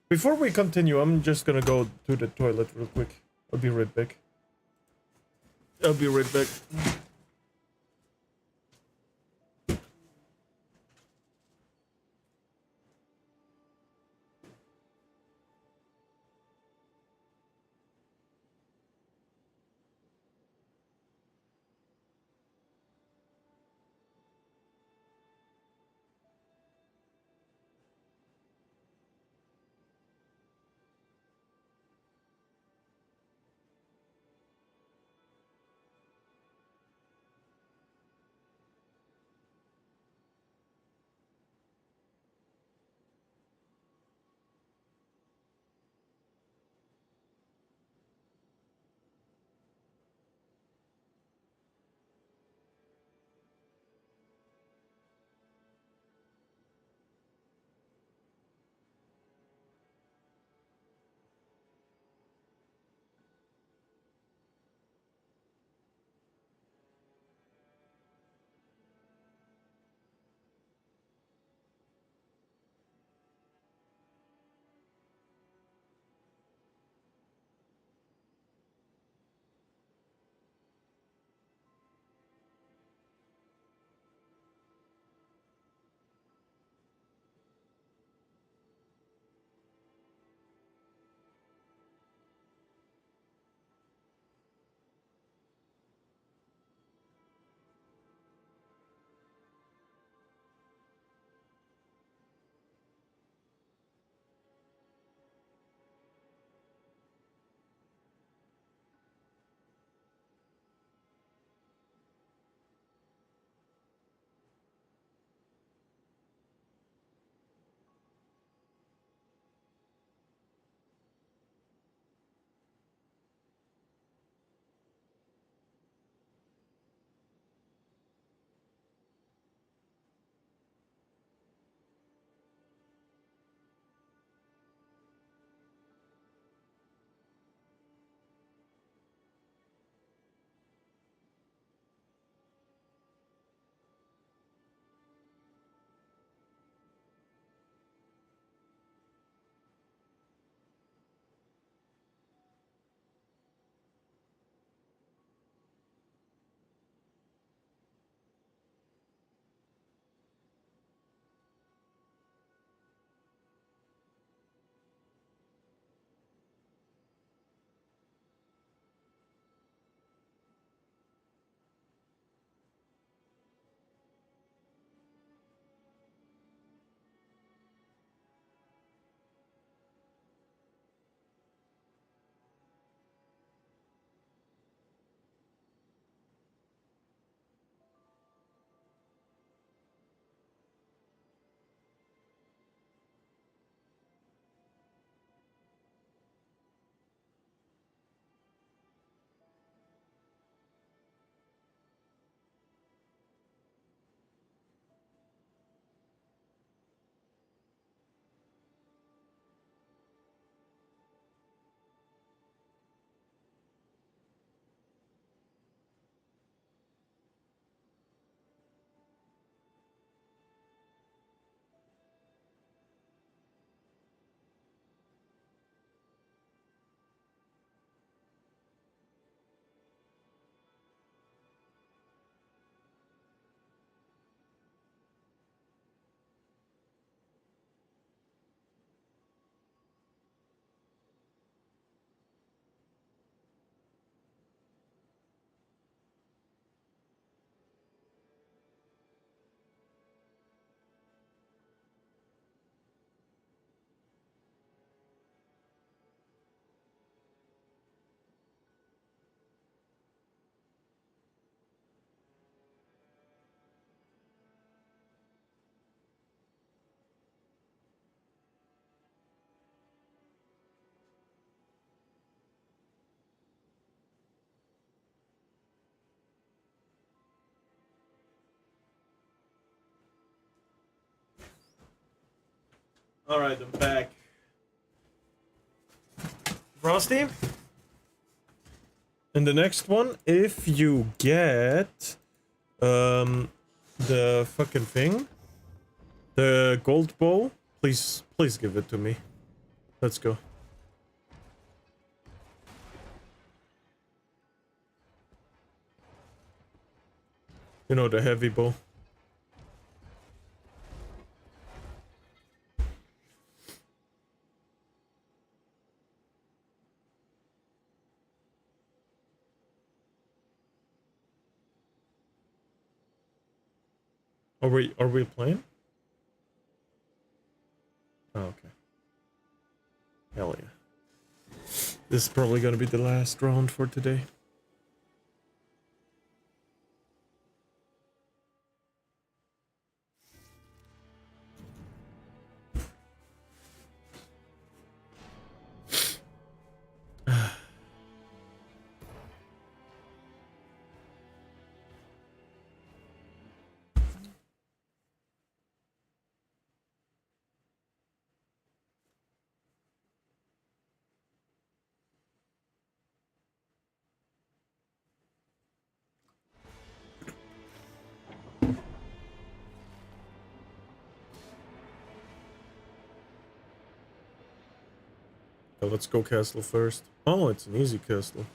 Before we continue, I'm just gonna go to the toilet real quick. I'll be right back. I'll be right back. Alright, I'm back. Frosty? And the next one, if you get the fucking thing, the gold bow, please give it to me. Let's go. You know, the heavy bow. Are we playing? Oh, okay. Hell yeah. This is probably gonna be the last round for today. So let's go castle first. Oh, it's an easy castle.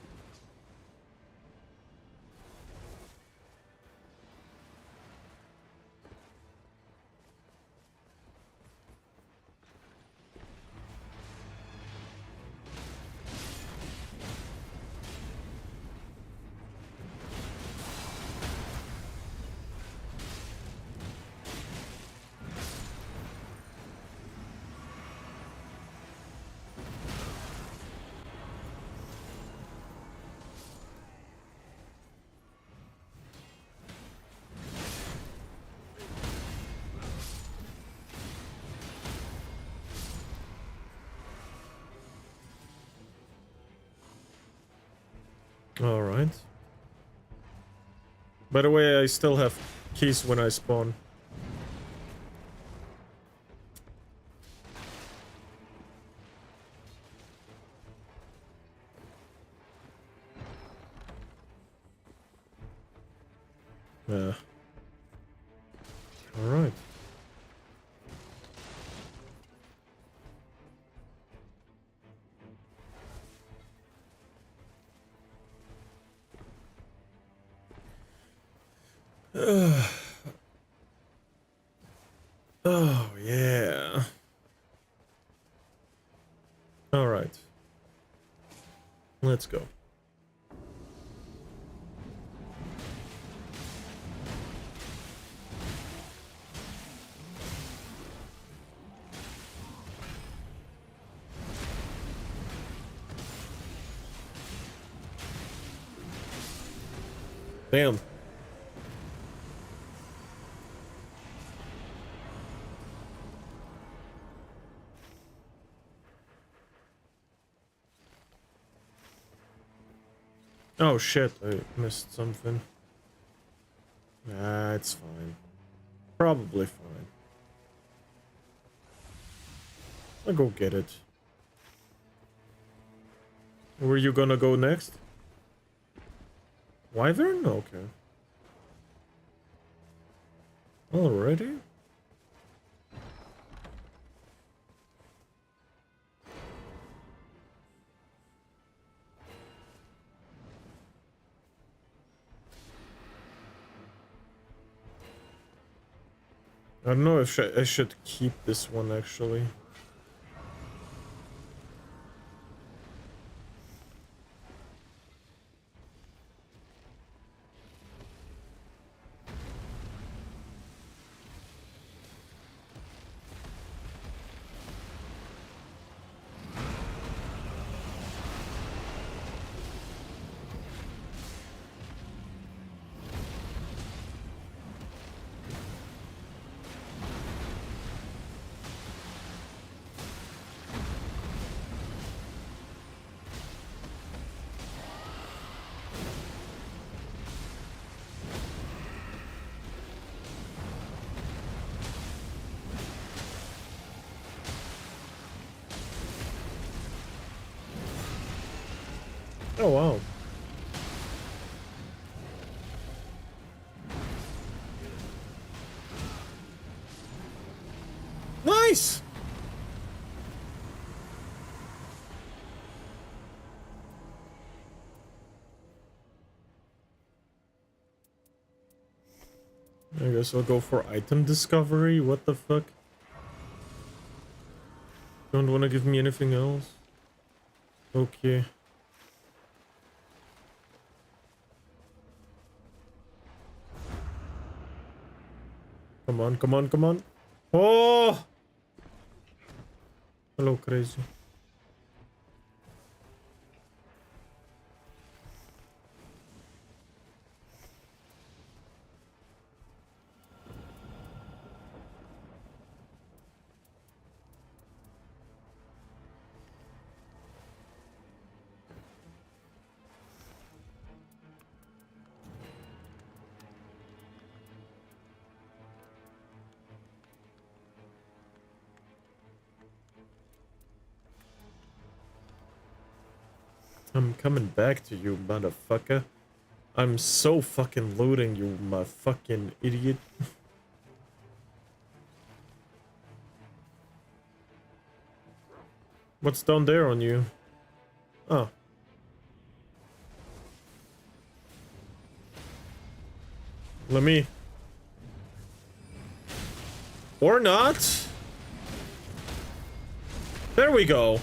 Alright. By the way, I still have keys when I spawn. Yeah. Alright. Oh, yeah. Alright. Let's go. Damn. Oh shit, I missed something. Nah, it's fine. Probably fine. I'll go get it. Where you gonna go next? Wyvern? Okay. Already? I don't know if I should keep this one actually. Oh wow. Nice. I guess I'll go for item discovery. What the fuck? Don't want to give me anything else? Okay. Come on, come on, come on. Oh! Hello, crazy. I'm coming back to you, motherfucker. I'm so fucking looting you, my fucking idiot. What's down there on you? Oh. Let me... Or not. There we go.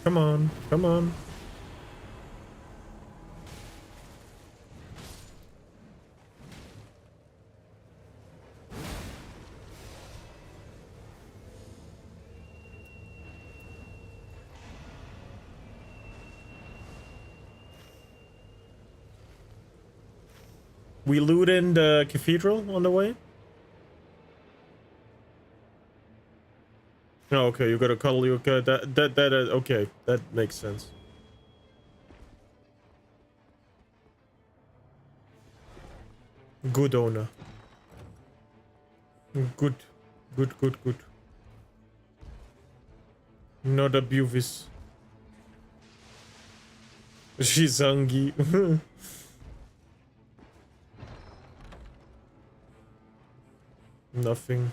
Come on, come on. We loot in the cathedral on the way? Oh, okay, you gotta cuddle you. Okay, okay, that makes sense. Good owner. Good, good, good, good. Not abuvis. She's hungry. Nothing.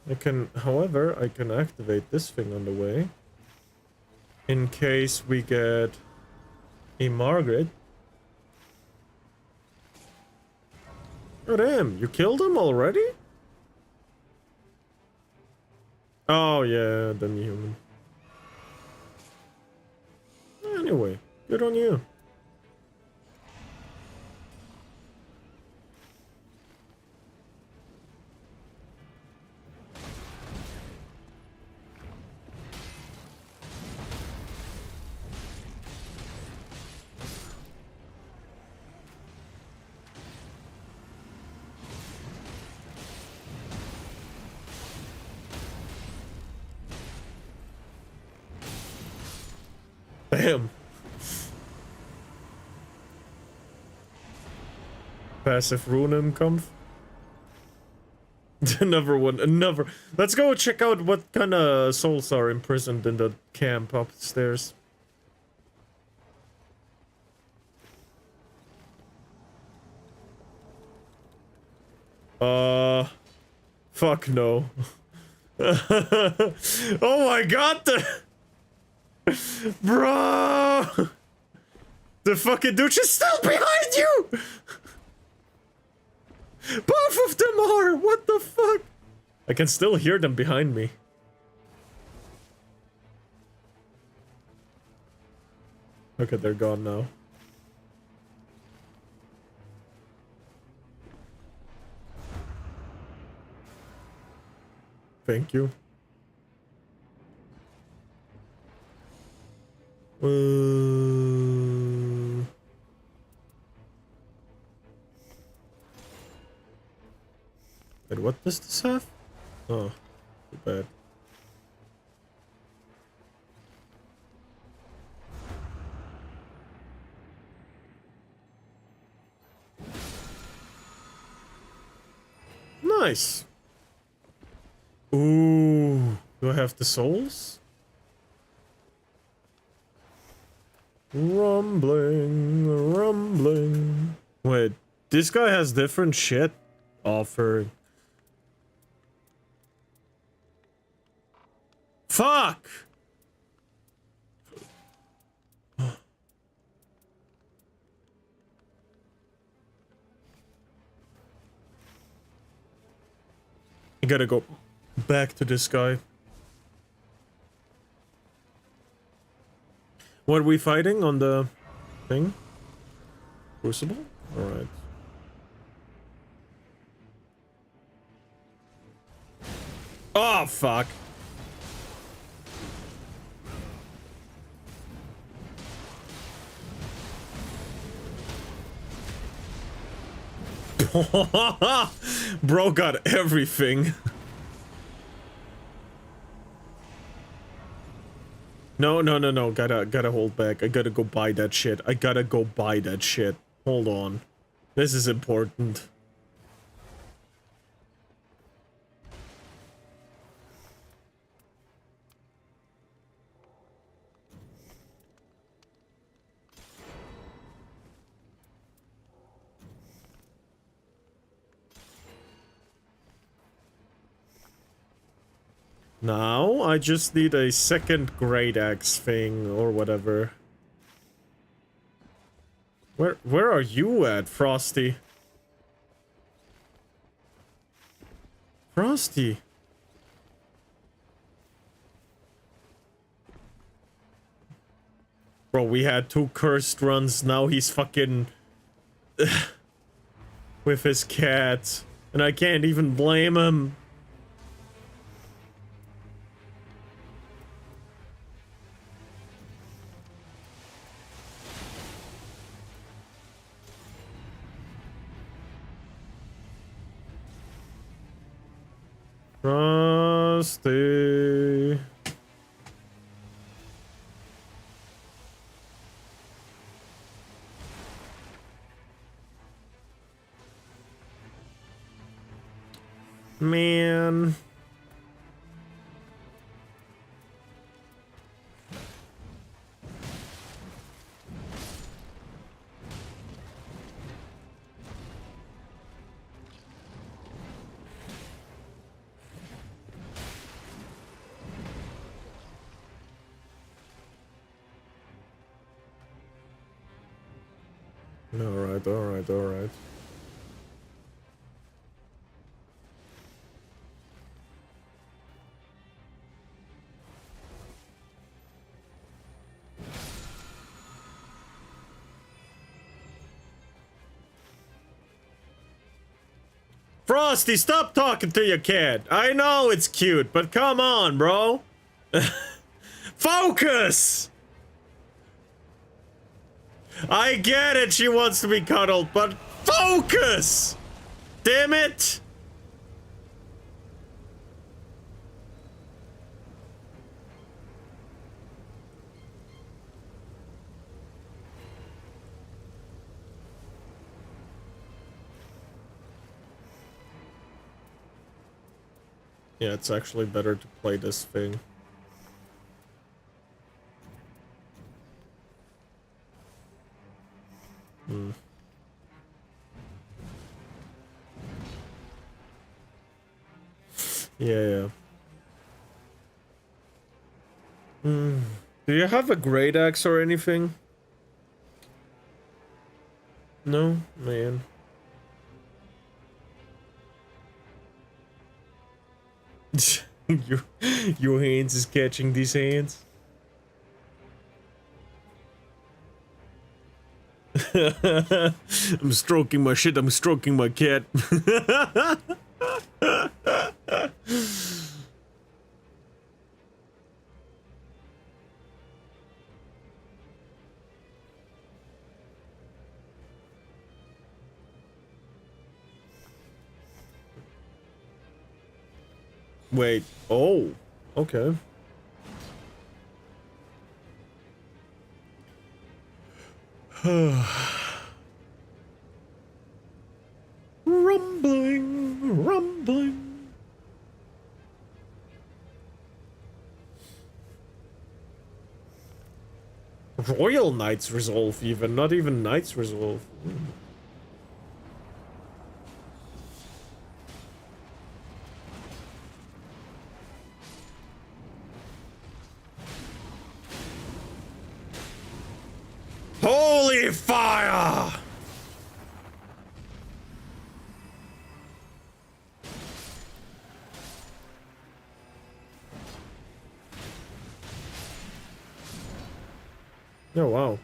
I can, however, I can activate this thing on the way. In case we get a Margaret. Oh damn, you killed him already? Oh yeah, demi-human. Anyway, good on you. Damn. Passive rune conf. Another one, another. Let's go check out what kind of souls are imprisoned in the camp upstairs. Fuck no. Oh my god, bro! The fucking douche is still behind you! Both of them are! What the fuck? I can still hear them behind me. Okay, they're gone now. Thank you. And what does this have? Oh, too bad. Nice. Ooh. Do I have the souls? Rumbling, rumbling. Wait, this guy has different shit offered. Fuck! I gotta go back to this guy. What are we fighting on the thing? Crucible? Alright. Oh, fuck. Bro got everything. No, no, no, no. Gotta hold back. I gotta go buy that shit. I gotta go buy that shit. Hold on. This is important. Now, I just need a second great axe thing, or whatever. Where are you at, Frosty? Frosty? Bro, we had 2 cursed runs, now he's fucking... with his cat. And I can't even blame him. Frosty. Man. Alright, alright, alright. Frosty, stop talking to your cat. I know it's cute, but come on, bro. Focus! I get it, she wants to be cuddled, but focus! Damn it! Yeah, it's actually better to play this thing. Hmm. Yeah. Hmm. Do you have a great axe or anything? No, man. your hands is catching these hands. I'm stroking my shit, I'm stroking my cat. Wait, oh, okay. Rumbling, rumbling. Royal Knight's Resolve even, not even Knight's Resolve. Holy fire! Oh, wow.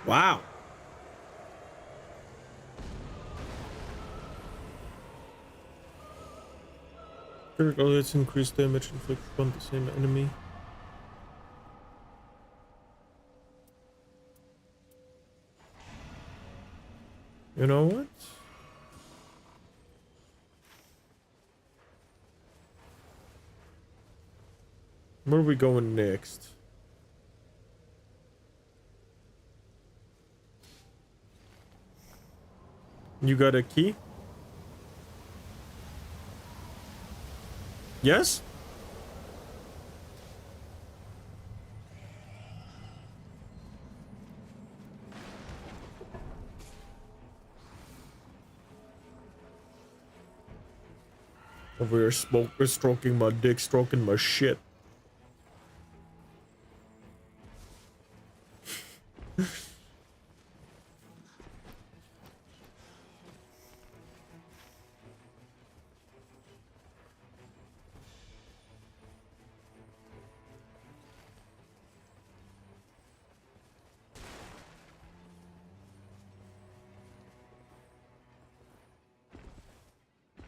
Wow. Critical hits increase damage inflicted on the same enemy. You know what? Where are we going next? You got a key? Yes? Over here, stroking my dick, stroking my shit.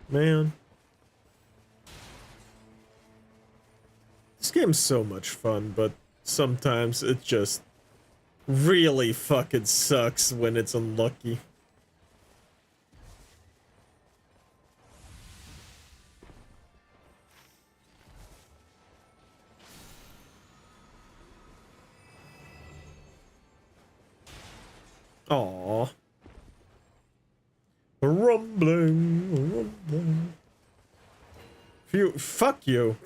Man. This game's so much fun, but sometimes it just really fucking sucks when it's unlucky. Aww. Rumbling. Fuck you.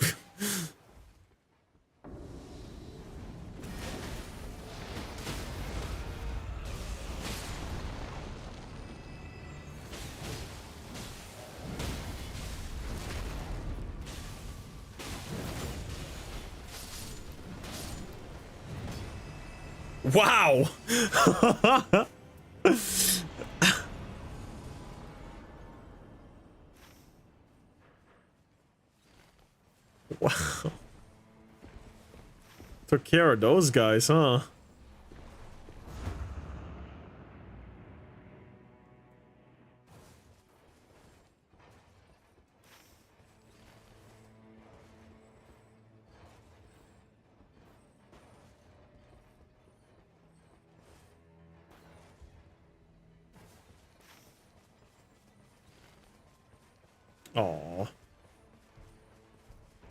Wow. Wow. Took care of those guys, huh? Aw.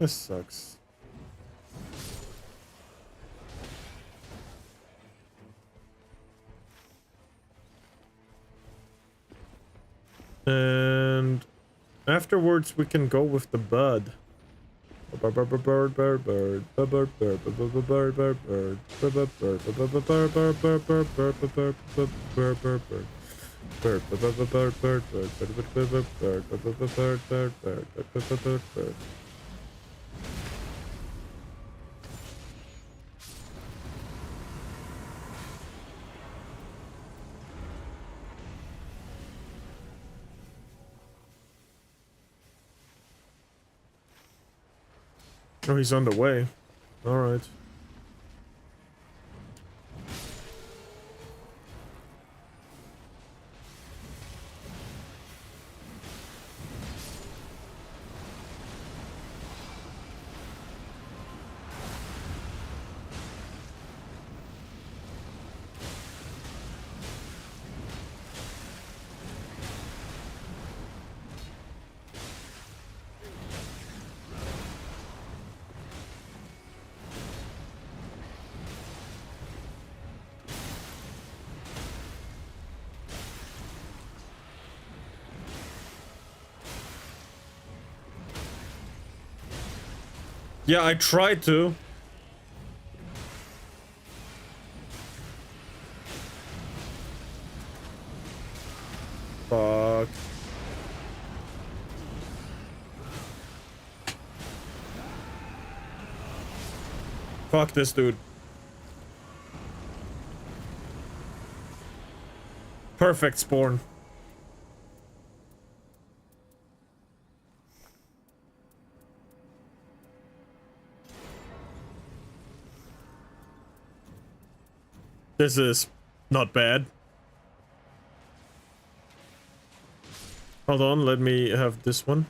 This sucks. And afterwards we can go with the bud. Oh, he's on the way. All right. Yeah, I tried to. Fuck. Fuck this dude. Perfect spawn. This is not bad. Hold on, let me have this one.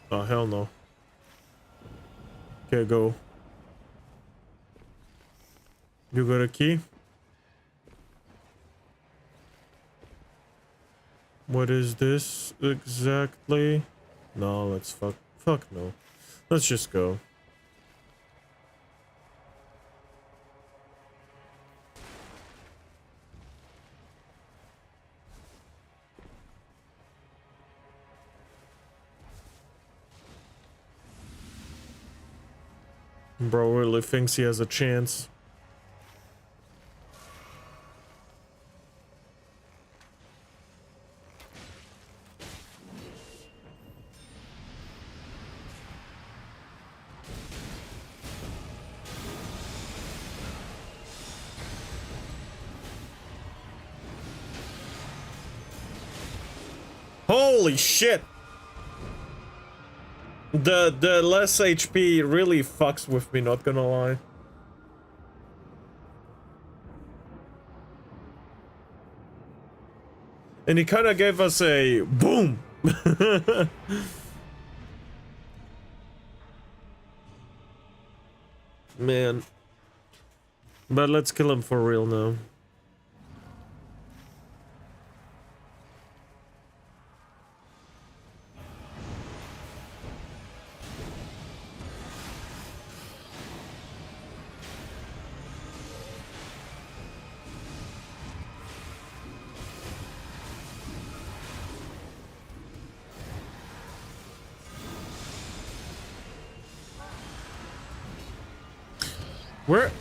Oh, hell no. Okay, go. You got a key? What is this exactly? No, let's fuck no. Let's just go. Bro really thinks he has a chance. Holy shit! The less HP really fucks with me, not gonna lie. And he kinda gave us a boom! Man. But let's kill him for real now.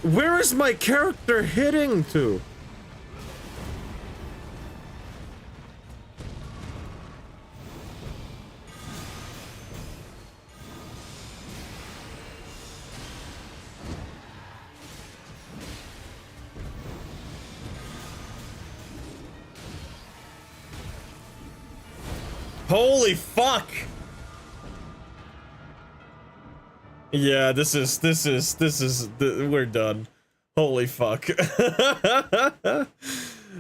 Where is my character hitting to? Holy fuck! Yeah, we're done. Holy fuck.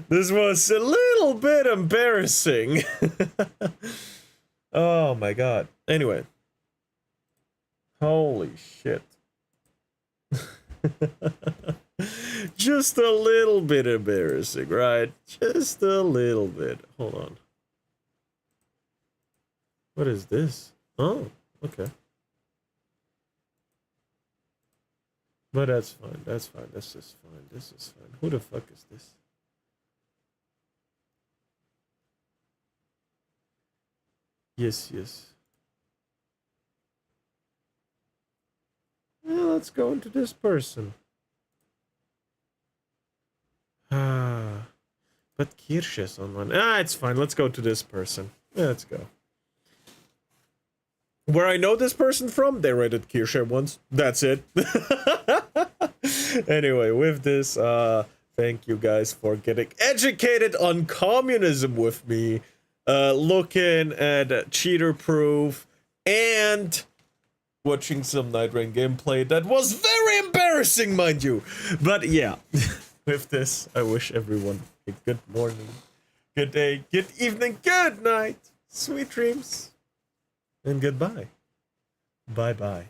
This was a little bit embarrassing. Oh my god. Anyway. Holy shit. Just a little bit embarrassing, right? Just a little bit. Hold on. What is this? Oh, okay. But that's fine, that's fine, this is fine, this is fine. Who the fuck is this? Yes, yes. Yeah, let's go into this person. Ah, but Kirsch is on one. Ah, it's fine, let's go to this person. Yeah, let's go. Where I know this person from, they raided Kirsch once. That's it. Anyway, with this, thank you guys for getting educated on communism with me. Looking at cheater proof and watching some Night Rain gameplay that was very embarrassing, mind you. But yeah, with this, I wish everyone a good morning, good day, good evening, good night, sweet dreams, and goodbye. Bye-bye.